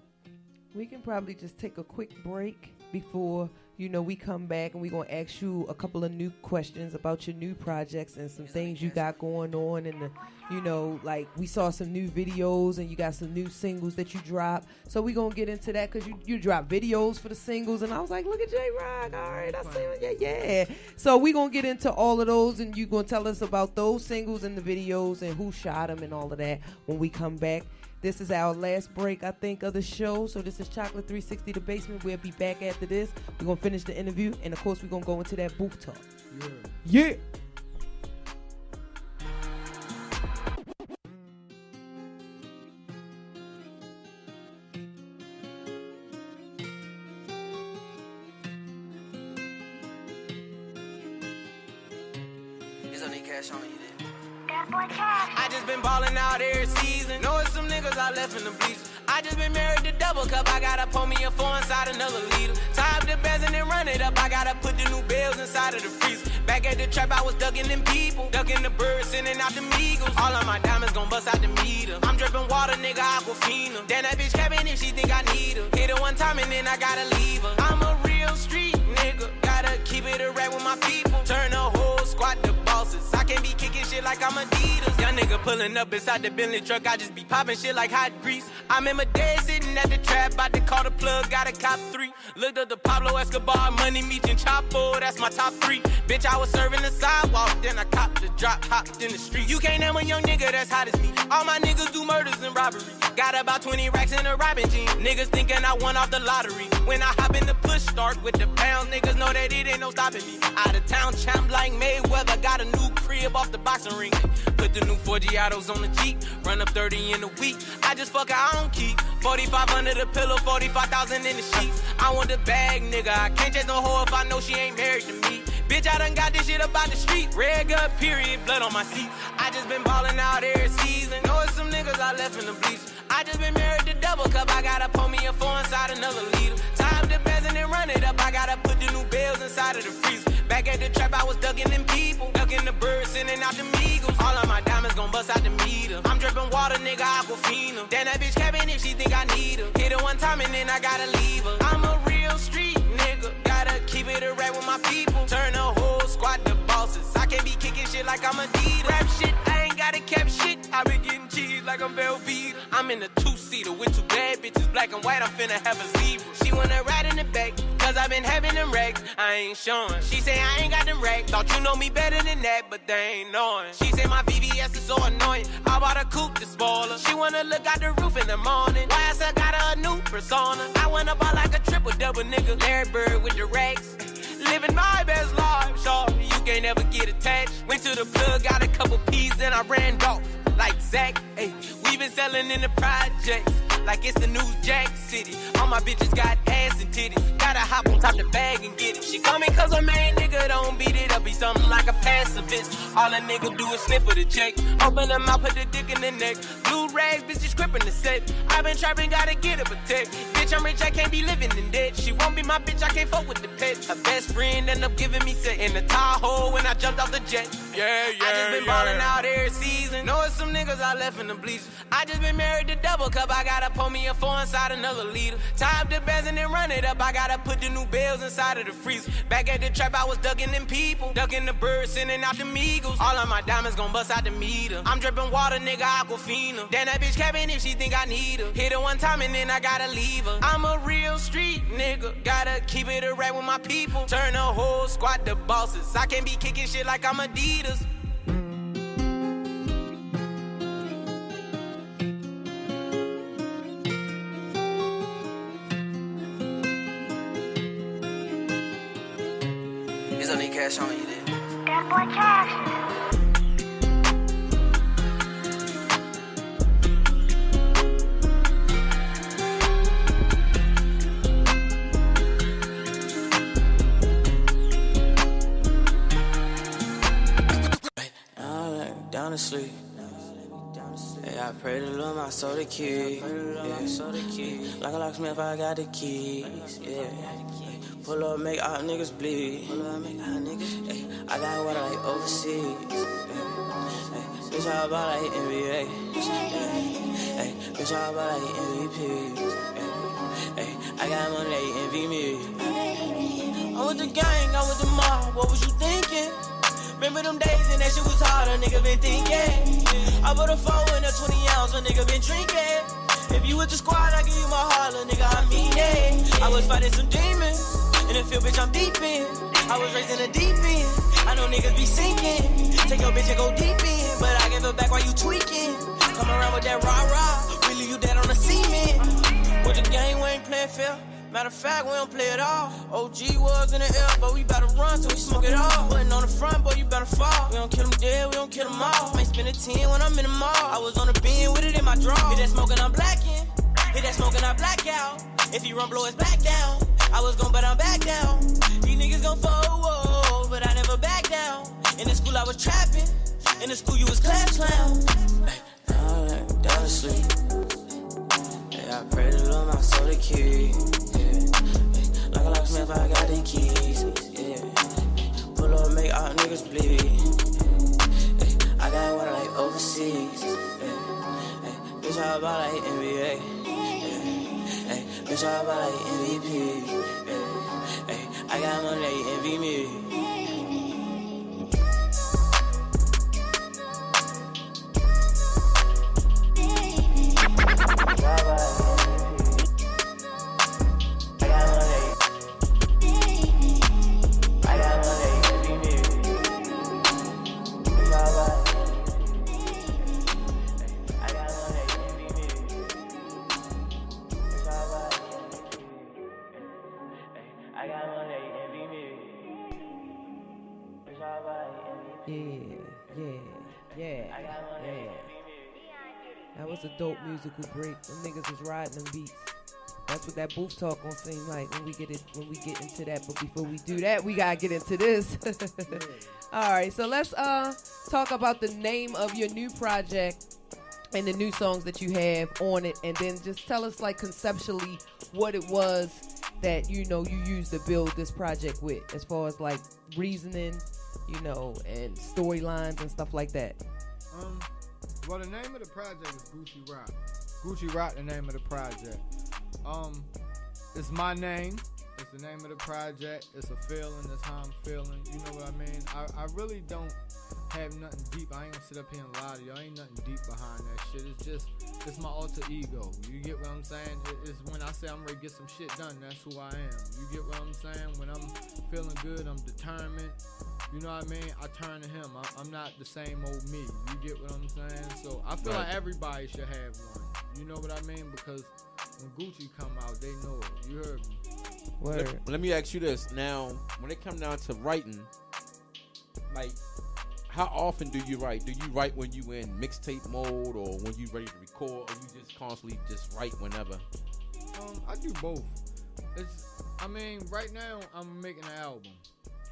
we can probably just take a quick break before, we come back, and we're going to ask you a couple of new questions about your new projects and some things you got going on. And, like we saw some new videos and you got some new singles that you dropped. So we're going to get into that because you drop videos for the singles. And I was like, look at J-Rock. All right, I see it. Yeah. So we're going to get into all of those, and you're going to tell us about those singles and the videos and who shot them and all of that when we come back. This is our last break, I think, of the show. So this is Chocolate 360, The Basement. We'll be back after this. We're going to finish the interview. And, of course, we're going to go into that booth talk. Yeah. There's only cash on you there. I just been ballin' out every season. Knowing some niggas I left in the bleachers. I just been married to double cup. I gotta pour me a 4 inside another liter. Tie up the bands and then run it up. I gotta put the new bills inside of the freezer. Back at the trap, I was ducking them people. Ducking the birds, sending out the Migos. All of my diamonds gon' bust out the meter. I'm dripping water, nigga, Aquafina. Then that bitch cabin if she think I need her. Hit her one time and then I gotta leave her. I'm a real street nigga. Gotta keep it a rap with my people. Turn the whole squad to bosses. I can't be kicking shit like I'm Adidas. Young nigga pulling up inside the Bentley truck. I just be popping shit like hot grease. I'm in my day sitting at the trap. About to call the plug. Got a cop 3. Looked up the Pablo Escobar. Money Meech and Chapo. That's my top 3. Bitch, I was serving the sidewalk. Then I copped the drop. Hopped in the street. You can't name a young nigga that's hot as me. All my niggas do murders and robberies. Got about 20 racks in a robbing jean. Niggas thinking I won off the lottery. When I hop in the push start with the pounds, niggas know that it ain't no stopping me. Out of town champ like Mayweather. Got a new crib off the boxing ring. Put the new 4Giatos on the Jeep. Run up 30 in a week. I just fuck I don't keep. 45 under the pillow, 45,000 in the sheets. I want the bag, nigga. I can't chase no hoe if I know she ain't married to me. Bitch, I done got this shit up out the street. Red gut, period, blood on my seat. I just been ballin' out every season. Knowing some niggas I left in the bleachers. I just been married to double cup. I gotta pour me a 4 inside another liter. Tie up the bands and then run it up. I gotta put the new bills inside of the freezer. Back at the trap, I was ducking them people. Ducking the birds, sending out the Migos. All of my diamonds gon' bust out the meter. I'm dripping water, nigga, Aquafina. Then that bitch cabin if she think I need her. Hit her one time and then I gotta leave her. I'm a real street nigga. Gotta keep it a rap with my people. Turn the whole squad to bosses. I can't be kicking shit like I'm Adidas. Rap shit, I ain't gotta cap shit. I been getting cheese like I'm Velveeta. I'm in a 2-seater with 2 bad bitches, black and white. I'm finna have a zebra. She wanna ride in the back, cause I been having them racks. I ain't showing. She say I ain't got them racks. Thought you know me better than that, but they ain't knowing. She say my VVS is so annoying. I bought a coupe to spoil her. She wanna look out the roof in the morning. Why I said got her a new persona. I wanna ball like a triple-double nigga. Larry Bird with the racks. Living my best life, shorty. You can't ever get attached. Went to the plug, got a couple P's, then I ran off. Like Zach, ayy. We been selling in the projects. Like it's the new Jack City. All my bitches got ass and titties. Gotta hop on top the bag and get it. She call me cause her main nigga don't beat it up. Be something like a pacifist. All a nigga do is sniff for the check. Open her mouth, put the dick in the neck. Blue rags, bitch, just gripping the set. I been trapping, gotta get a protect. Bitch, I'm rich, I can't be living in debt. She won't be my bitch, I can't fuck with the pets. Her best friend ended up giving me set in the Tahoe when I jumped off the jet. I just been ballin' out every season. Know it's some niggas I left in the bleachers. I just been married to double cup. I gotta pull me a 4 inside another liter. Tie up the bands and then run it up. I gotta put the new bells inside of the freezer. Back at the trap, I was ducking them people. Ducking the birds, sending out the Migos. All of my diamonds gon' bust out the meter. I'm dripping water, nigga, Aquafina. Damn, that bitch capping if she think I need her. Hit her one time and then I gotta leave her. I'm a real street nigga. Gotta keep it a rap with my people. Turn the whole squad to bosses. I can't be kicking shit like I'm Adidas. Is there any cash on you there? That boy cash. Down to sleep. Yeah, I pray to Lord my soul the key. Yeah. Like a locksmith, I got the keys. Yeah. Pull up, make all niggas bleed. Hey, I got water like overseas. Hey, bitch, how about like NBA? Hey, bitch, how about like MVP? Hey, I got money, they envy me. I'm with the gang, I'm with the mob. What was you thinking? Remember them days and that shit was hard, a nigga been thinking. I put a 4 in a 20 ounce, a nigga been drinking. If you with the squad, I give you my heart, little nigga, I mean it. I was fighting some demons, in the field, bitch, I'm deep in. I was raised in the deep end, I know niggas be sinking. Take your bitch and go deep in, but I give her back while you tweaking. Come around with that rah-rah, really you dead on the cement. With the game, we ain't playing fair. Matter of fact, we don't play it all. OG was in the air, but we better run till we smoke it all. Putting on the front, boy, you better fall. We don't kill them dead, we don't kill them all. Might spend a 10 when I'm in the mall. I was on the beam with it in my draw. Hit that smoking, I'm blacking. Hit that smoking, I black out. If he run, blow his back down. I was gon' bet I'm back down. These niggas gon' fall, but I never back down. In the school, I was trapping. In the school, you was class clown. Hey, down to sleep. Yeah, I pray to Lord my soul the key. Like a locksmith, I got the keys. Yeah. Pull up, make all niggas bleed. Hey, I got water like overseas. Hey, bitch, how about like NBA? Hey, bitch, how about like MVP? Hey, I got money, they envy me. That was a dope musical break. Them niggas was riding them beats. That's what that booth talk gonna seem like when we get into that. But before we do that, we gotta get into this. All right, so let's talk about the name of your new project and the new songs that you have on it, and then just tell us like conceptually what it was that you used to build this project with, as far as like reasoning, and storylines and stuff like that. Well, the name of the project is Gucci Rock. Gucci Rock, the name of the project. It's my name. It's the name of the project. It's a feeling. It's how I'm feeling. You know what I mean? I really don't have nothing deep. I ain't gonna sit up here and lie to y'all. Ain't nothing deep behind that shit. It's my alter ego. You get what I'm saying? It's when I say I'm ready to get some shit done, that's who I am. You get what I'm saying? When I'm feeling good, I'm determined. You know what I mean? I turn to him. I'm not the same old me. You get what I'm saying? So I feel like everybody should have one. You know what I mean? Because when Gucci come out, they know it. You heard me. Word. Let me ask you this. Now, when it come down to writing, like, how often do you write? Do you write when you in mixtape mode, or when you ready to record, or you just constantly just write whenever? I do both. Right now I'm making an album.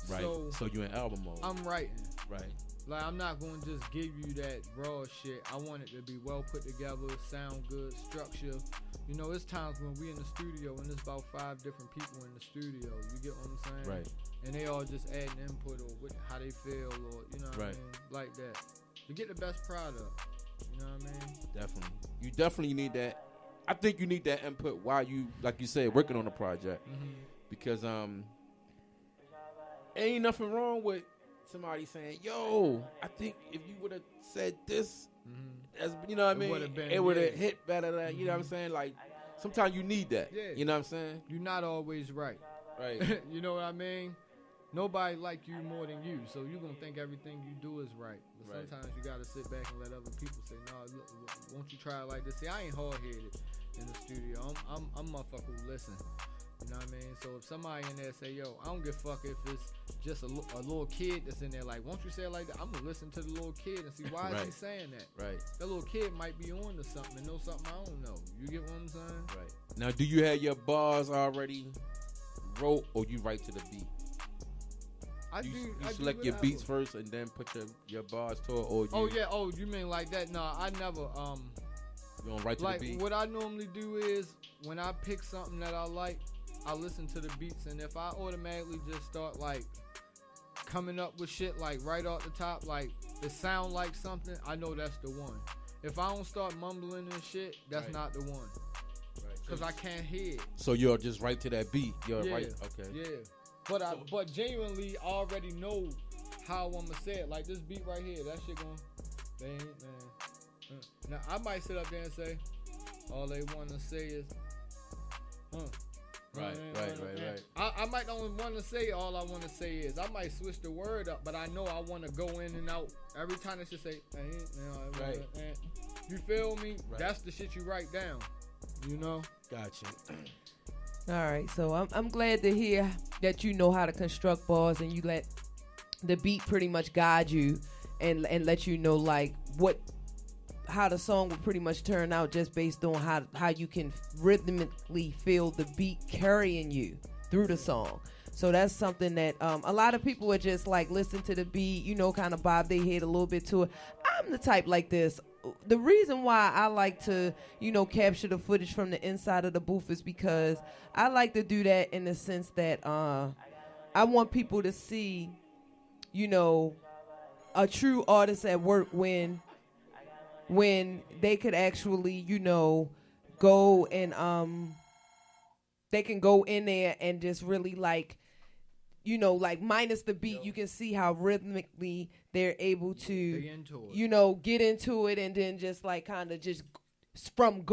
Right. So you in album mode. I'm writing. Right. Like, I'm not going to just give you that raw shit. I want it to be well put together, sound good, structure. You know, it's times when we in the studio and there's about 5 different people in the studio. You get what I'm saying? Right. And they all just adding input or how they feel or, you know what I mean? Like that. To get the best product. You know what I mean? Definitely. You definitely need that. I think you need that input while you, like you said, working on the project. Because ain't nothing wrong with somebody saying, yo, I think if you would have said this, as you know what I mean, it would have hit better. You know what I'm saying? Like, sometimes you need that. Yeah. You know what I'm saying? You're not always right. Right. You know what I mean? Nobody like you more than you, so you're going to think everything you do is right. But sometimes you got to sit back and let other people say, no, look, won't you try it like this? See, I ain't hard-headed in the studio. I'm motherfucker who listen. You know what I mean? So if somebody in there say, yo, I don't give a fuck if it's just a little kid that's in there, like, won't you say it like that? I'm going to listen to the little kid and see why is he saying that? Right. That little kid might be on to something and know something I don't know. You get what I'm saying? Right. Now, do you have your bars already wrote or you write to the beat? You select your beats first and then put your bars to it, or you mean like that? No, I never you don't write to the beat. What I normally do is when I pick something that I like, I listen to the beats, and if I automatically just start like coming up with shit like right off the top, like it sound like something, I know that's the one. If I don't start mumbling and shit, that's not the one. Right. Cause I can't hear it. So you'll just write to that beat. You'll write. Okay. Yeah. But genuinely I already know how I'm gonna say it. Like this beat right here, that shit going, they ain't, man. Now I might sit up there and say, all they wanna say is, Right. I might not want to say all I want to say is. I might switch the word up, but I know I want to go in and out every time. It should say, right. You feel me? Right. That's the shit you write down. You know? Gotcha. All right, so I'm glad to hear that you know how to construct bars and you let the beat pretty much guide you and let you know like how the song will pretty much turn out just based on how you can rhythmically feel the beat carrying you through the song. So that's something that a lot of people would just like listen to the beat, you know, kind of bob their head a little bit to it. I'm the type like this. The reason why I like to, you know, capture the footage from the inside of the booth is because I like to do that in the sense that I want people to see, you know, a true artist at work when they could actually, you know, go and they can go in there and just really like, you know, like minus the beat, you can see how rhythmically they're able to, you know, get into it and then just like kind of just from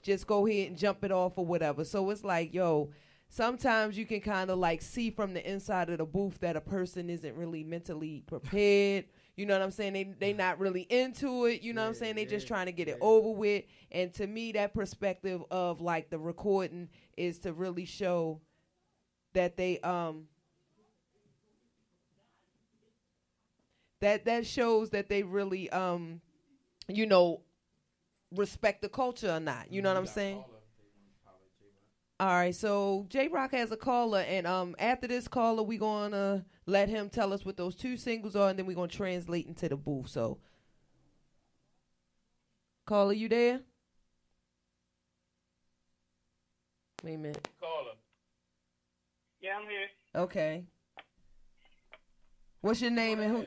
just go ahead and jump it off or whatever. So it's like, yo, sometimes you can kind of like see from the inside of the booth that a person isn't really mentally prepared. You know what I'm saying? They not really into it. You know what I'm saying? They just trying to get it over with. And to me, that perspective of like the recording is to really show that they that shows that they really you know, respect the culture or not. You know what I'm saying? All right, so J-Rock has a caller, and after this caller, we're going to let him tell us what those 2 singles are, and then we're going to translate into the booth. So, caller, you there? Wait a minute. Caller. Yeah, I'm here. Okay. What's your name and who?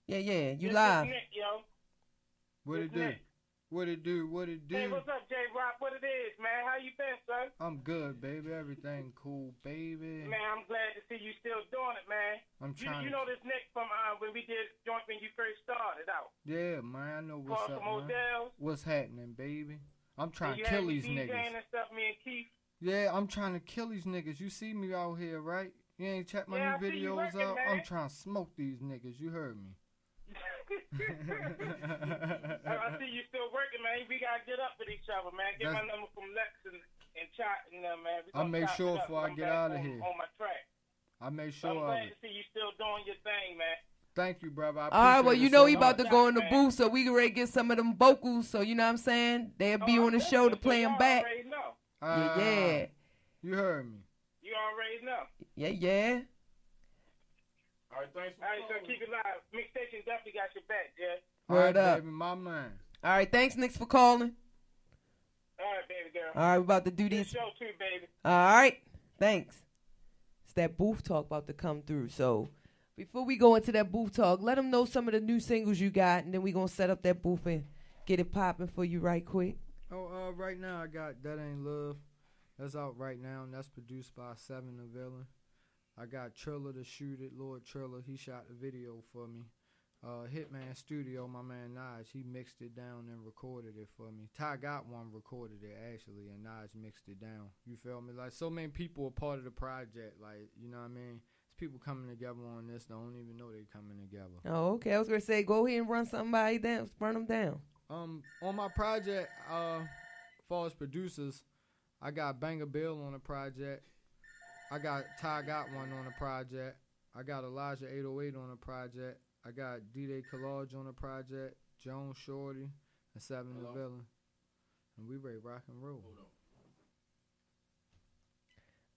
Yeah, you This live. is Nick, yo. What it do? What it do? What it do? Hey, what's up, J-Rock? What it is, man? How you been, son? I'm good, baby. Everything cool, baby. Man, I'm glad to see you still doing it, man. I'm trying. You know this Nick from when we did joint when you first started out. Yeah, man. I know what's up, man. Models. What's happening, baby? I'm trying to you kill had these DJing niggas. and stuff, me and Keith. Yeah, I'm trying to kill these niggas. You see me out here, right? You ain't check my Yeah, new I see you videos working, out? man. I'm trying to smoke these niggas. You heard me. I see you still working, man. We gotta get up with each other, man. Get my number from Lex and Chat and them, man. I'll make sure before I get out of here. On my track. I make So sure I'm of glad it. to see you still doing your thing, man. Thank you, brother. I All right, well, appreciate you it know so he about to much. go in the booth, so we can ready to get some of them vocals. So, you know what I'm saying? They'll be on the show to play them back. You already know. Yeah. You heard me. You already know. Yeah. All right, thanks for All right, so keep it live. Mixstation definitely got your back, Jay. Word up. Baby, my man. All right, thanks, Nix, for calling. All right, baby girl. All right, we're about to do Good these. show too, baby. All right, thanks. It's that booth talk about to come through. So before we go into that booth talk, let them know some of the new singles you got, and then we're going to set up that booth and get it popping for you right quick. Oh, right now I got That Ain't Love. That's out right now, and that's produced by Seven the Villain. I got Triller to shoot it, Lord Triller. He shot the video for me. Hitman Studio, my man Naj, he mixed it down and recorded it for me. Ty Got One recorded it actually, and Naj mixed it down. You feel me? Like, so many people are part of the project. Like, you know what I mean? It's people coming together on this. They don't even know they coming together. Oh, okay. I was gonna say, go ahead and run somebody down, burn them down. On my project, as far as producers, I got Banger Bill on the project. I got Ty Got One on the project. I got Elijah 808 on the project. I got D-Day Collage on the project, Joan Shorty, and Seven the Villain. And we ready rock and roll.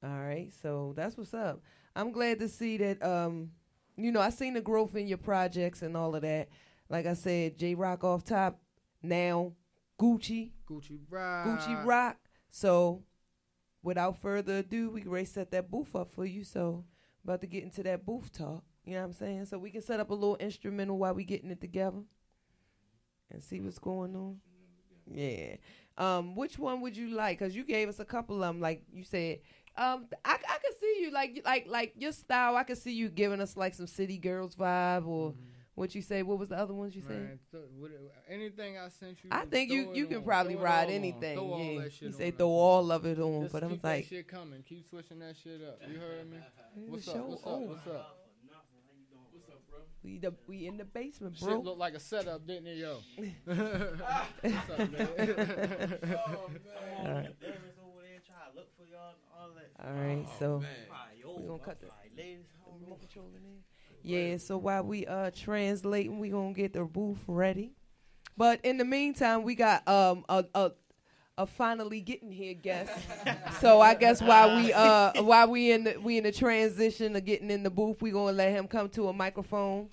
All right, so that's what's up. I'm glad to see that, I seen the growth in your projects and all of that. Like I said, J-Rock off top, now Gucci Rock. So without further ado, we can ready set that booth up for you. So about to get into that booth talk. You know what I'm saying? So we can set up a little instrumental while we getting it together and see what's going on. Yeah. Which one would you like? Because you gave us a couple of them. Like you said, I could see you like your style. I could see you giving us like some City Girls vibe or what you say. What was the other ones you said? Anything I sent you. I think you can probably ride anything. Yeah. You say throw all of it on, Just but I'm keep like, that shit coming. Keep switching that shit up. You heard me? What's show up? What's up? over. What's up? we in the basement, bro. Shit looked like a setup, didn't it, yo? What's up, man? All right. All right, so we're going to cut the remote control in there. Yeah, so while we translating, we're going to get the booth ready. But in the meantime, we got a finally getting here guest. So I guess while we in the transition of getting in the booth, we going to let him come to a microphone.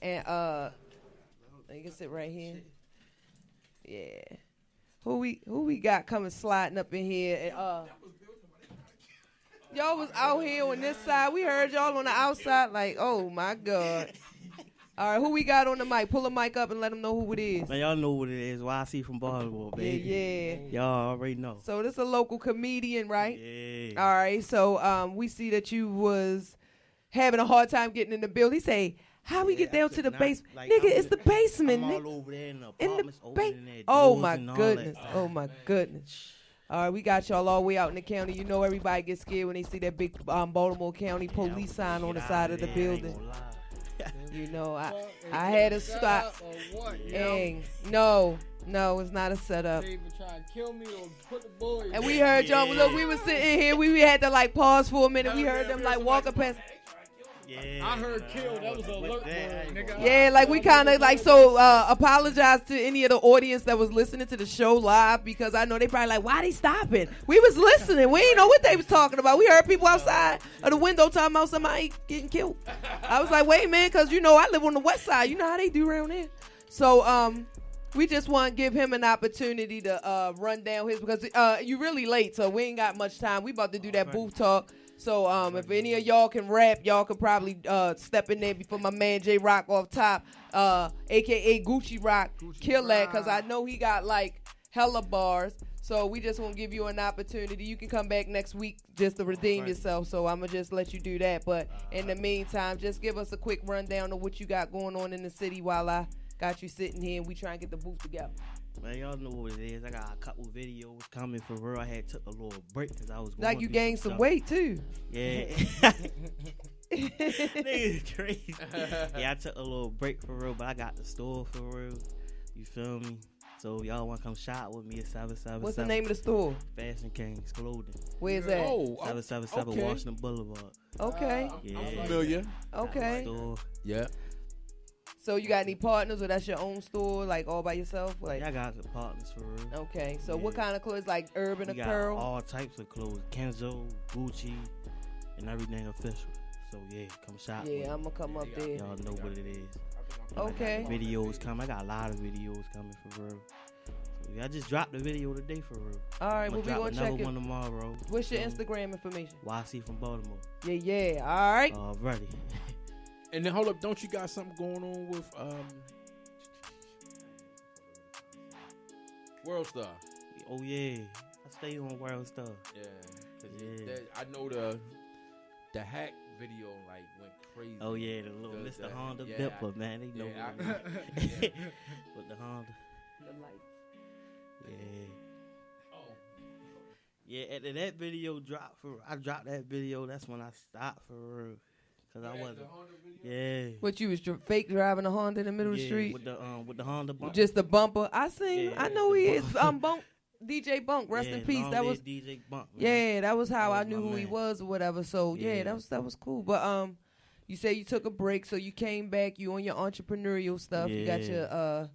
And you can sit right here. Yeah. Who we got coming sliding up in here? Y'all was out here on this side. We heard y'all on the outside. Like, oh my God. All right, who we got on the mic? Pull the mic up and let them know who it is. Man, y'all know what it is. YC from Baltimore, baby. Yeah. Y'all already know. So this a local comedian, right? Yeah. All right. So we see that you was having a hard time getting in the building. He say, how we get down to the basement? Nigga, it's the basement. I'm nigga. all over there in the apartments, opening their Oh doors my and all goodness. that. Oh my goodness. All right, we got y'all all the way out in the county. You know everybody gets scared when they see that big Baltimore County police sign on the side of the building. You know, I had to stop. Dang. No, it's not a setup. They even trying to kill me or put the boys. And we heard y'all. Look, we was sitting here. We had to like pause for a minute. We heard them like walking past. I heard kill. That was an alert word, nigga. Yeah, like we kind of like apologize to any of the audience that was listening to the show live because I know they probably like, why they stopping? We was listening. We didn't know what they was talking about. We heard people outside of the window talking about somebody getting killed. I was like, wait, man, because you know I live on the west side. You know how they do around here. So we just want to give him an opportunity to run down his because you really late, so we ain't got much time. We about to do that booth talk. So if any of y'all can rap, y'all could probably step in there before my man J-Rock off top, a.k.a. Gucci Rock, kill that, because I know he got, like, hella bars. So we just want to give you an opportunity. You can come back next week just to redeem yourself, so I'm going to just let you do that. But in the meantime, just give us a quick rundown of what you got going on in the city while I got you sitting here and we try and get the booth together. Man, y'all know what it is. I got a couple videos coming for real. I had took a little break because I was going like you gained some weight too. Yeah. Niggas crazy. Yeah, I took a little break for real, but I got the store for real. You feel me? So if y'all want to come shop with me at 777. What's the name of the store? Fashion Kings Clothing. Where's that? 777 okay. Washington Boulevard. Okay. Yeah. I'm familiar. Okay. Store. Yeah. So you got any partners or that's your own store, like all by yourself? Like I got the partners for real. Okay, so what kind of clothes, like urban we apparel? Got all types of clothes, Kenzo, Gucci, and everything official. So yeah, come shop. Yeah, I'm gonna come up there. Y'all know what it is. Okay. Videos coming. I got a lot of videos coming for real. So, yeah, I just dropped the video today for real. All right, well, we drop gonna check another it. one tomorrow. What's your Instagram information? YC from Baltimore. Yeah. All right. Alrighty. And then hold up, don't you got something going on with World Star? Oh yeah, I stay on World Star. Yeah. I know the hack video like went crazy. Oh yeah, the little Mr. Honda Bipper, man. They know yeah, what I mean. With the Honda. The lights. Yeah. Oh. Yeah, after that video dropped I dropped that video. That's when I stopped for real. Cause I wasn't. Yeah. What, you was fake driving a Honda in the middle of the street? With the Honda bumper. Just the bumper. I seen. Yeah, I know he is. bumper. DJ Bunk, rest in peace. Long That live was DJ Bunk. Man. Yeah, that was how I was knew my who he man. was or whatever. So yeah, that was cool. But you said you took a break, so you came back. You on your entrepreneurial stuff. You got your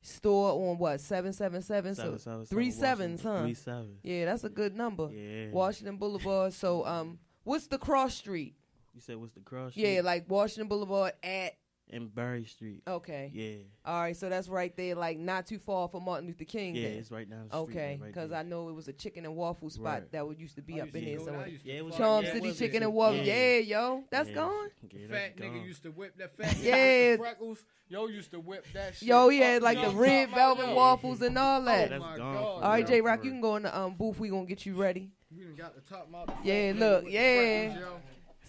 store on what 777. So 3 7s, huh? 3 7s. Yeah, that's a good number. Yeah. Washington Boulevard. So what's the cross street? You said what's the cross street? Yeah, like Washington Boulevard at. And Berry Street. Okay. Yeah. All right, so that's right there, like not too far from Martin Luther King. Yeah, then. it's right down the street. Okay, right because there. I know it was a chicken and waffle spot that would used to be up in there somewhere. Yeah, it was Charm yeah, City was Chicken it? and Waffle. Yeah. Yeah, yo, that's gone. Yeah, Fat that's nigga gone. used to whip that fat Yeah. with freckles. Yo used to whip that shit. Yo, he had up, like you the know what I'm red talking about, velvet yo? waffles and all that. that's my gone. God. All right, Yeah, J Rock, for you can go in the booth. We gonna get you ready. We done got the top out. The Yeah, front look, with yeah. the freckles, yo.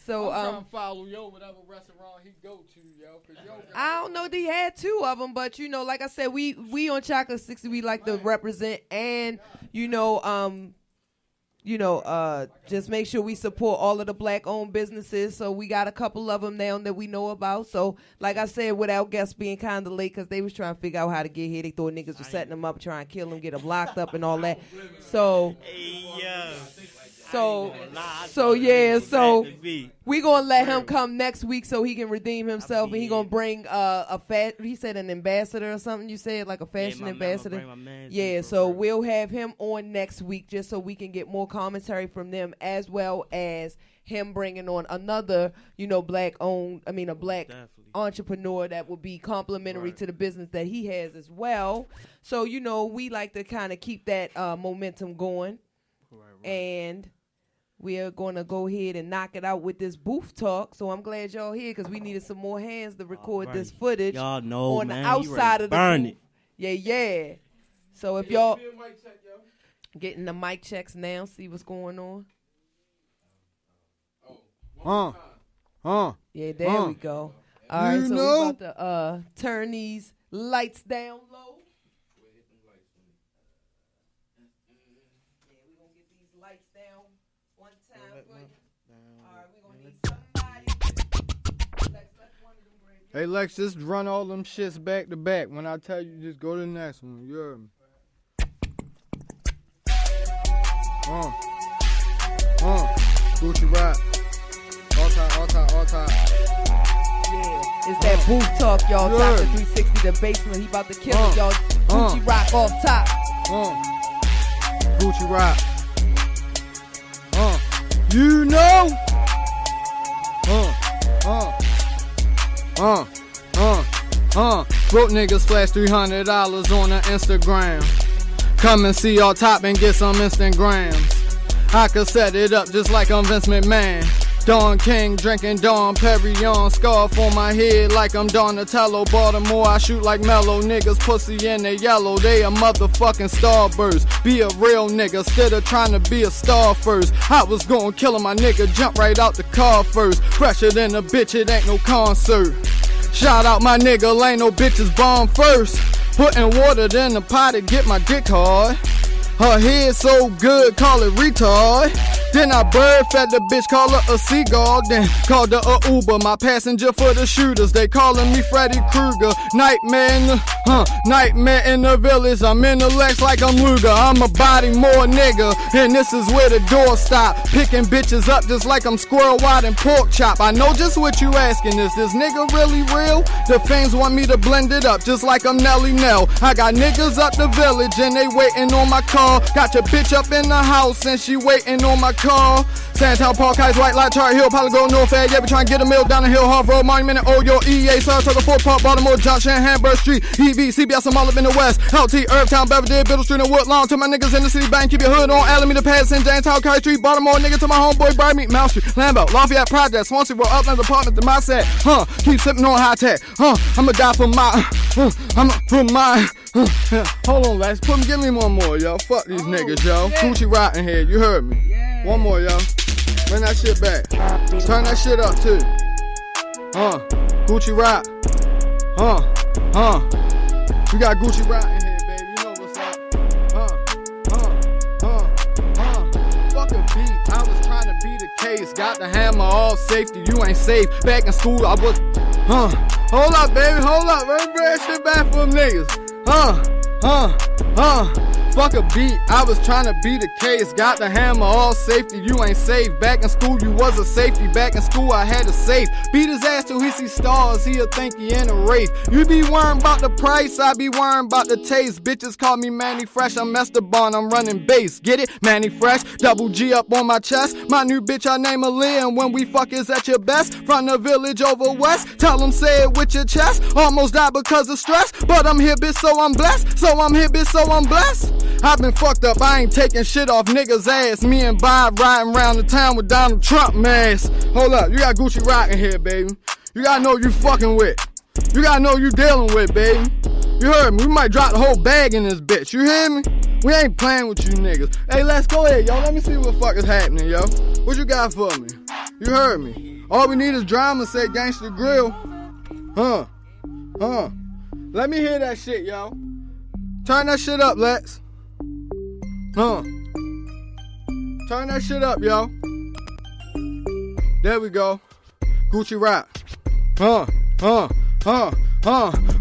So I'm trying to follow yo whatever restaurant he go to, yo. 'Cause yo got I don't know that he had 2 of them, but you know, like I said, we on Chocolate 60, we like to represent and just make sure we support all of the black-owned businesses. So we got a couple of them now that we know about. So, like I said, without guests being kind of late because they was trying to figure out how to get here. They thought niggas was setting them up, trying to kill them, get them locked up and all that. So, we gonna let him come next week so he can redeem himself, and he gonna bring he said an ambassador or something. You said like a fashion ambassador. Yeah, so we'll have him on next week just so we can get more commentary from them, as well as him bringing on another, black entrepreneur that will be complimentary to the business that he has as well. So we like to kind of keep that momentum going, and we are going to go ahead and knock it out with this booth talk. So I'm glad y'all here because we needed some more hands to record this footage y'all know, on man, the outside of the burn booth. it. Yeah. So if y'all getting the mic checks now, see what's going on. Yeah, there we go. All right, so we're about to turn these lights down low. Hey Lex, just run all them shits back to back. When I tell you, just go to the next one. You heard me? Gucci rap. All time. Yeah, it's that booth talk, y'all. Dr. 360, the basement. He about to kill it, y'all. Gucci rock off top. Gucci rap. You know. Broke niggas flash $300 on the Instagram. Come and see all top and get some Instagrams. I could set it up just like I'm Vince McMahon. Don King drinking Don Perignon. Scarf on my head like I'm Donatello. Baltimore, I shoot like Mellow. Niggas pussy in the yellow, they a motherfucking starburst. Be a real nigga instead of trying to be a star first. I was gonna kill him, my nigga jump right out the car first. Fresher than a bitch, it ain't no concert. Shout out my nigga, ain't no bitches bomb first. Putting water in the pot to get my dick hard. Her head so good, call it retard. Then I bird fed the bitch, call her a seagull. Then called her a Uber, my passenger for the shooters. They calling me Freddy Krueger. Nightmare in the village. I'm in the Lex like I'm Luger. I'm a body more nigga, and this is where the door stop. Picking bitches up just like I'm Squirrel Wide and Pork Chop. I know just what you asking, is this nigga really real? The fans want me to blend it up just like I'm Nelly Nell. I got niggas up the village and they waiting on my call. Got your bitch up in the house and she waiting on my call. Sandtown, Park Heights, White Light, Chart Hill, Polygon, North Fed. Yeah, we trying to get a mill down the hill, Harv Road, Monument, and Oyo, EA, Saratoga, Fort Park, Baltimore, Junction, Hamburg Street, EV, CBS, I'm all up in the West. LT, Irvetown, Belvedere, Biddle Street, and Woodlawn. To my niggas in the city bank, keep your hood on Alameda, Patterson, Jamestown, Kite Street, Baltimore, nigga to my homeboy, Bright Meat, Mount Street, Lambeau, Lafayette Project, Swansea Road, Upland Apartment, to my set. Keep sipping on high tech. I'ma die for my, hold on, Lex, give me one more, yo. Fuck these niggas, yo. Gucci Rock in here, you heard me. One more, yo. Bring that shit back. Turn that shit up, too. Gucci Rock. We got Gucci Rock in here, baby. You know what's up. Fuck a beat. I was trying to be the case. Got the hammer, all safety. You ain't safe. Back in school, I was. Hold up, baby. Hold up. Bring that shit back for them niggas. Fuck a beat, I was trying to be the case. Got the hammer, all safety, you ain't safe. Back in school, you was a safety. Back in school, I had a safe. Beat his ass till he see stars, he'll think he in a race. You be worrying about the price, I be worrying about the taste. Bitches call me Manny Fresh, I'm Esteban, I'm running bass. Get it? Manny Fresh, double G up on my chest. My new bitch, I name Aaliyah, and when we fuck is at your best. From the village over west, tell them say it with your chest. Almost died because of stress, but I'm here bitch so I'm blessed. So I'm here bitch so I'm blessed. I've been fucked up, I ain't taking shit off niggas' ass. Me and Bob riding around the town with Donald Trump mask. Hold up, you got Gucci Rock in here, baby. You gotta know you fucking with. You gotta know you dealing with, baby. You heard me, we might drop the whole bag in this bitch, you hear me? We ain't playing with you niggas. Hey, let's go ahead, yo, let me see what the fuck is happening, yo. What you got for me? You heard me. All we need is drama, say Gangsta Grill. Let me hear that shit, yo. Turn that shit up, Lex. Turn that shit up, yo. There we go. Gucci Rock.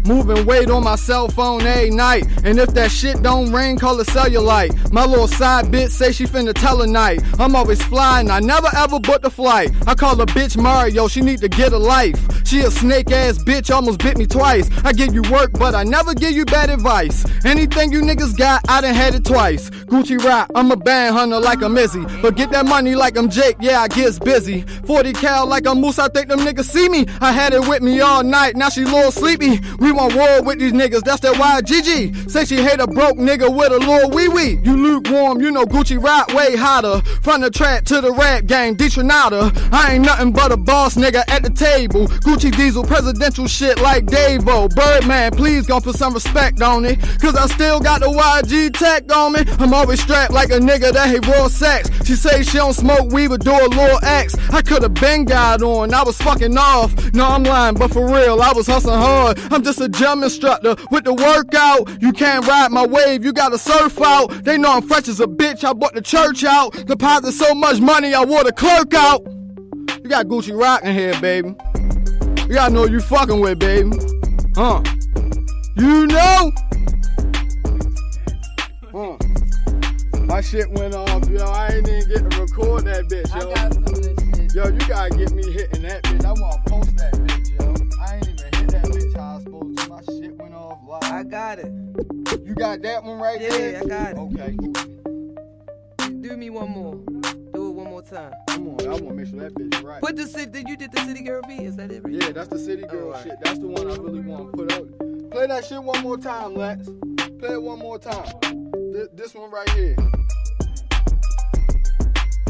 Moving weight on my cell phone every night. And if that shit don't ring, call it cellulite. My little side bitch say she finna tell a night. I'm always flying, I never ever booked a flight. I call a bitch Mario, she need to get a life. She a snake ass bitch, almost bit me twice. I give you work, but I never give you bad advice. Anything you niggas got, I done had it twice. Gucci Rock, I'm a band hunter like I'm Izzy. But get that money like I'm Jake, yeah, I gets busy. 40 cal like I'm Moose, I think them niggas see me. I had it with me all night, now she little sleepy. We want war with these niggas, that's that YGG. Say she hate a broke nigga with a little wee-wee. You lukewarm, you know Gucci Rock way hotter. From the track to the rap game, Detronada. I ain't nothing but a boss nigga at the table. Gucci Diesel, presidential shit like Davo. Birdman, please gon' put some respect on it. Cause I still got the YG tech on me. I'm always strapped like a nigga that hate raw sex. She say she don't smoke weed but do a little X. I could've been got on, I was fucking off. No, I'm lying, but for real, I was hustling hard. I'm just a gym instructor with the workout. You can't ride my wave, you gotta surf out. They know I'm fresh as a bitch, I bought the church out. Deposit so much money, I wore the clerk out. You got Gucci Rock in here, baby. You gotta know you fucking with, baby. You know? My shit went off, yo. I ain't even get to record that bitch, yo. I got some of this shit. Yo, you gotta get me hitting that bitch. I wanna post that bitch, yo. I ain't even hit that bitch how I supposed to. My shit went off live. I got it. You got that one right there? Yeah, I got it. Okay, cool. Do me one more. Do it one more time. Come on, I wanna make sure that bitch is right. Put the city. You did the City Girl beat. Is that it? Right? Yeah, that's the City Girl shit. That's the one I really wanna put out. Play that shit one more time, Lex. Play it one more time. This one right here.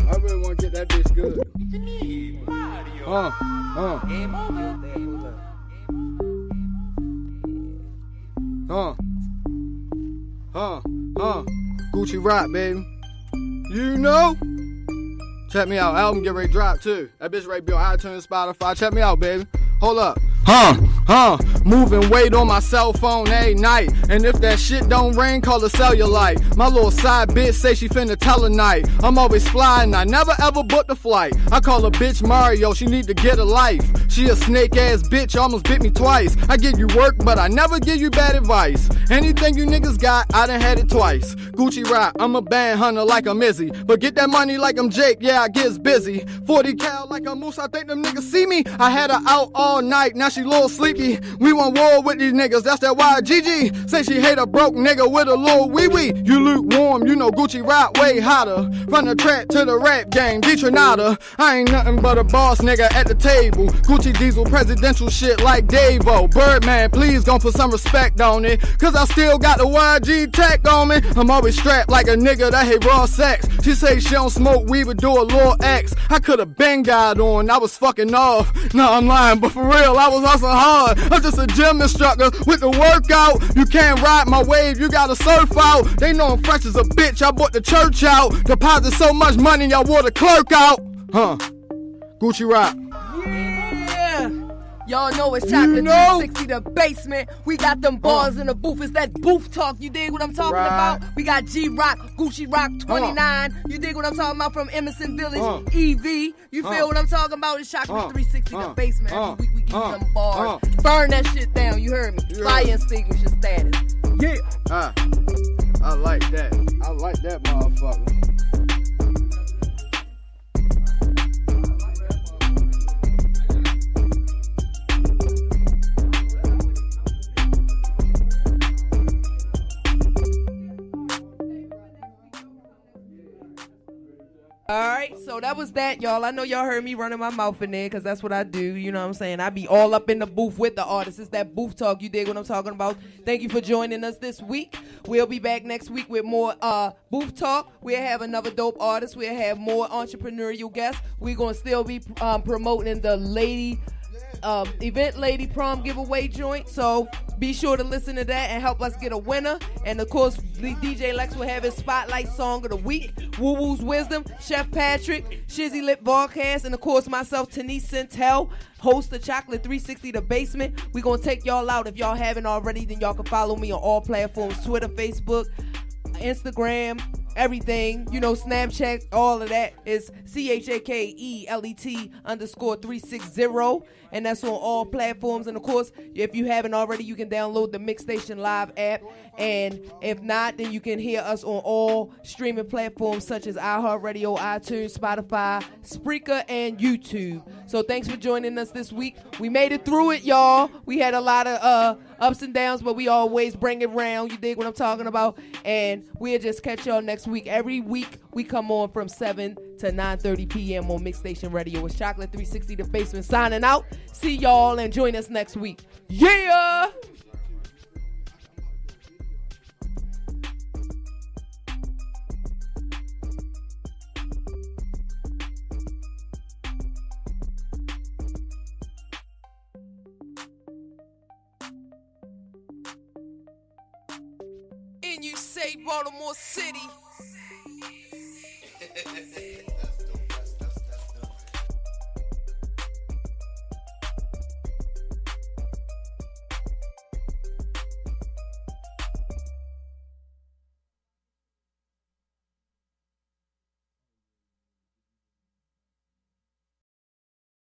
I really want to get that bitch good. Gucci Rock, baby. You know? Check me out. Album get ready to drop too. That bitch right be on iTunes, Spotify. Check me out, baby. Hold up. Moving weight on my cell phone every night. And if that shit don't ring, call it cellulite. My little side bitch say she finna tell a night. I'm always flying, I never ever booked a flight. I call a bitch Mario, she need to get a life. She a snake ass bitch, almost bit me twice. I give you work, but I never give you bad advice. Anything you niggas got, I done had it twice. Gucci Rock, I'm a band hunter like I'm Izzy. But get that money like I'm Jake, yeah, I gets busy. 40 cal like I'm Moose, I think them niggas see me. I had her out all night, now she little sleepy. Kiki. We want war with these niggas, that's that YGG. Say she hate a broke nigga with a little wee-wee. You lukewarm, you know Gucci rap way hotter. From the trap to the rap game, Detronada. I ain't nothing but a boss nigga at the table. Gucci diesel presidential shit like Davo. Birdman, please gon' put some respect on it. Cause I still got the YG tech on me. I'm always strapped like a nigga that hate raw sex. She say she don't smoke weed but do a little X. I could've been got on, I was fucking off. No, I'm lying, but for real, I was hustling hard. I'm just a gym instructor with the workout. You can't ride my wave, you gotta surf out. They know I'm fresh as a bitch, I bought the church out. Deposit so much money, I wore the clerk out. Gucci Rock. Yeah. Y'all know it's Chocolate 360, the basement. We got them bars in the booth. It's that booth talk. You dig what I'm talking about? We got G-Rock, Gucci Rock 29. You dig what I'm talking about from Emerson Village, EV. You feel what I'm talking about? It's Chocolate 360, the basement. Every week we give you them bars. Burn that shit down, you heard me. Fire extinguisher status. Yeah. I like that. I like that motherfucker. Alright, so that was that, y'all. I know y'all heard me running my mouth in there because that's what I do. You know what I'm saying? I be all up in the booth with the artists. It's that booth talk. You dig what I'm talking about? Thank you for joining us this week. We'll be back next week with more booth talk. We'll have another dope artist. We'll have more entrepreneurial guests. We're going to still be promoting the event lady prom giveaway joint. So be sure to listen to that and help us get a winner. And of course, DJ Lex will have his spotlight song of the week. Woo Woo's Wisdom, Chef Patrick, Shizzy Lip Broadcast, and of course myself, Tanise Centel, host of Chocolate 360, the basement. We're gonna take y'all out. If y'all haven't already, then y'all can follow me on all platforms: Twitter, Facebook, Instagram, everything, you know, Snapchat, all of that is CHAKELET_360, and that's on all platforms. And of course, if you haven't already, you can download the MixStation Live app, and if not, then you can hear us on all streaming platforms such as iHeartRadio, iTunes, Spotify, Spreaker, and YouTube. So thanks for joining us this week. We made it through it, y'all. We had a lot of ups and downs, but we always bring it round. You dig what I'm talking about? And we'll just catch y'all next week. Every week we come on from 7 to 9:30 p.m. on MixStation Radio. It's Chocolate 360, the basement, signing out. See y'all and join us next week. Yeah! And you say Baltimore City.